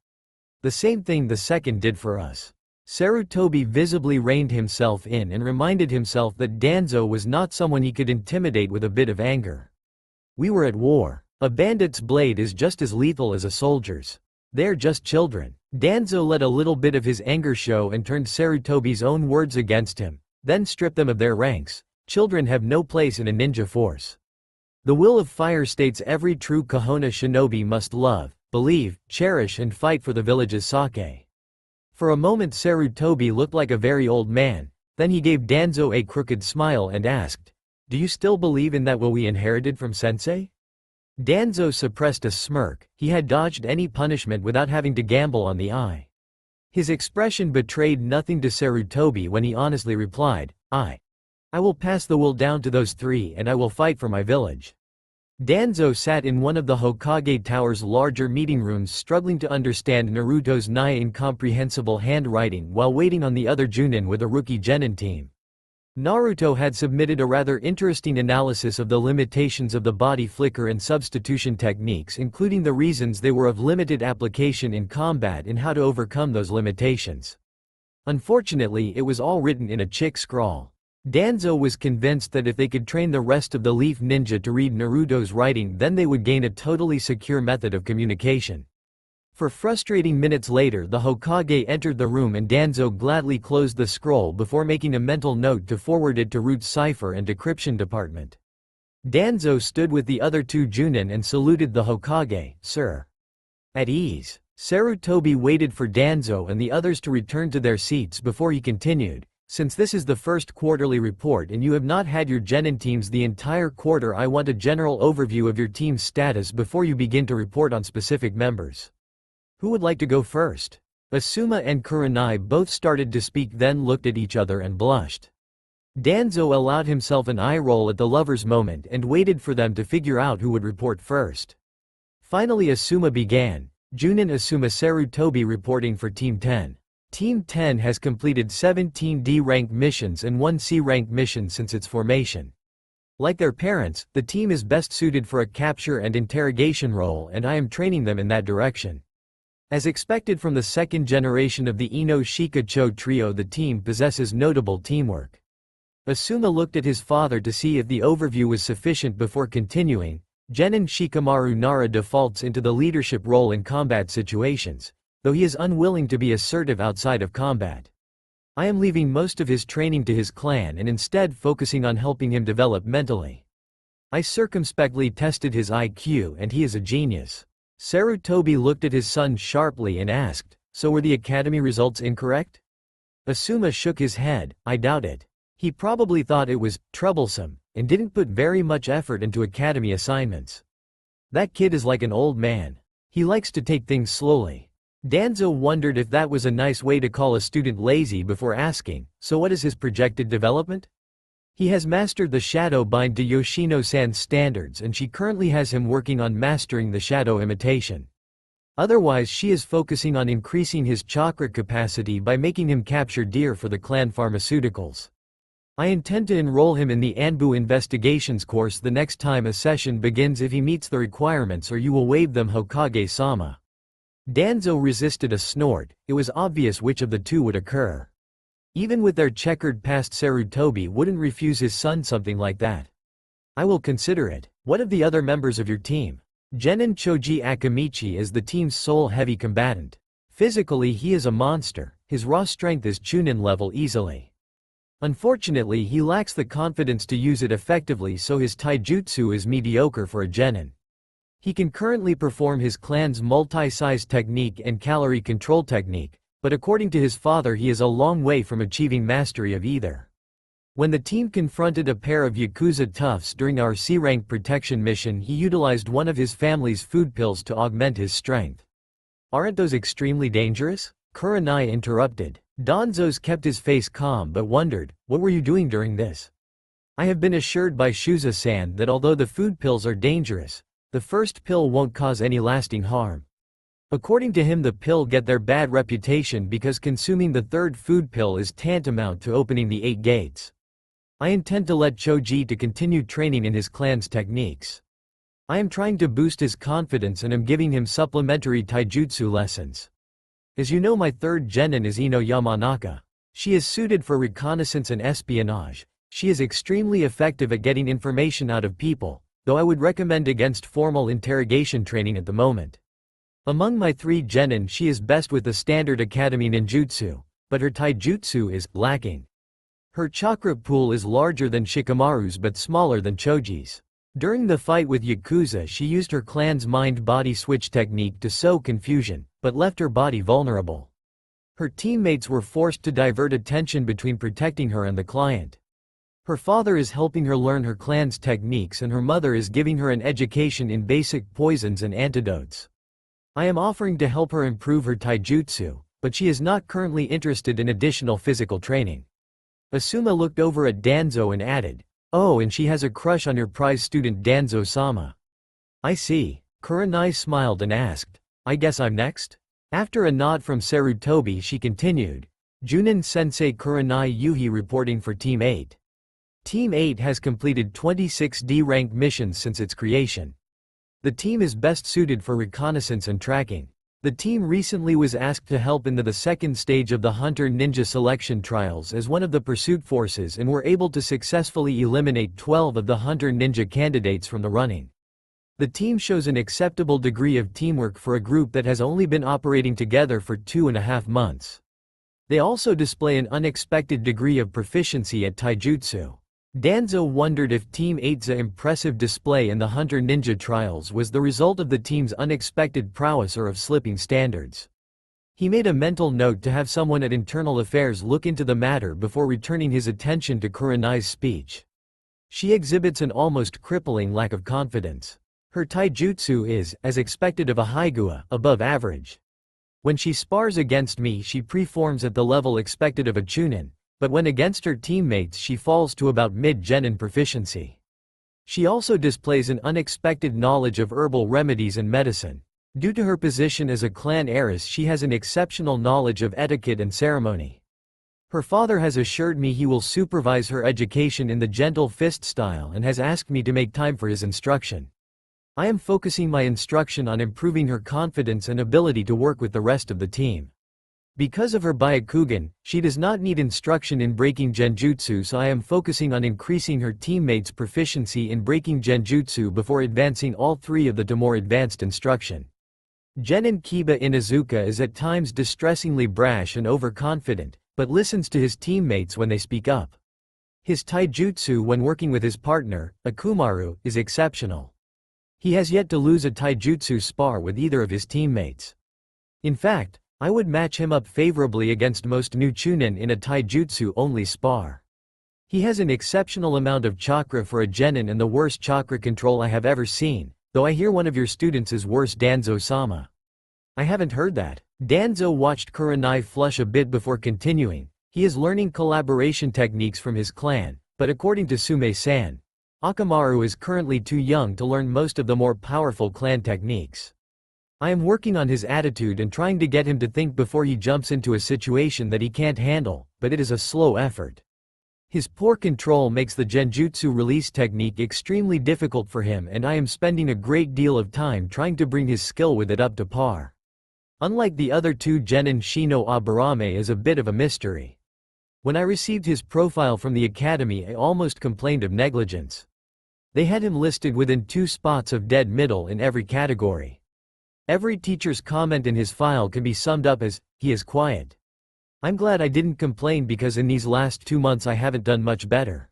The same thing the second did for us." Sarutobi visibly reined himself in and reminded himself that Danzo was not someone he could intimidate with a bit of anger. "We were at war. A bandit's blade is just as lethal as a soldier's. They're just children." Danzo let a little bit of his anger show and turned Sarutobi's own words against him, then stripped them of their ranks. "Children have no place in a ninja force. The will of fire states every true Kohona shinobi must love, believe, cherish and fight for the village's sake." For a moment Sarutobi looked like a very old man, then he gave Danzo a crooked smile and asked, "Do you still believe in that will we inherited from sensei?" Danzo suppressed a smirk. He had dodged any punishment without having to gamble on the eye. His expression betrayed nothing to Sarutobi when he honestly replied, I will pass the will down to those 3 and I will fight for my village." Danzo sat in one of the Hokage Tower's larger meeting rooms, struggling to understand Naruto's nigh incomprehensible handwriting while waiting on the other Junin with a rookie genin team. Naruto had submitted a rather interesting analysis of the limitations of the body flicker and substitution techniques, including the reasons they were of limited application in combat and how to overcome those limitations. Unfortunately, it was all written in a chick scrawl. Danzo was convinced that if they could train the rest of the Leaf Ninja to read Naruto's writing, then they would gain a totally secure method of communication. For frustrating minutes later, the Hokage entered the room and Danzo gladly closed the scroll before making a mental note to forward it to Root's cipher and decryption department. Danzo stood with the other 2 Junin and saluted the Hokage, "Sir." At ease. Sarutobi waited for Danzo and the others to return to their seats before he continued, "Since this is the first quarterly report and you have not had your genin teams the entire quarter, I want a general overview of your team's status before you begin to report on specific members. Who would like to go first?" Asuma and Kurenai both started to speak, then looked at each other and blushed. Danzo allowed himself an eye roll at the lovers' moment and waited for them to figure out who would report first. Finally Asuma began, "Junin Asuma Sarutobi reporting for Team 10. Team 10 has completed 17 D-rank missions and 1 C-rank mission since its formation. Like their parents, the team is best suited for a capture and interrogation role, and I am training them in that direction. As expected from the second generation of the Ino Shikacho trio, the team possesses notable teamwork." Asuma looked at his father to see if the overview was sufficient before continuing, "Genin Shikamaru Nara defaults into the leadership role in combat situations, though he is unwilling to be assertive outside of combat. I am leaving most of his training to his clan and instead focusing on helping him develop mentally. I circumspectly tested his IQ and he is a genius." Sarutobi looked at his son sharply and asked, "So were the academy results incorrect?" Asuma shook his head, "I doubt it. He probably thought it was troublesome and didn't put very much effort into academy assignments. That kid is like an old man. He likes to take things slowly." Danzo wondered if that was a nice way to call a student lazy before asking, so what is his projected development? He has mastered the shadow bind to Yoshino-san's standards and she currently has him working on mastering the shadow imitation. Otherwise she is focusing on increasing his chakra capacity by making him capture deer for the clan pharmaceuticals. I intend to enroll him in the Anbu investigations course the next time a session begins if he meets the requirements, or you will waive them, Hokage-sama. Danzo resisted a snort. It was obvious which of the two would occur. Even with their checkered past, Sarutobi wouldn't refuse his son something like that. I will consider it. What of the other members of your team? Genin Choji Akamichi is the team's sole heavy combatant. Physically he is a monster, his raw strength is Chunin level easily. Unfortunately he lacks the confidence to use it effectively, so his taijutsu is mediocre for a genin. He can currently perform his clan's multi-size technique and calorie control technique, but according to his father he is a long way from achieving mastery of either. When the team confronted a pair of Yakuza toughs during our C-rank protection mission, he utilized one of his family's food pills to augment his strength. Aren't those extremely dangerous? Kurenai interrupted. Danzo kept his face calm but wondered, what were you doing during this? I have been assured by Shuza-san that although the food pills are dangerous, the first pill won't cause any lasting harm. According to him, the pill get their bad reputation because consuming the third food pill is tantamount to opening the 8 gates. I intend to let Choji to continue training in his clan's techniques. I am trying to boost his confidence and am giving him supplementary taijutsu lessons. As you know, my third genin is Ino Yamanaka. She is suited for reconnaissance and espionage. She is extremely effective at getting information out of people, though I would recommend against formal interrogation training at the moment. Among my 3 genin she is best with the standard academy ninjutsu, but her taijutsu is lacking. Her chakra pool is larger than Shikamaru's but smaller than Choji's. During the fight with Yakuza she used her clan's mind-body switch technique to sow confusion, but left her body vulnerable. Her teammates were forced to divert attention between protecting her and the client. Her father is helping her learn her clan's techniques and her mother is giving her an education in basic poisons and antidotes. I am offering to help her improve her taijutsu, but she is not currently interested in additional physical training. Asuma looked over at Danzo and added, "Oh, and she has a crush on your prize student Danzo-sama." I see. Kurenai smiled and asked, I guess I'm next? After a nod from Sarutobi she continued, Junin Sensei Kurenai Yuhi reporting for Team 8. Team 8 has completed 26 D-rank missions since its creation. The team is best suited for reconnaissance and tracking. The team recently was asked to help in the second stage of the Hunter Ninja selection trials as one of the pursuit forces and were able to successfully eliminate 12 of the Hunter Ninja candidates from the running. The team shows an acceptable degree of teamwork for a group that has only been operating together for 2.5 months. They also display an unexpected degree of proficiency at taijutsu. Danzo wondered if Team 8's impressive display in the Hunter Ninja trials was the result of the team's unexpected prowess or of slipping standards. He made a mental note to have someone at Internal Affairs look into the matter before returning his attention to Kurenai's speech. She exhibits an almost crippling lack of confidence. Her taijutsu is, as expected of a Haigua, above average. When she spars against me she preforms at the level expected of a Chunin, but when against her teammates she falls to about mid-genin proficiency. She also displays an unexpected knowledge of herbal remedies and medicine. Due to her position as a clan heiress she has an exceptional knowledge of etiquette and ceremony. Her father has assured me he will supervise her education in the gentle fist style and has asked me to make time for his instruction. I am focusing my instruction on improving her confidence and ability to work with the rest of the team. Because of her Byakugan, she does not need instruction in breaking genjutsu, so I am focusing on increasing her teammates' proficiency in breaking genjutsu before advancing all 3 of the to more advanced instruction. Genin Kiba Inuzuka is at times distressingly brash and overconfident, but listens to his teammates when they speak up. His taijutsu when working with his partner, Akumaru, is exceptional. He has yet to lose a taijutsu spar with either of his teammates. In fact, I would match him up favorably against most new Chunin in a taijutsu-only spar. He has an exceptional amount of chakra for a genin and the worst chakra control I have ever seen, though I hear one of your students is worse, Danzo-sama. I haven't heard that. Danzo watched Kurenai flush a bit before continuing. He is learning collaboration techniques from his clan, but according to Sume-san, Akamaru is currently too young to learn most of the more powerful clan techniques. I am working on his attitude and trying to get him to think before he jumps into a situation that he can't handle, but it is a slow effort. His poor control makes the genjutsu release technique extremely difficult for him, and I am spending a great deal of time trying to bring his skill with it up to par. Unlike the other two, genin Shino Aburame is a bit of a mystery. When I received his profile from the academy, I almost complained of negligence. They had him listed within 2 spots of dead middle in every category. Every teacher's comment in his file can be summed up as, "He is quiet." I'm glad I didn't complain, because in these last 2 months I haven't done much better.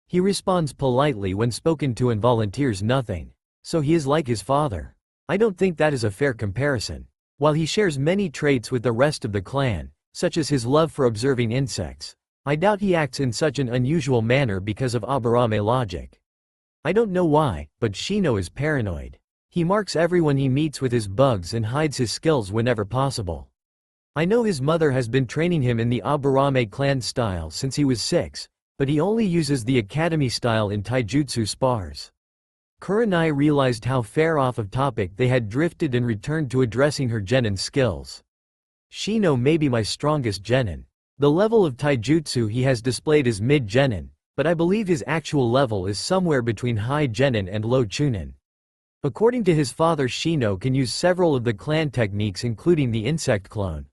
He responds politely when spoken to and volunteers nothing. So he is like his father. I don't think that is a fair comparison. While he shares many traits with the rest of the clan, such as his love for observing insects, I doubt he acts in such an unusual manner because of Aburame logic. I don't know why, but Shino is paranoid. He marks everyone he meets with his bugs and hides his skills whenever possible. I know his mother has been training him in the Aburame clan style since he was 6, but he only uses the academy style in taijutsu spars. Kurenai realized how far off of topic they had drifted and returned to addressing her genin skills. Shino may be my strongest genin. The level of taijutsu he has displayed is mid-genin, but I believe his actual level is somewhere between high genin and low chunin. According to his father, Shino can use several of the clan techniques, including the insect clone.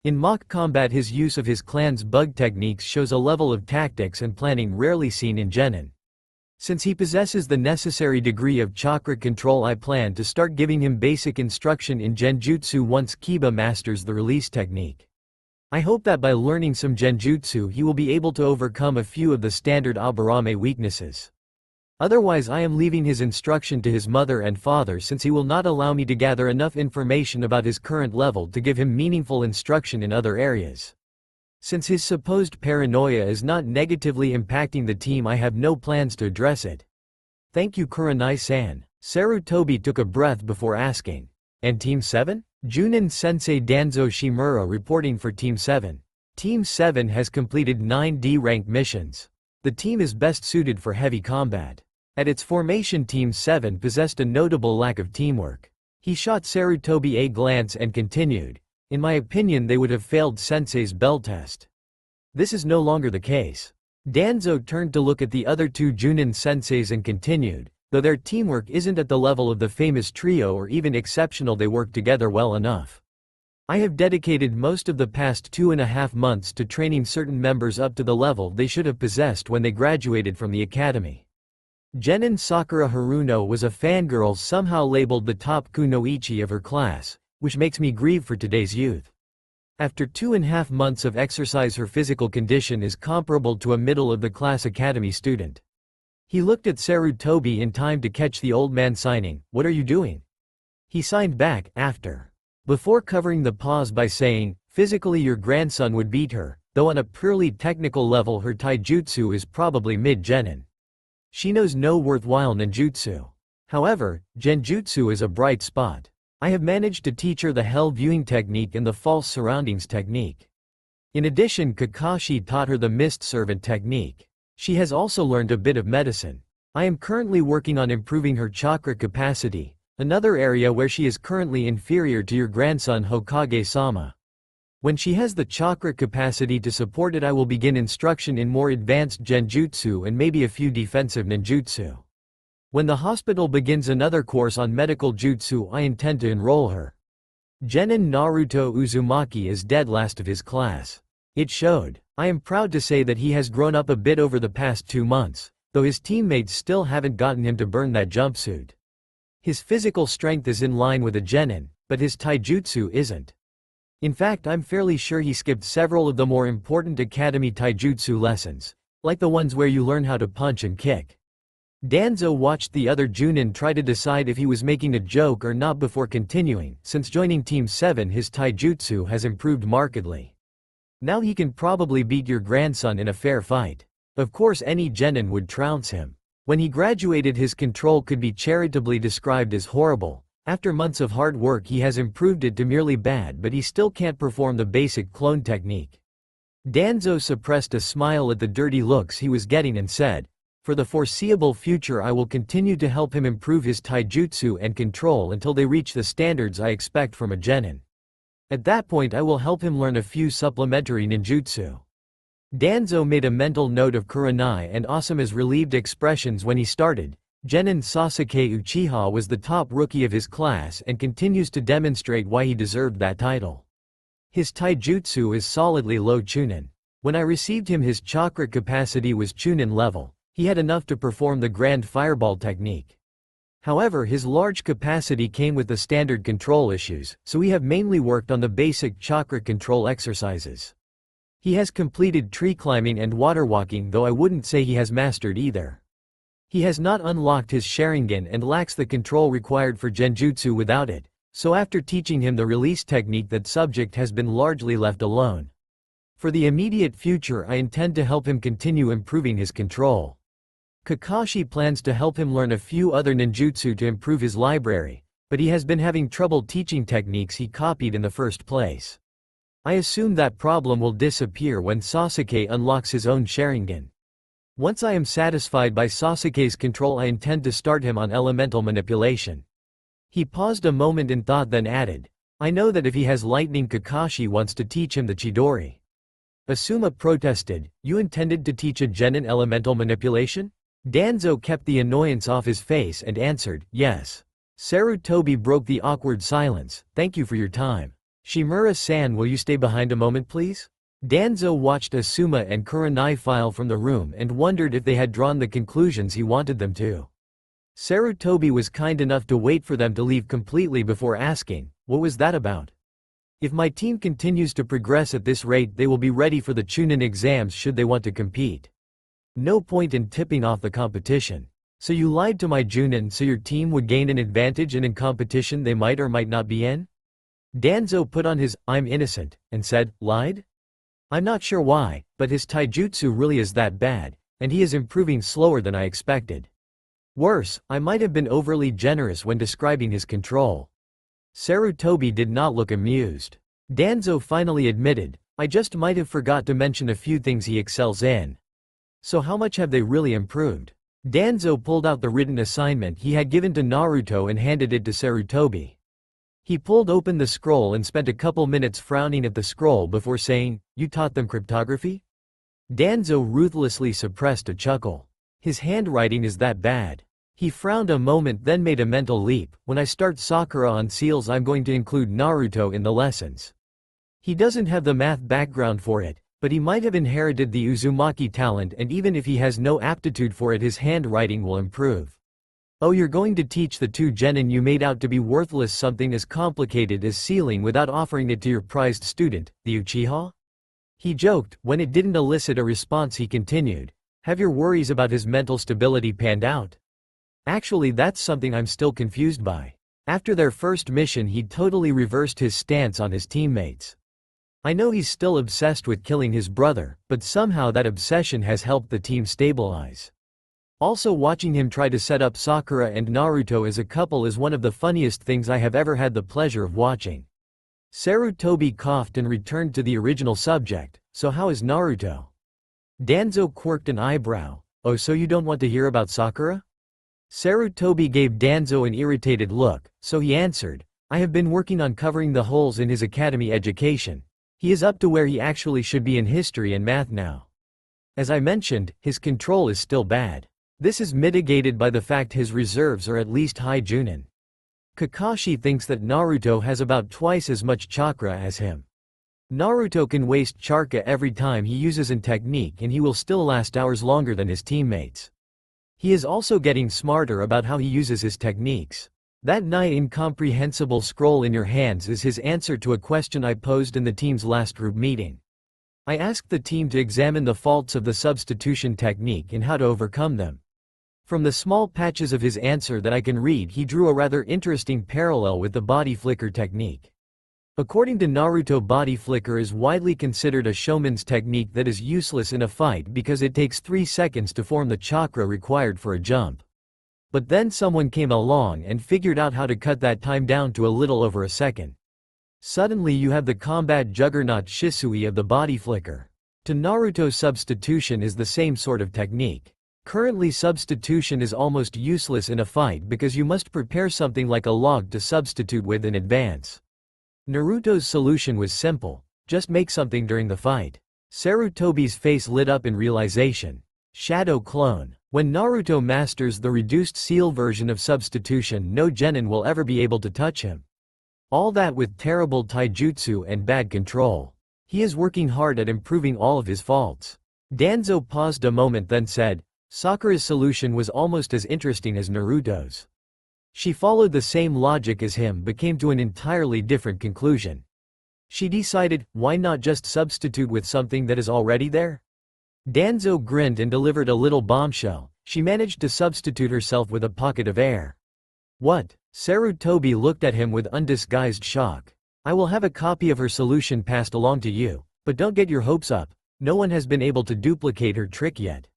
In mock combat, his use of his clan's bug techniques shows a level of tactics and planning rarely seen in genin. Since he possesses the necessary degree of chakra control, I plan to start giving him basic instruction in genjutsu once Kiba masters the release technique. I hope that by learning some genjutsu he will be able to overcome a few of the standard Aburame weaknesses. Otherwise, I am leaving his instruction to his mother and father, since he will not allow me to gather enough information about his current level to give him meaningful instruction in other areas. Since his supposed paranoia is not negatively impacting the team, I have no plans to address it. Thank you, Kurenai-san. Sarutobi took a breath before asking. And Team 7? Junin Sensei Danzo Shimura reporting for Team 7. Team 7 has completed 9 D-rank missions. The team is best suited for heavy combat. At its formation, Team 7 possessed a notable lack of teamwork. He shot Sarutobi a glance and continued. In my opinion, they would have failed Sensei's bell test. This is no longer the case. Danzo turned to look at the other 2 Junin senseis and continued. Though their teamwork isn't at the level of the famous trio or even exceptional, they work together well enough. I have dedicated most of the past 2.5 months to training certain members up to the level they should have possessed when they graduated from the academy. Genin Sakura Haruno was a fangirl, somehow labeled the top kunoichi of her class, which makes me grieve for today's youth. After 2.5 months of exercise, her physical condition is comparable to a middle-of-the-class academy student. He looked at Sarutobi in time to catch the old man signing. "What are you doing?" He signed back, "After." Before covering the pause by saying, "Physically your grandson would beat her, though on a purely technical level her taijutsu is probably mid-genin. She knows no worthwhile ninjutsu. However, genjutsu is a bright spot. I have managed to teach her the hell viewing technique and the false surroundings technique. In addition, Kakashi taught her the mist servant technique. She has also learned a bit of medicine. I am currently working on improving her chakra capacity, another area where she is currently inferior to your grandson Hokage-sama. When she has the chakra capacity to support it, I will begin instruction in more advanced genjutsu and maybe a few defensive ninjutsu. When the hospital begins another course on medical jutsu, I intend to enroll her." Genin Naruto Uzumaki is dead last of his class. It showed. I am proud to say that he has grown up a bit over the past 2 months, though his teammates still haven't gotten him to burn that jumpsuit. His physical strength is in line with a genin, but his taijutsu isn't. In fact, I'm fairly sure he skipped several of the more important academy taijutsu lessons, like the ones where you learn how to punch and kick. Danzo watched the other Junin try to decide if he was making a joke or not before continuing. Since joining Team 7, his taijutsu has improved markedly. Now he can probably beat your grandson in a fair fight. Of course, any genin would trounce him. When he graduated, his control could be charitably described as horrible, After months of hard work he has improved it to merely bad, but he still can't perform the basic clone technique. Danzo suppressed a smile at the dirty looks he was getting and said, "For the foreseeable future I will continue to help him improve his taijutsu and control until they reach the standards I expect from a genin. At that point I will help him learn a few supplementary ninjutsu." Danzo made a mental note of Kurenai and Asuma's relieved expressions when he started. Genin Sasuke Uchiha was the top rookie of his class and continues to demonstrate why he deserved that title. His taijutsu is solidly low chunin. When I received him his chakra capacity was chunin level. He had enough to perform the grand fireball technique. However, his large capacity came with the standard control issues, so we have mainly worked on the basic chakra control exercises. He has completed tree climbing and water walking, though I wouldn't say he has mastered either. He has not unlocked his Sharingan and lacks the control required for genjutsu without it, so after teaching him the release technique that subject has been largely left alone. For the immediate future I intend to help him continue improving his control. Kakashi plans to help him learn a few other ninjutsu to improve his library, but he has been having trouble teaching techniques he copied in the first place. I assume that problem will disappear when Sasuke unlocks his own Sharingan. Once I am satisfied by Sasuke's control I intend to start him on elemental manipulation. He paused a moment in thought then added, "I know that if he has lightning Kakashi wants to teach him the Chidori." Asuma protested, "You intended to teach a genin elemental manipulation?" Danzo kept the annoyance off his face and answered, "Yes." Sarutobi broke the awkward silence, "Thank you for your time. Shimura-san, will you stay behind a moment please?" Danzo watched Asuma and Kurenai file from the room and wondered if they had drawn the conclusions he wanted them to. Sarutobi was kind enough to wait for them to leave completely before asking, "What was that about?" "If my team continues to progress at this rate they will be ready for the Chunin exams should they want to compete. No point in tipping off the competition. So you lied to my Junin so your team would gain an advantage and in competition they might or might not be in?" Danzo put on his "I'm innocent" and said, "Lied? I'm not sure why, but his taijutsu really is that bad, and he is improving slower than I expected. Worse, I might have been overly generous when describing his control." Sarutobi did not look amused. Danzo finally admitted, "I just might have forgot to mention a few things he excels in." "So how much have they really improved?" Danzo pulled out the written assignment he had given to Naruto and handed it to Sarutobi. He pulled open the scroll and spent a couple minutes frowning at the scroll before saying, "You taught them cryptography?" Danzo ruthlessly suppressed a chuckle. His handwriting is that bad. He frowned a moment then made a mental leap, "When I start Sakura on seals I'm going to include Naruto in the lessons." He doesn't have the math background for it, but he might have inherited the Uzumaki talent, and even if he has no aptitude for it his handwriting will improve. "Oh, you're going to teach the two genin you made out to be worthless something as complicated as sealing without offering it to your prized student, the Uchiha?" He joked. When it didn't elicit a response he continued, "Have your worries about his mental stability panned out?" "Actually that's something I'm still confused by. After their first mission he totally reversed his stance on his teammates. I know he's still obsessed with killing his brother, but somehow that obsession has helped the team stabilize. Also watching him try to set up Sakura and Naruto as a couple is one of the funniest things I have ever had the pleasure of watching." Sarutobi coughed and returned to the original subject, "So how is Naruto?" Danzo quirked an eyebrow, "Oh, so you don't want to hear about Sakura?" Sarutobi gave Danzo an irritated look, so he answered, "I have been working on covering the holes in his academy education. He is up to where he actually should be in history and math now. As I mentioned, his control is still bad. This is mitigated by the fact his reserves are at least high Junin. Kakashi thinks that Naruto has about twice as much chakra as him. Naruto can waste chakra every time he uses an technique and he will still last hours longer than his teammates. He is also getting smarter about how he uses his techniques. That nigh incomprehensible scroll in your hands is his answer to a question I posed in the team's last group meeting. I asked the team to examine the faults of the substitution technique and how to overcome them. From the small patches of his answer that I can read he drew a rather interesting parallel with the body flicker technique. According to Naruto, body flicker is widely considered a showman's technique that is useless in a fight because it takes 3 seconds to form the chakra required for a jump. But then someone came along and figured out how to cut that time down to a little over a second. Suddenly you have the combat juggernaut Shisui of the body flicker. To Naruto, substitution is the same sort of technique. Currently substitution is almost useless in a fight because you must prepare something like a log to substitute with in advance. Naruto's solution was simple: just make something during the fight. Sarutobi's face lit up in realization. Shadow clone. When Naruto masters the reduced seal version of substitution, no genin will ever be able to touch him. All that with terrible taijutsu and bad control. He is working hard at improving all of his faults. Danzo paused a moment then said, Sakura's solution was almost as interesting as Naruto's. She followed the same logic as him but came to an entirely different conclusion. She decided, why not just substitute with something that is already there? Danzo grinned and delivered a little bombshell. She managed to substitute herself with a pocket of air. What? Sarutobi looked at him with undisguised shock. I will have a copy of her solution passed along to you, but don't get your hopes up. No one has been able to duplicate her trick yet.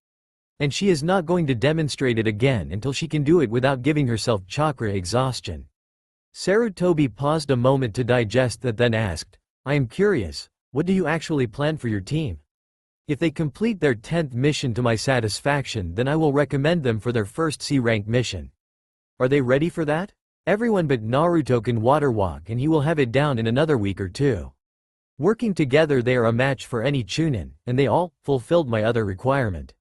And she is not going to demonstrate it again until she can do it without giving herself chakra exhaustion. Sarutobi paused a moment to digest that, then asked, I am curious, what do you actually plan for your team? If they complete their 10th mission to my satisfaction, then I will recommend them for their first C-rank mission. Are they ready for that? Everyone but Naruto can water walk and he will have it down in another week or two. Working together they are a match for any Chunin, and they all fulfilled my other requirement.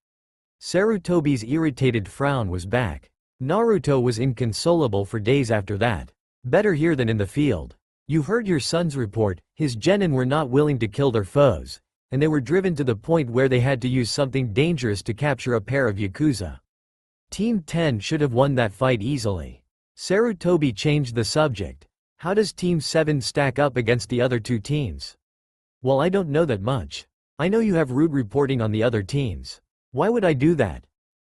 Sarutobi's irritated frown was back. Naruto was inconsolable for days after that. Better here than in the field. You heard your son's report. His genin were not willing to kill their foes, and they were driven to the point where they had to use something dangerous to capture a pair of Yakuza. Team 10 should have won that fight easily. Sarutobi changed the subject. How does Team 7 stack up against the other two teams? Well, I don't know that much. I know you have rude reporting on the other teams. Why would I do that?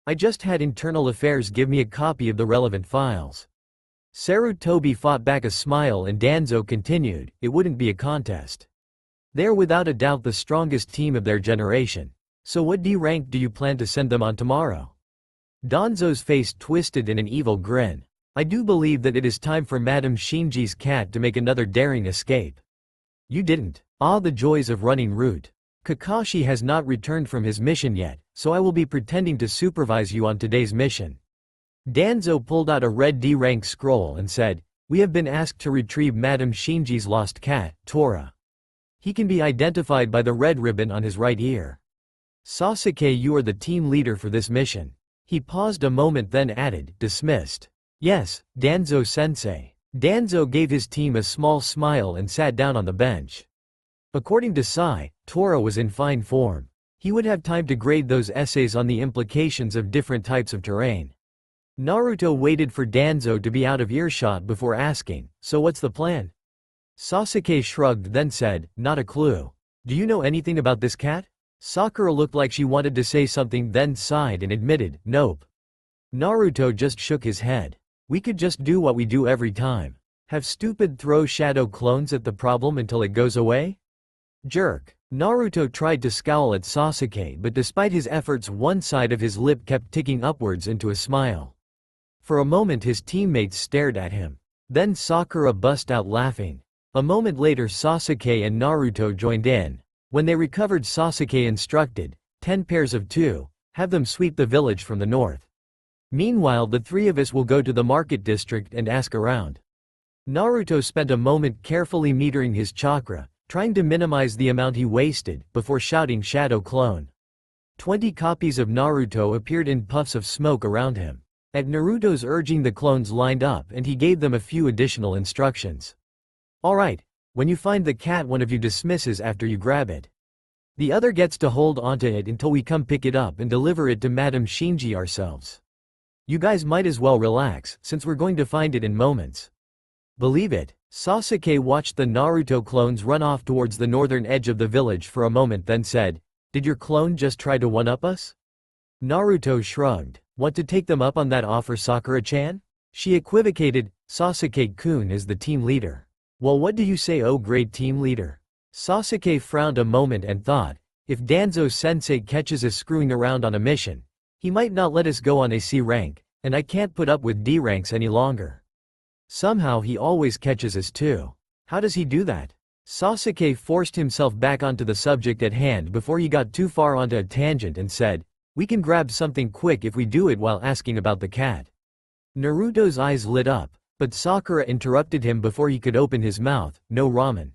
I just had internal affairs give me a copy of the relevant files. Sarutobi fought back a smile and Danzo continued, it wouldn't be a contest. They are without a doubt the strongest team of their generation. So what D rank do you plan to send them on tomorrow? Danzo's face twisted in an evil grin. I do believe that it is time for Madame Shinji's cat to make another daring escape. You didn't. Ah, the joys of running route. Kakashi has not returned from his mission yet, so I will be pretending to supervise you on today's mission. Danzo pulled out a red D-rank scroll and said, we have been asked to retrieve Madame Shinji's lost cat, Tora. He can be identified by the red ribbon on his right ear. Sasuke, you are the team leader for this mission. He paused a moment then added, dismissed. Yes, Danzo-sensei. Danzo gave his team a small smile and sat down on the bench. According to Sai, Tora was in fine form. He would have time to grade those essays on the implications of different types of terrain. Naruto waited for Danzo to be out of earshot before asking, so what's the plan? Sasuke shrugged then said, not a clue. Do you know anything about this cat? Sakura looked like she wanted to say something then sighed and admitted, nope. Naruto just shook his head. We could just do what we do every time. Have stupid throw shadow clones at the problem until it goes away? Jerk. Naruto tried to scowl at Sasuke, but despite his efforts one side of his lip kept ticking upwards into a smile. For a moment his teammates stared at him. Then Sakura bust out laughing. A moment later Sasuke and Naruto joined in. When they recovered, Sasuke instructed, 10 pairs of 2, have them sweep the village from the north. Meanwhile the three of us will go to the market district and ask around. Naruto spent a moment carefully metering his chakra, trying to minimize the amount he wasted, before shouting shadow clone. 20 copies of Naruto appeared in puffs of smoke around him. At Naruto's urging the clones lined up and he gave them a few additional instructions. Alright, when you find the cat one of you dismisses after you grab it. The other gets to hold onto it until we come pick it up and deliver it to Madame Shinji ourselves. You guys might as well relax, since we're going to find it in moments. Believe it. Sasuke watched the Naruto clones run off towards the northern edge of the village for a moment then said, did your clone just try to one-up us? Naruto shrugged. Want to take them up on that offer, Sakura-chan? She equivocated, Sasuke-kun is the team leader. Well, what do you say, oh great team leader? Sasuke frowned a moment and thought, if Danzo-sensei catches us screwing around on a mission, he might not let us go on a C rank, and I can't put up with D ranks any longer. Somehow he always catches us too. How does he do that? Sasuke forced himself back onto the subject at hand before he got too far onto a tangent and said, "We can grab something quick if we do it while asking about the cat." Naruto's eyes lit up, but Sakura interrupted him before he could open his mouth. "No ramen."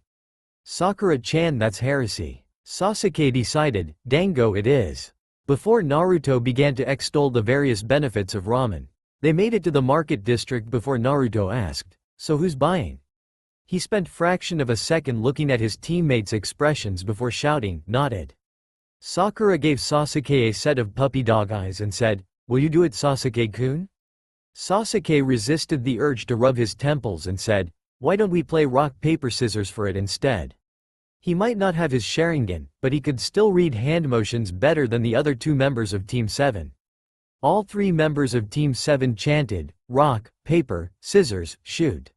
"Sakura-chan, that's heresy." Sasuke decided, "Dango it is." Before Naruto began to extol the various benefits of ramen, they made it to the market district before Naruto asked, "So who's buying?" He spent fraction of a second looking at his teammates' expressions before shouting, "Nodded." Sakura gave Sasuke a set of puppy dog eyes and said, "Will you do it, Sasuke-kun?" Sasuke resisted the urge to rub his temples and said, "Why don't we play rock-paper-scissors for it instead?" He might not have his Sharingan, but he could still read hand motions better than the other two members of Team 7. All three members of Team 7 chanted, "Rock, paper, scissors, shoot,"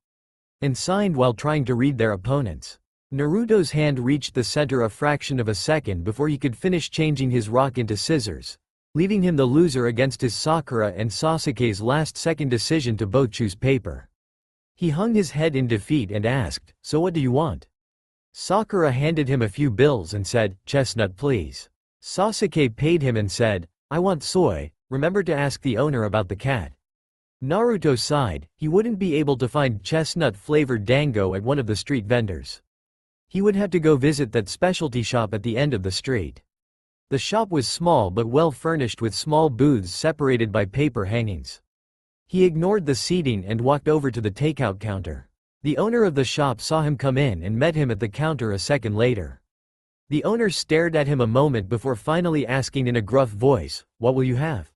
and signed while trying to read their opponents. Naruto's hand reached the center a fraction of a second before he could finish changing his rock into scissors, leaving him the loser against his Sakura and Sasuke's last-second decision to both choose paper. He hung his head in defeat and asked, "So what do you want?" Sakura handed him a few bills and said, "Chestnut please." Sasuke paid him and said, "I want soy, remember to ask the owner about the cat." Naruto sighed, he wouldn't be able to find chestnut-flavored dango at one of the street vendors. He would have to go visit that specialty shop at the end of the street. The shop was small but well furnished with small booths separated by paper hangings. He ignored the seating and walked over to the takeout counter. The owner of the shop saw him come in and met him at the counter a second later. The owner stared at him a moment before finally asking in a gruff voice, "What will you have?"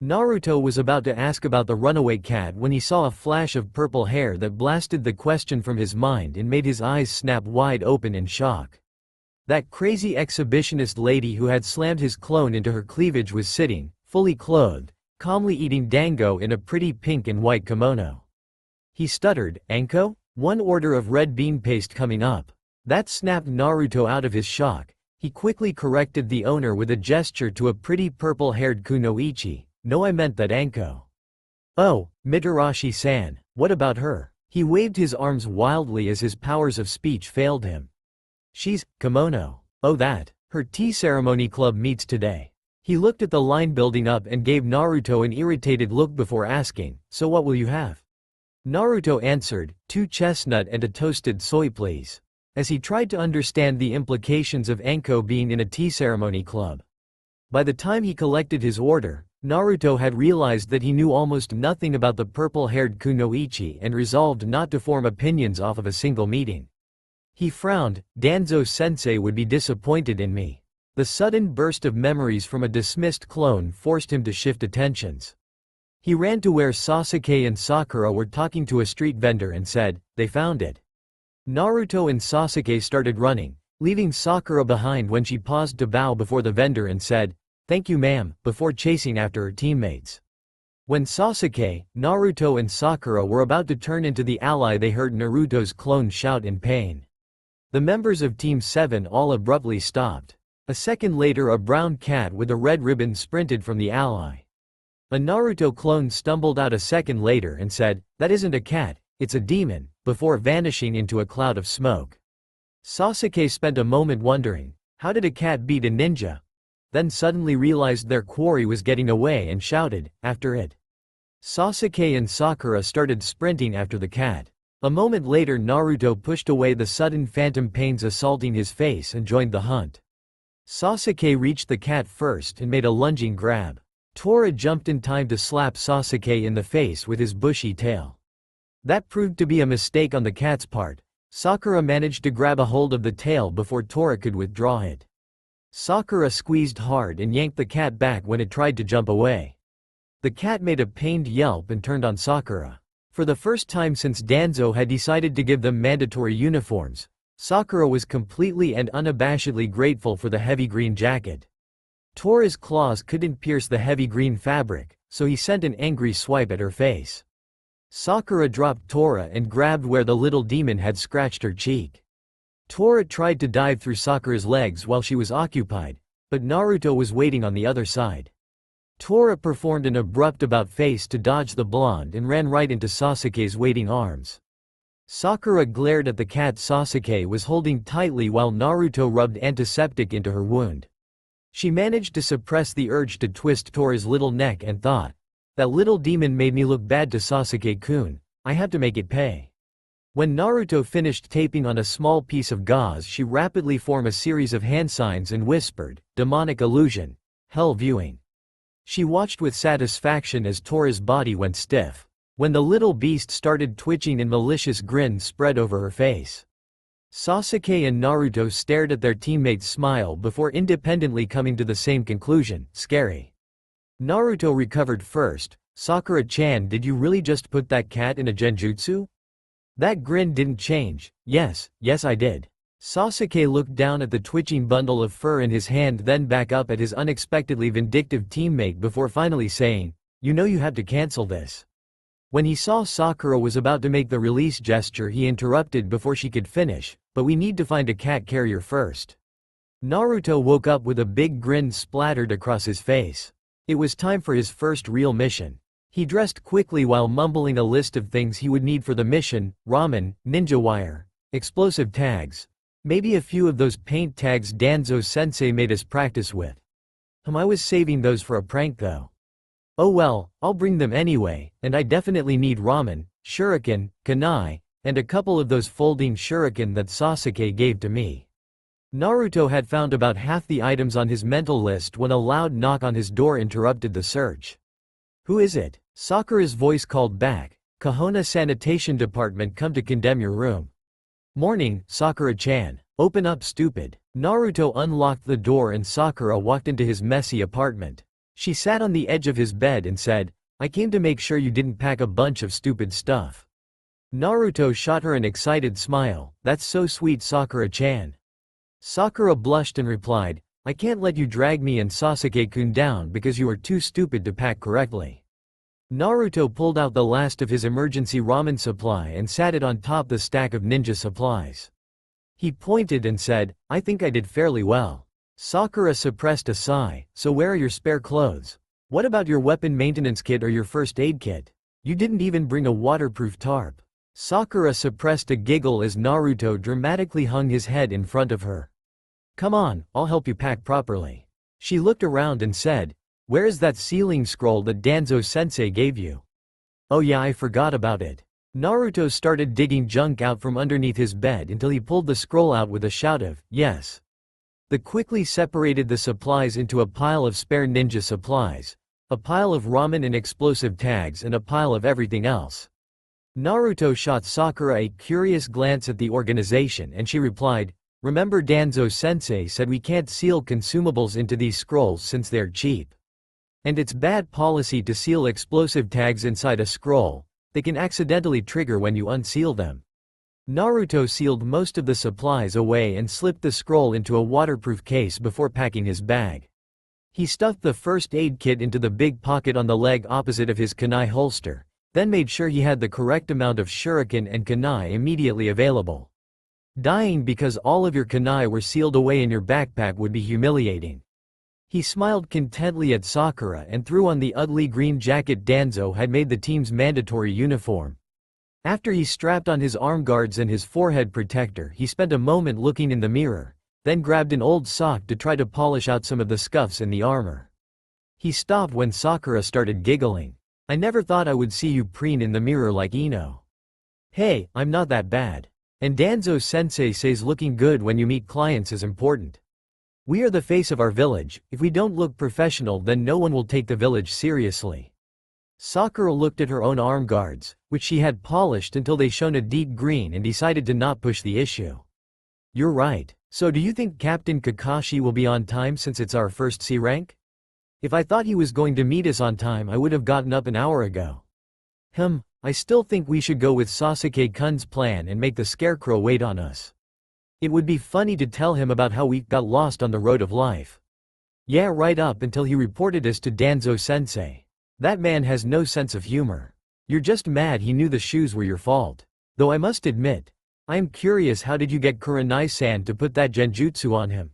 Naruto was about to ask about the runaway cat when he saw a flash of purple hair that blasted the question from his mind and made his eyes snap wide open in shock. That crazy exhibitionist lady who had slammed his clone into her cleavage was sitting, fully clothed, calmly eating dango in a pretty pink and white kimono. He stuttered, "Anko? One order of red bean paste coming up." That snapped Naruto out of his shock. He quickly corrected the owner with a gesture to a pretty purple-haired kunoichi. "No, I meant that Anko." "Oh, Mitarashi-san, what about her?" He waved his arms wildly as his powers of speech failed him. "She's, kimono. Oh that. Her tea ceremony club meets today." He looked at the line building up and gave Naruto an irritated look before asking, "So what will you have?" Naruto answered, "2 chestnut and a toasted soy please," as he tried to understand the implications of Anko being in a tea ceremony club. By the time he collected his order, Naruto had realized that he knew almost nothing about the purple-haired kunoichi and resolved not to form opinions off of a single meeting. He frowned, "Danzo-sensei would be disappointed in me." The sudden burst of memories from a dismissed clone forced him to shift attentions. He ran to where Sasuke and Sakura were talking to a street vendor and said, "They found it." Naruto and Sasuke started running, leaving Sakura behind when she paused to bow before the vendor and said, "Thank you ma'am," before chasing after her teammates. When Sasuke, Naruto and Sakura were about to turn into the ally, they heard Naruto's clone shout in pain. The members of Team 7 all abruptly stopped. A second later, a brown cat with a red ribbon sprinted from the ally. A Naruto clone stumbled out a second later and said, "That isn't a cat, it's a demon," before vanishing into a cloud of smoke. Sasuke spent a moment wondering, how did a cat beat a ninja? Then suddenly realized their quarry was getting away and shouted, "After it." Sasuke and Sakura started sprinting after the cat. A moment later, Naruto pushed away the sudden phantom pains assaulting his face and joined the hunt. Sasuke reached the cat first and made a lunging grab. Tora jumped in time to slap Sasuke in the face with his bushy tail. That proved to be a mistake on the cat's part. Sakura managed to grab a hold of the tail before Tora could withdraw it. Sakura squeezed hard and yanked the cat back when it tried to jump away. The cat made a pained yelp and turned on Sakura. For the first time since Danzo had decided to give them mandatory uniforms, Sakura was completely and unabashedly grateful for the heavy green jacket. Tora's claws couldn't pierce the heavy green fabric, so he sent an angry swipe at her face. Sakura dropped Tora and grabbed where the little demon had scratched her cheek. Tora tried to dive through Sakura's legs while she was occupied, but Naruto was waiting on the other side. Tora performed an abrupt about-face to dodge the blonde and ran right into Sasuke's waiting arms. Sakura glared at the cat Sasuke was holding tightly while Naruto rubbed antiseptic into her wound. She managed to suppress the urge to twist Tora's little neck and thought, "That little demon made me look bad to Sasuke-kun, I have to make it pay." When Naruto finished taping on a small piece of gauze, she rapidly formed a series of hand signs and whispered, "Demonic illusion. Hell viewing." She watched with satisfaction as Tora's body went stiff. When the little beast started twitching and malicious grin spread over her face. Sasuke and Naruto stared at their teammate's smile before independently coming to the same conclusion, scary. Naruto recovered first. "Sakura-chan, did you really just put that cat in a genjutsu?" That grin didn't change. Yes I did." Sasuke looked down at the twitching bundle of fur in his hand, then back up at his unexpectedly vindictive teammate before finally saying, "You know you have to cancel this." When he saw Sakura was about to make the release gesture, he interrupted before she could finish, "But we need to find a cat carrier first." Naruto woke up with a big grin splattered across his face. It was time for his first real mission. He dressed quickly while mumbling a list of things he would need for the mission: ramen, ninja wire, explosive tags, maybe a few of those paint tags Danzo-sensei made us practice with. I was saving those for a prank though. Oh well, I'll bring them anyway, and I definitely need ramen, shuriken, kunai, and a couple of those folding shuriken that Sasuke gave to me. Naruto had found about half the items on his mental list when a loud knock on his door interrupted the search. "Who is it?" Sakura's voice called back. "Kahona Sanitation Department come to condemn your room." "Morning, Sakura-chan. Open up, stupid." Naruto unlocked the door and Sakura walked into his messy apartment. She sat on the edge of his bed and said, "I came to make sure you didn't pack a bunch of stupid stuff." Naruto shot her an excited smile. "That's so sweet, Sakura-chan." Sakura blushed and replied, "I can't let you drag me and Sasuke-kun down because you are too stupid to pack correctly." Naruto pulled out the last of his emergency ramen supply and sat it on top the stack of ninja supplies. He pointed and said, "I think I did fairly well." Sakura suppressed a sigh. "So where are your spare clothes? What about your weapon maintenance kit or your first aid kit? You didn't even bring a waterproof tarp." Sakura suppressed a giggle as Naruto dramatically hung his head in front of her. "Come on, I'll help you pack properly." She looked around and said, "Where is that sealing scroll that Danzo-sensei gave you?" "Oh yeah, I forgot about it." Naruto started digging junk out from underneath his bed until he pulled the scroll out with a shout of, "Yes." They quickly separated the supplies into a pile of spare ninja supplies, a pile of ramen and explosive tags, and a pile of everything else. Naruto shot Sakura a curious glance at the organization and she replied, "Remember Danzo-sensei said we can't seal consumables into these scrolls since they're cheap. And it's bad policy to seal explosive tags inside a scroll, they can accidentally trigger when you unseal them." Naruto sealed most of the supplies away and slipped the scroll into a waterproof case before packing his bag. He stuffed the first aid kit into the big pocket on the leg opposite of his kunai holster, then made sure he had the correct amount of shuriken and kunai immediately available. Dying because all of your kunai were sealed away in your backpack would be humiliating. He smiled contentedly at Sakura and threw on the ugly green jacket Danzo had made the team's mandatory uniform. After he strapped on his arm guards and his forehead protector, he spent a moment looking in the mirror, then grabbed an old sock to try to polish out some of the scuffs in the armor. He stopped when Sakura started giggling. "I never thought I would see you preen in the mirror like Ino." "Hey, I'm not that bad. And Danzo-sensei says looking good when you meet clients is important. We are the face of our village, if we don't look professional then no one will take the village seriously." Sakura looked at her own arm guards, which she had polished until they shone a deep green, and decided to not push the issue. "You're right. So do you think Captain Kakashi will be on time since it's our first C rank? If I thought he was going to meet us on time I would have gotten up an hour ago." I still think we should go with Sasuke-kun's plan and make the scarecrow wait on us. It would be funny to tell him about how we got lost on the road of life. Yeah, right up until he reported us to Danzo-sensei. That man has no sense of humor. You're just mad he knew the shoes were your fault. Though I must admit, I am curious, how did you get Kurenai-san to put that genjutsu on him?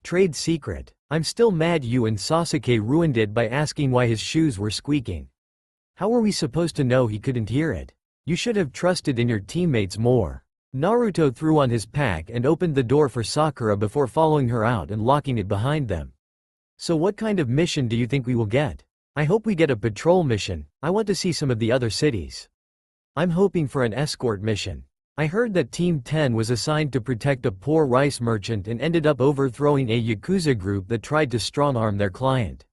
Trade secret. I'm still mad you and Sasuke ruined it by asking why his shoes were squeaking. How were we supposed to know he couldn't hear it? You should have trusted in your teammates more. Naruto threw on his pack and opened the door for Sakura before following her out and locking it behind them. So what kind of mission do you think we will get? I hope we get a patrol mission. I want to see some of the other cities. I'm hoping for an escort mission. I heard that Team 10 was assigned to protect a poor rice merchant and ended up overthrowing a Yakuza group that tried to strong-arm their client.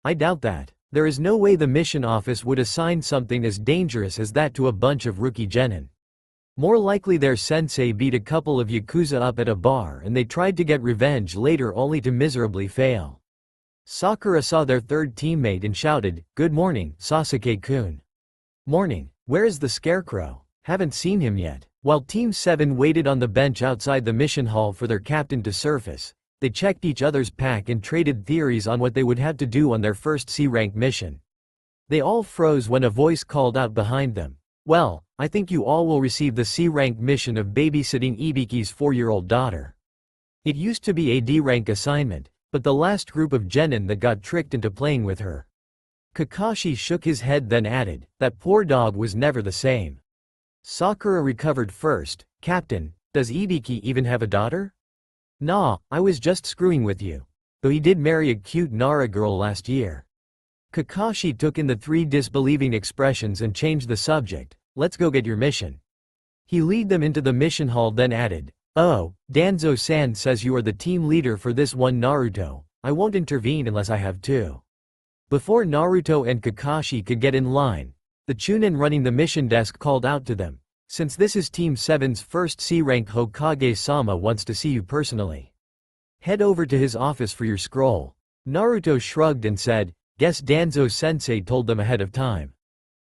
I doubt that. There is no way the mission office would assign something as dangerous as that to a bunch of rookie genin. More likely their sensei beat a couple of Yakuza up at a bar and they tried to get revenge later only to miserably fail. Sakura saw their third teammate and shouted, "Good morning, Sasuke-kun." Morning. Where is the scarecrow? Haven't seen him yet. While Team 7 waited on the bench outside the mission hall for their captain to surface, they checked each other's pack and traded theories on what they would have to do on their first C-rank mission. They all froze when a voice called out behind them. Well, I think you all will receive the C-rank mission of babysitting Ibiki's 4-year-old daughter. It used to be a D-rank assignment, but the last group of genin that got tricked into playing with her. Kakashi shook his head then added, that poor dog was never the same. Sakura recovered first. Captain, does Ibiki even have a daughter? Nah, I was just screwing with you. Though he did marry a cute Nara girl last year. Kakashi took in the three disbelieving expressions and changed the subject. Let's go get your mission. He led them into the mission hall then added, oh, Danzo-san says you are the team leader for this one Naruto. I won't intervene unless I have to. Before Naruto and Kakashi could get in line, the Chunin running the mission desk called out to them. Since this is Team 7's first C-rank, Hokage-sama wants to see you personally. Head over to his office for your scroll. Naruto shrugged and said, guess Danzo-sensei told them ahead of time.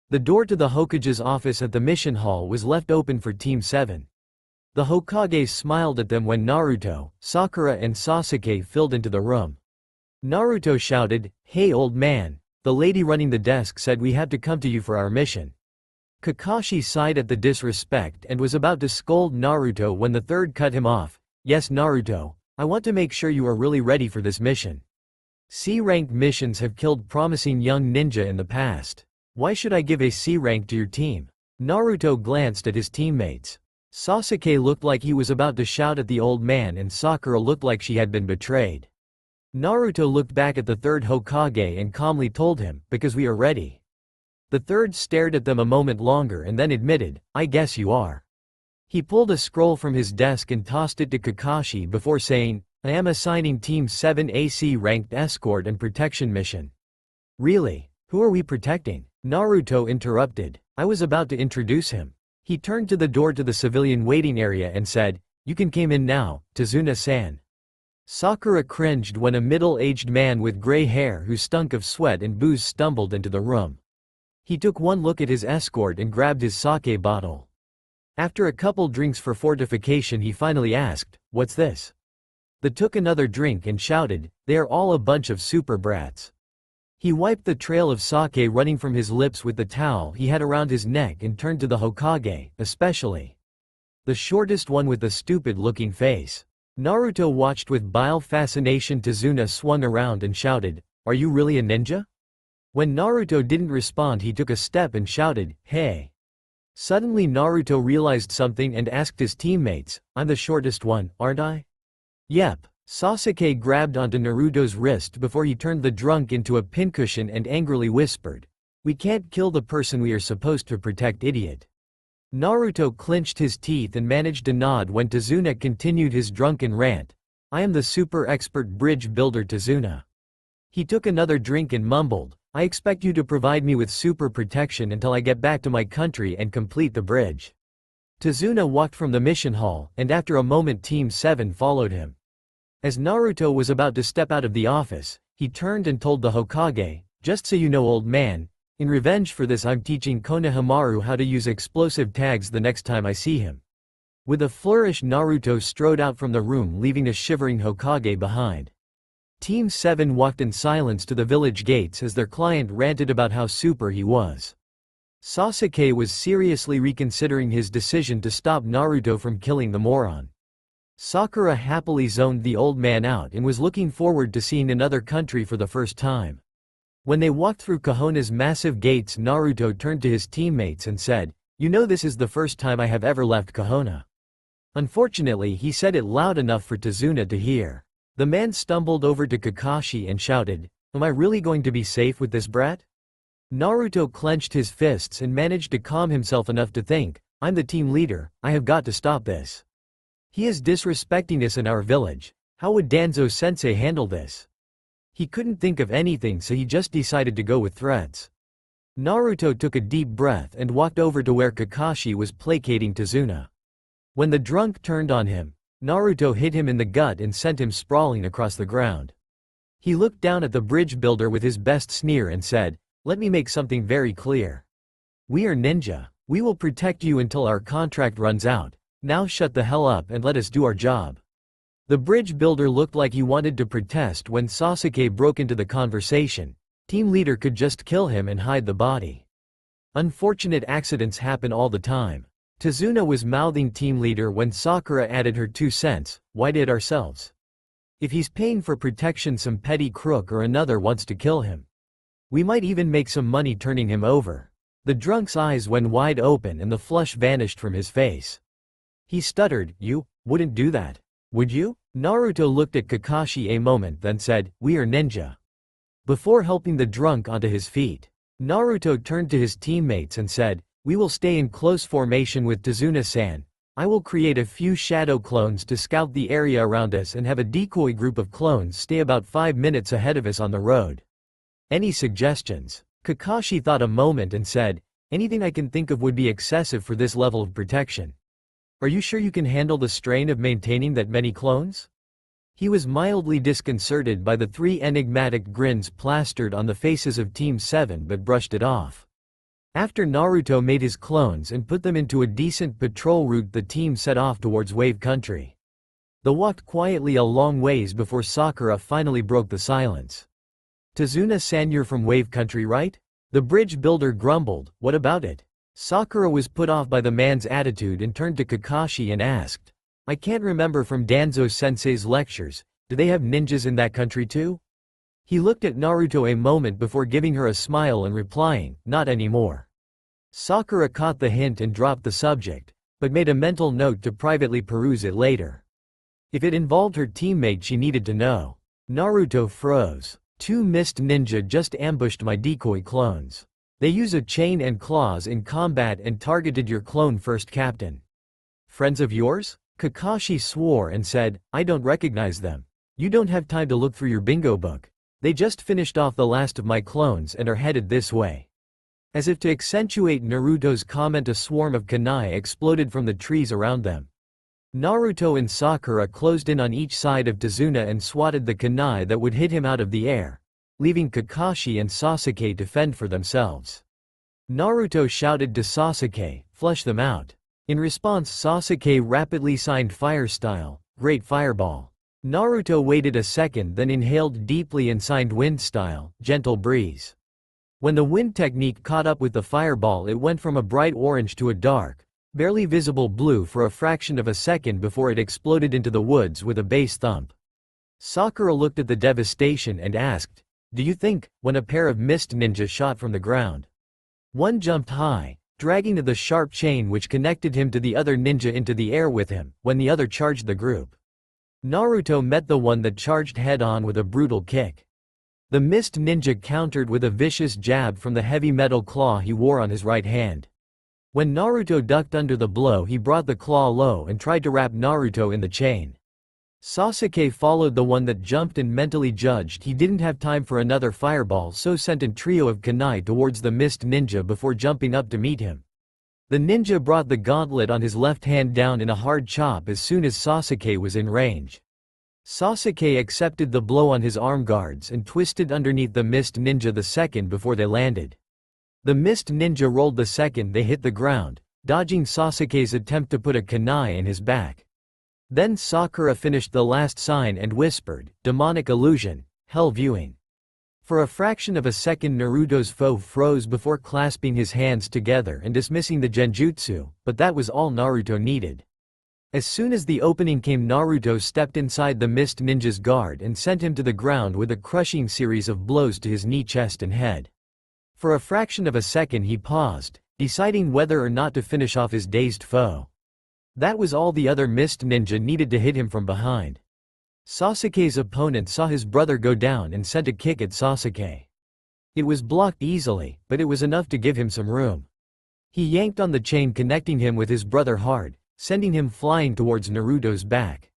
The door to the Hokage's office at the mission hall was left open for Team 7. The Hokage smiled at them when Naruto, Sakura and Sasuke filled into the room. Naruto shouted, hey old man. The lady running the desk said we have to come to you for our mission. Kakashi sighed at the disrespect and was about to scold Naruto when the third cut him off. Yes Naruto, I want to make sure you are really ready for this mission. C-rank missions have killed promising young ninja in the past. Why should I give a C rank to your team? Naruto glanced at his teammates. Sasuke looked like he was about to shout at the old man and Sakura looked like she had been betrayed. Naruto looked back at the third Hokage and calmly told him, because we are ready. The third stared at them a moment longer and then admitted, I guess you are. He pulled a scroll from his desk and tossed it to Kakashi before saying, I am assigning Team 7 a C-ranked escort and protection mission. Really? Who are we protecting? Naruto interrupted. I was about to introduce him. He turned to the door to the civilian waiting area and said, you can come in now, Tazuna-san. Sakura cringed when a middle-aged man with gray hair who stunk of sweat and booze stumbled into the room. He took one look at his escort and grabbed his sake bottle. After a couple drinks for fortification he finally asked, what's this? They took another drink and shouted, they are all a bunch of super brats. He wiped the trail of sake running from his lips with the towel he had around his neck and turned to the Hokage, especially the shortest one with the stupid-looking face. Naruto watched with bile fascination. Tazuna swung around and shouted, are you really a ninja? When Naruto didn't respond he took a step and shouted, hey. Suddenly Naruto realized something and asked his teammates, I'm the shortest one, aren't I? Yep. Sasuke grabbed onto Naruto's wrist before he turned the drunk into a pincushion and angrily whispered, we can't kill the person we are supposed to protect, idiot. Naruto clenched his teeth and managed to nod when Tazuna continued his drunken rant. I am the super expert bridge builder Tazuna. He took another drink and mumbled, I expect you to provide me with super protection until I get back to my country and complete the bridge. Tazuna walked from the mission hall, and after a moment Team 7 followed him. As Naruto was about to step out of the office, he turned and told the Hokage, just so you know old man, in revenge for this I'm teaching Konohamaru how to use explosive tags the next time I see him. With a flourish Naruto strode out from the room leaving a shivering Hokage behind. Team 7 walked in silence to the village gates as their client ranted about how super he was. Sasuke was seriously reconsidering his decision to stop Naruto from killing the moron. Sakura happily zoned the old man out and was looking forward to seeing another country for the first time. When they walked through Kohona's massive gates, Naruto turned to his teammates and said, "You know, this is the first time I have ever left Kohona." Unfortunately, he said it loud enough for Tazuna to hear. The man stumbled over to Kakashi and shouted, "Am I really going to be safe with this brat?" Naruto clenched his fists and managed to calm himself enough to think, "I'm the team leader, I have got to stop this. He is disrespecting us in our village. How would Danzo-sensei handle this?" He couldn't think of anything, so he just decided to go with threats. Naruto took a deep breath and walked over to where Kakashi was placating Tazuna. When the drunk turned on him, Naruto hit him in the gut and sent him sprawling across the ground. He looked down at the bridge builder with his best sneer and said, "Let me make something very clear. We are ninja. We will protect you until our contract runs out. Now shut the hell up and let us do our job." The bridge builder looked like he wanted to protest when Sasuke broke into the conversation. Team leader could just kill him and hide the body. Unfortunate accidents happen all the time. Tazuna was mouthing team leader when Sakura added her 2 cents, "Why did ourselves? If he's paying for protection, some petty crook or another wants to kill him. We might even make some money turning him over." The drunk's eyes went wide open and the flush vanished from his face. He stuttered, "You wouldn't do that, would you?" Naruto looked at Kakashi a moment, then said, "We are ninja." Before helping the drunk onto his feet, Naruto turned to his teammates and said, "We will stay in close formation with Tazuna-san. I will create a few shadow clones to scout the area around us and have a decoy group of clones stay about 5 minutes ahead of us on the road. Any suggestions?" Kakashi thought a moment and said, "Anything I can think of would be excessive for this level of protection. Are you sure you can handle the strain of maintaining that many clones?" He was mildly disconcerted by the 3 enigmatic grins plastered on the faces of Team 7 but brushed it off. After Naruto made his clones and put them into a decent patrol route, the team set off towards Wave Country. They walked quietly a long ways before Sakura finally broke the silence. "Tazuna-san, you're from Wave Country, right?" The bridge builder grumbled, "What about it?" Sakura was put off by the man's attitude and turned to Kakashi and asked, "I can't remember from Danzo-sensei's lectures, do they have ninjas in that country too?" He looked at Naruto a moment before giving her a smile and replying, "Not anymore." Sakura caught the hint and dropped the subject, but made a mental note to privately peruse it later. If it involved her teammate, she needed to know. Naruto froze. 2 mist ninja just ambushed my decoy clones. They use a chain and claws in combat and targeted your clone first, Captain. Friends of yours? Kakashi swore and said, "I don't recognize them. You don't have time to look through your bingo book. They just finished off the last of my clones and are headed this way." As if to accentuate Naruto's comment, a swarm of kunai exploded from the trees around them. Naruto and Sakura closed in on each side of Tazuna and swatted the kunai that would hit him out of the air, leaving Kakashi and Sasuke to fend for themselves. Naruto shouted to Sasuke, "Flush them out." In response, Sasuke rapidly signed Fire Style, Great Fireball. Naruto waited a second, then inhaled deeply and signed Wind Style, Gentle Breeze. When the wind technique caught up with the fireball, it went from a bright orange to a dark, barely visible blue for a fraction of a second before it exploded into the woods with a bass thump. Sakura looked at the devastation and asked, "Do you think?" when a pair of mist ninja shot from the ground. One jumped high, dragging the sharp chain which connected him to the other ninja into the air with him, when the other charged the group. Naruto met the one that charged head-on with a brutal kick. The mist ninja countered with a vicious jab from the heavy metal claw he wore on his right hand. When Naruto ducked under the blow, he brought the claw low and tried to wrap Naruto in the chain. Sasuke followed the one that jumped and mentally judged he didn't have time for another fireball, so sent a trio of kunai towards the mist ninja before jumping up to meet him. The ninja brought the gauntlet on his left hand down in a hard chop as soon as Sasuke was in range. Sasuke accepted the blow on his arm guards and twisted underneath the mist ninja the second before they landed. The mist ninja rolled the second they hit the ground, dodging Sasuke's attempt to put a kunai in his back. Then Sakura finished the last sign and whispered, "Demonic illusion, hell viewing." For a fraction of a second Naruto's foe froze before clasping his hands together and dismissing the genjutsu, but that was all Naruto needed. As soon as the opening came, Naruto stepped inside the Mist Ninja's guard and sent him to the ground with a crushing series of blows to his knee, chest and head. For a fraction of a second he paused, deciding whether or not to finish off his dazed foe. That was all the other Mist Ninja needed to hit him from behind. Sasuke's opponent saw his brother go down and sent a kick at Sasuke. It was blocked easily, but it was enough to give him some room. He yanked on the chain connecting him with his brother hard, sending him flying towards Naruto's back.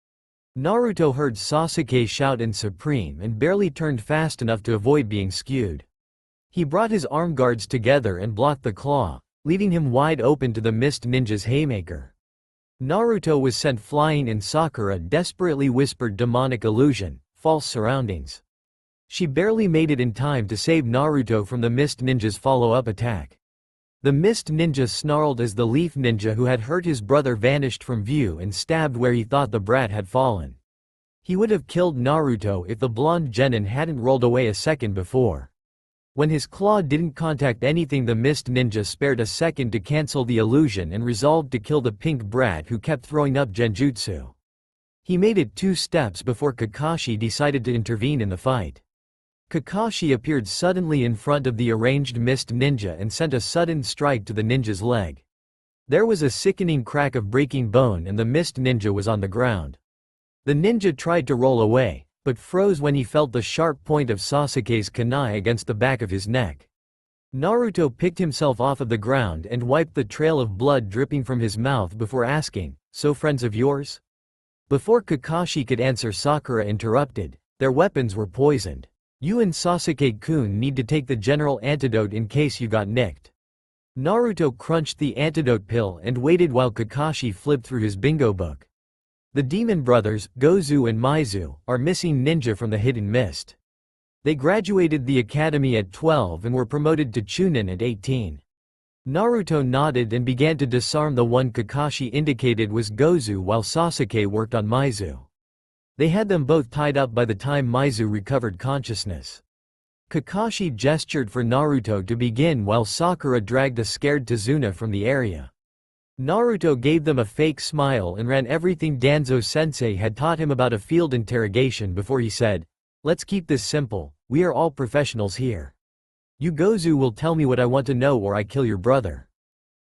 Naruto heard Sasuke shout in supreme and barely turned fast enough to avoid being skewed. He brought his arm guards together and blocked the claw, leaving him wide open to the Mist Ninja's haymaker. Naruto was sent flying and Sakura desperately whispered demonic illusion, false surroundings. She barely made it in time to save Naruto from the Mist Ninja's follow-up attack. The Mist Ninja snarled as the Leaf Ninja who had hurt his brother vanished from view and stabbed where he thought the brat had fallen. He would have killed Naruto if the blonde genin hadn't rolled away a second before. When his claw didn't contact anything, the Mist Ninja spared a second to cancel the illusion and resolved to kill the pink brat who kept throwing up genjutsu. He made it 2 steps before Kakashi decided to intervene in the fight. Kakashi appeared suddenly in front of the arranged Mist Ninja and sent a sudden strike to the ninja's leg. There was a sickening crack of breaking bone and the Mist Ninja was on the ground. The ninja tried to roll away, but froze when he felt the sharp point of Sasuke's kunai against the back of his neck. Naruto picked himself off of the ground and wiped the trail of blood dripping from his mouth before asking, "So friends of yours?" Before Kakashi could answer, Sakura interrupted, "Their weapons were poisoned. You and Sasuke-kun need to take the general antidote in case you got nicked." Naruto crunched the antidote pill and waited while Kakashi flipped through his bingo book. The demon brothers, Gozu and Maizu, are missing ninja from the Hidden Mist. They graduated the academy at 12 and were promoted to Chunin at 18. Naruto nodded and began to disarm the one Kakashi indicated was Gozu while Sasuke worked on Maizu. They had them both tied up by the time Maizu recovered consciousness. Kakashi gestured for Naruto to begin while Sakura dragged a scared Tazuna from the area. Naruto gave them a fake smile and ran everything Danzo-sensei had taught him about a field interrogation before he said, "Let's keep this simple, we are all professionals here. You Gozu will tell me what I want to know or I kill your brother."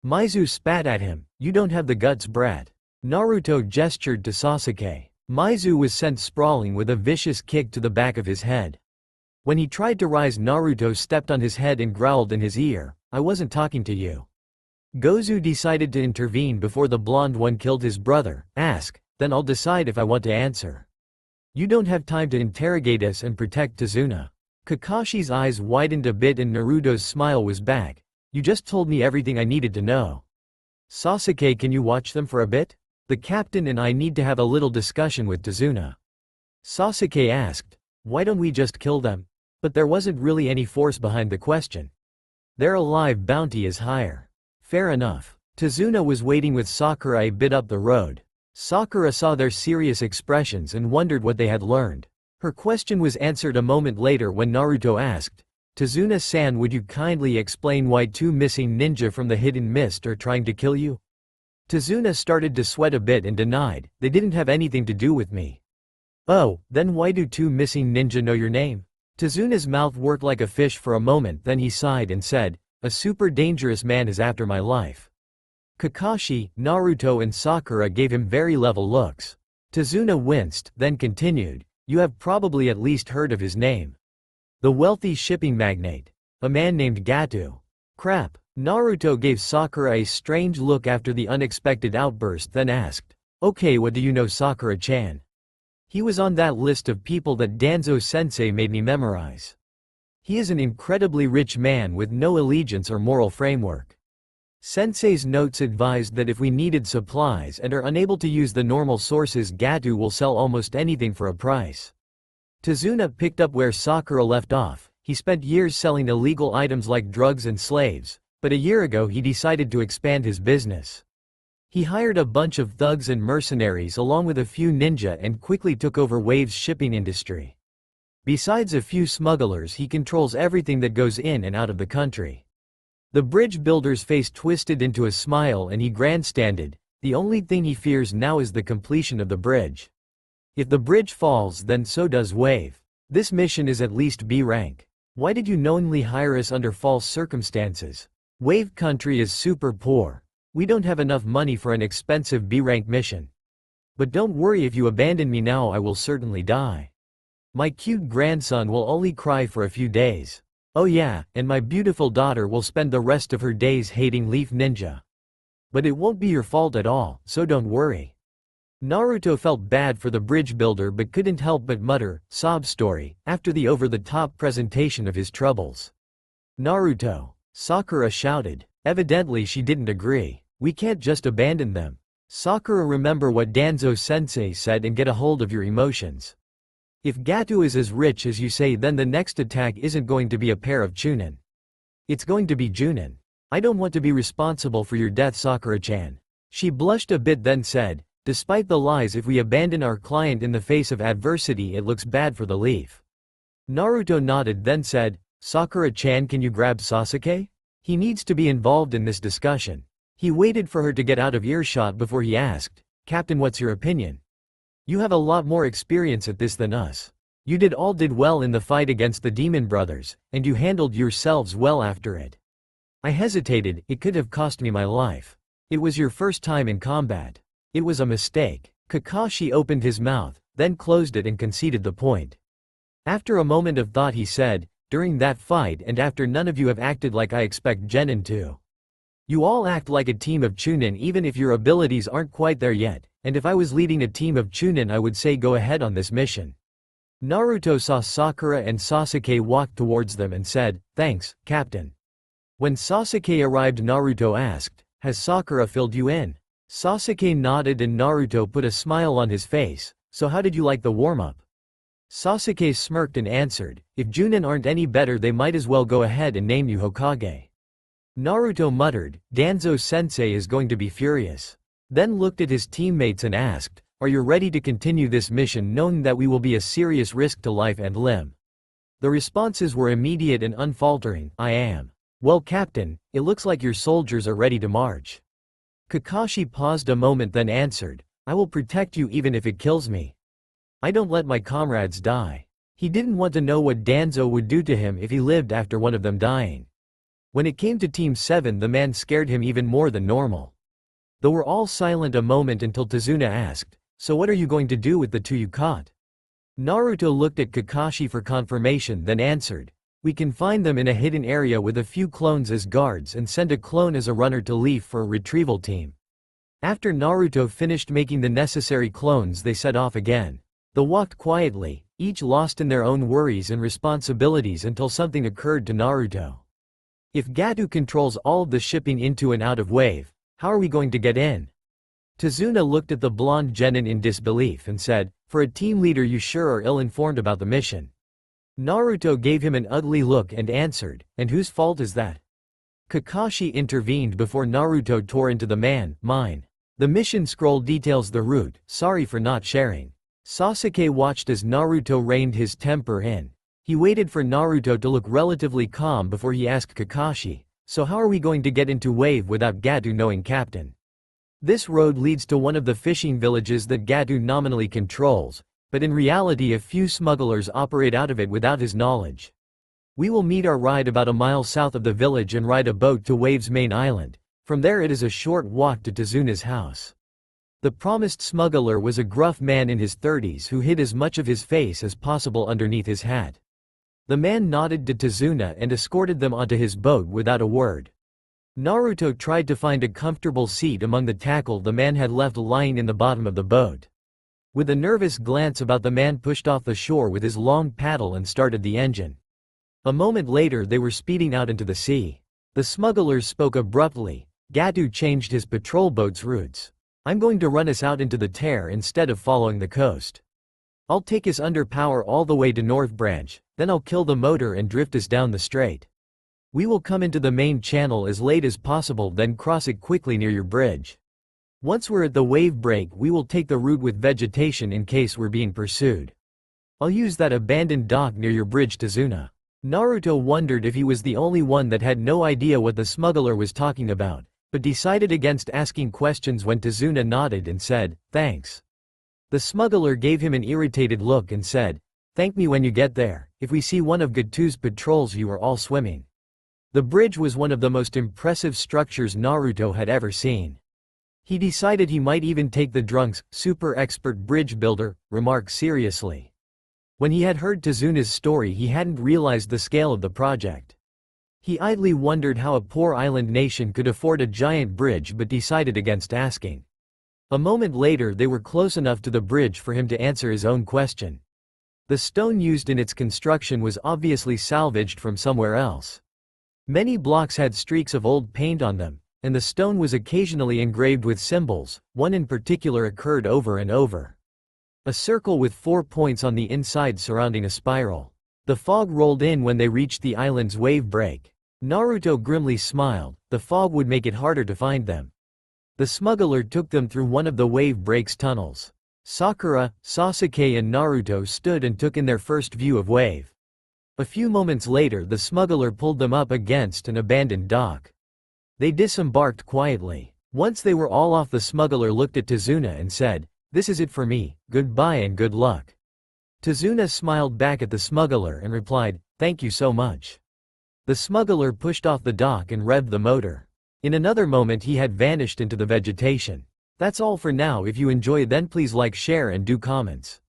Maizu spat at him, "You don't have the guts, brat." Naruto gestured to Sasuke. Maizu was sent sprawling with a vicious kick to the back of his head. When he tried to rise, Naruto stepped on his head and growled in his ear, "I wasn't talking to you." Gozu decided to intervene before the blonde one killed his brother. "Ask, then I'll decide if I want to answer. You don't have time to interrogate us and protect Tazuna." Kakashi's eyes widened a bit and Naruto's smile was back. "You just told me everything I needed to know. Sasuke, can you watch them for a bit? The captain and I need to have a little discussion with Tazuna." Sasuke asked, "Why don't we just kill them?" But there wasn't really any force behind the question. Their alive bounty is higher. Fair enough. Tazuna was waiting with Sakura a bit up the road. Sakura saw their serious expressions and wondered what they had learned. Her question was answered a moment later when Naruto asked, "Tazuna-san, would you kindly explain why 2 missing ninja from the Hidden Mist are trying to kill you?" Tazuna started to sweat a bit and denied, "They didn't have anything to do with me." "Oh, then why do 2 missing ninja know your name?" Tazuna's mouth worked like a fish for a moment, then he sighed and said, "A super dangerous man is after my life." Kakashi, Naruto and Sakura gave him very level looks. Tazuna winced, then continued, "You have probably at least heard of his name. The wealthy shipping magnate. A man named Gato." "Crap." Naruto gave Sakura a strange look after the unexpected outburst, then asked, "Okay, what do you know Sakura-chan?" "He was on that list of people that Danzo-sensei made me memorize. He is an incredibly rich man with no allegiance or moral framework. Sensei's notes advised that if we needed supplies and are unable to use the normal sources, Gato will sell almost anything for a price." Tazuna picked up where Sakura left off. He spent years selling illegal items like drugs and slaves, but a year ago he decided to expand his business. He hired a bunch of thugs and mercenaries along with a few ninja and quickly took over Wave's shipping industry. Besides a few smugglers, he controls everything that goes in and out of the country. The bridge builder's face twisted into a smile and he grandstanded, The only thing he fears now is the completion of the bridge. If the bridge falls, then so does Wave. This mission is at least B rank. Why did you knowingly hire us under false circumstances? Wave country is super poor. We don't have enough money for an expensive B rank mission. But don't worry, if you abandon me now I will certainly die. My cute grandson will only cry for a few days. Oh yeah, and my beautiful daughter will spend the rest of her days hating Leaf Ninja. But it won't be your fault at all, so don't worry. Naruto felt bad for the bridge builder but couldn't help but mutter, sob story, after the over-the-top presentation of his troubles. Naruto, Sakura shouted. Evidently she didn't agree. We can't just abandon them. Sakura, remember what Danzo-sensei said and get a hold of your emotions. If Gato is as rich as you say, then the next attack isn't going to be a pair of Chunin. It's going to be Junin. I don't want to be responsible for your death, Sakura-chan. She blushed a bit then said, despite the lies, if we abandon our client in the face of adversity it looks bad for the Leaf. Naruto nodded then said, Sakura-chan, can you grab Sasuke? He needs to be involved in this discussion. He waited for her to get out of earshot before he asked, Captain, what's your opinion? You have a lot more experience at this than us. You did well in the fight against the Demon Brothers, and you handled yourselves well after it. I hesitated, it could have cost me my life. It was your first time in combat. It was a mistake. Kakashi opened his mouth, then closed it and conceded the point. After a moment of thought he said, during that fight and after, none of you have acted like I expect Genin to. You all act like a team of Chunin even if your abilities aren't quite there yet, and if I was leading a team of Chunin I would say go ahead on this mission. Naruto saw Sakura and Sasuke walk towards them and said, thanks, Captain. When Sasuke arrived, Naruto asked, has Sakura filled you in? Sasuke nodded and Naruto put a smile on his face, so how did you like the warm-up? Sasuke smirked and answered, if Junin aren't any better they might as well go ahead and name you Hokage. Naruto muttered, Danzo-sensei is going to be furious. Then looked at his teammates and asked, are you ready to continue this mission knowing that we will be a serious risk to life and limb? The responses were immediate and unfaltering, I am. Well, Captain, it looks like your soldiers are ready to march. Kakashi paused a moment then answered, I will protect you even if it kills me. I don't let my comrades die. He didn't want to know what Danzo would do to him if he lived after one of them dying. When it came to Team 7 the man scared him even more than normal. They were all silent a moment until Tazuna asked, so what are you going to do with the two you caught? Naruto looked at Kakashi for confirmation then answered, we can find them in a hidden area with a few clones as guards and send a clone as a runner to Leaf for a retrieval team. After Naruto finished making the necessary clones they set off again. They walked quietly, each lost in their own worries and responsibilities until something occurred to Naruto. If Gato controls all of the shipping into and out of Wave, how are we going to get in? Tazuna looked at the blonde genin in disbelief and said, for a team leader you sure are ill-informed about the mission. Naruto gave him an ugly look and answered, and whose fault is that? Kakashi intervened before Naruto tore into the man, mine. The mission scroll details the route, sorry for not sharing. Sasuke watched as Naruto reined his temper in. He waited for Naruto to look relatively calm before he asked Kakashi, so how are we going to get into Wave without Gato knowing, Captain? This road leads to one of the fishing villages that Gato nominally controls, but in reality a few smugglers operate out of it without his knowledge. We will meet our ride about a mile south of the village and ride a boat to Wave's main island. From there it is a short walk to Tazuna's house. The promised smuggler was a gruff man in his 30s who hid as much of his face as possible underneath his hat. The man nodded to Tazuna and escorted them onto his boat without a word. Naruto tried to find a comfortable seat among the tackle the man had left lying in the bottom of the boat. With a nervous glance about, the man pushed off the shore with his long paddle and started the engine. A moment later they were speeding out into the sea. The smugglers spoke abruptly. Gato changed his patrol boat's routes. I'm going to run us out into the Tear instead of following the coast. I'll take us under power all the way to North Branch, then I'll kill the motor and drift us down the strait. We will come into the main channel as late as possible, then cross it quickly near your bridge. Once we're at the wave break we will take the route with vegetation in case we're being pursued. I'll use that abandoned dock near your bridge, Tazuna. Naruto wondered if he was the only one that had no idea what the smuggler was talking about, but decided against asking questions when Tazuna nodded and said, "Thanks." The smuggler gave him an irritated look and said, "Thank me when you get there. If we see one of Gatu's patrols, you are all swimming." The bridge was one of the most impressive structures Naruto had ever seen. He decided he might even take the drunk's super expert bridge builder remark seriously. When he had heard Tazuna's story, he hadn't realized the scale of the project. He idly wondered how a poor island nation could afford a giant bridge, but decided against asking. A moment later, they were close enough to the bridge for him to answer his own question. The stone used in its construction was obviously salvaged from somewhere else. Many blocks had streaks of old paint on them, and the stone was occasionally engraved with symbols. One in particular occurred over and over. A circle with 4 points on the inside surrounding a spiral. The fog rolled in when they reached the island's wave break. Naruto grimly smiled. The fog would make it harder to find them. The smuggler took them through one of the wave break's tunnels. Sakura, Sasuke and Naruto stood and took in their first view of wave. A few moments later, the smuggler pulled them up against an abandoned dock. They disembarked quietly. Once they were all off, the smuggler looked at Tazuna and said, "This is it for me, goodbye and good luck." Tazuna smiled back at the smuggler and replied, "Thank you so much." The smuggler pushed off the dock and revved the motor. In another moment he had vanished into the vegetation. That's all for now. If you enjoy, then please like, share and do comments.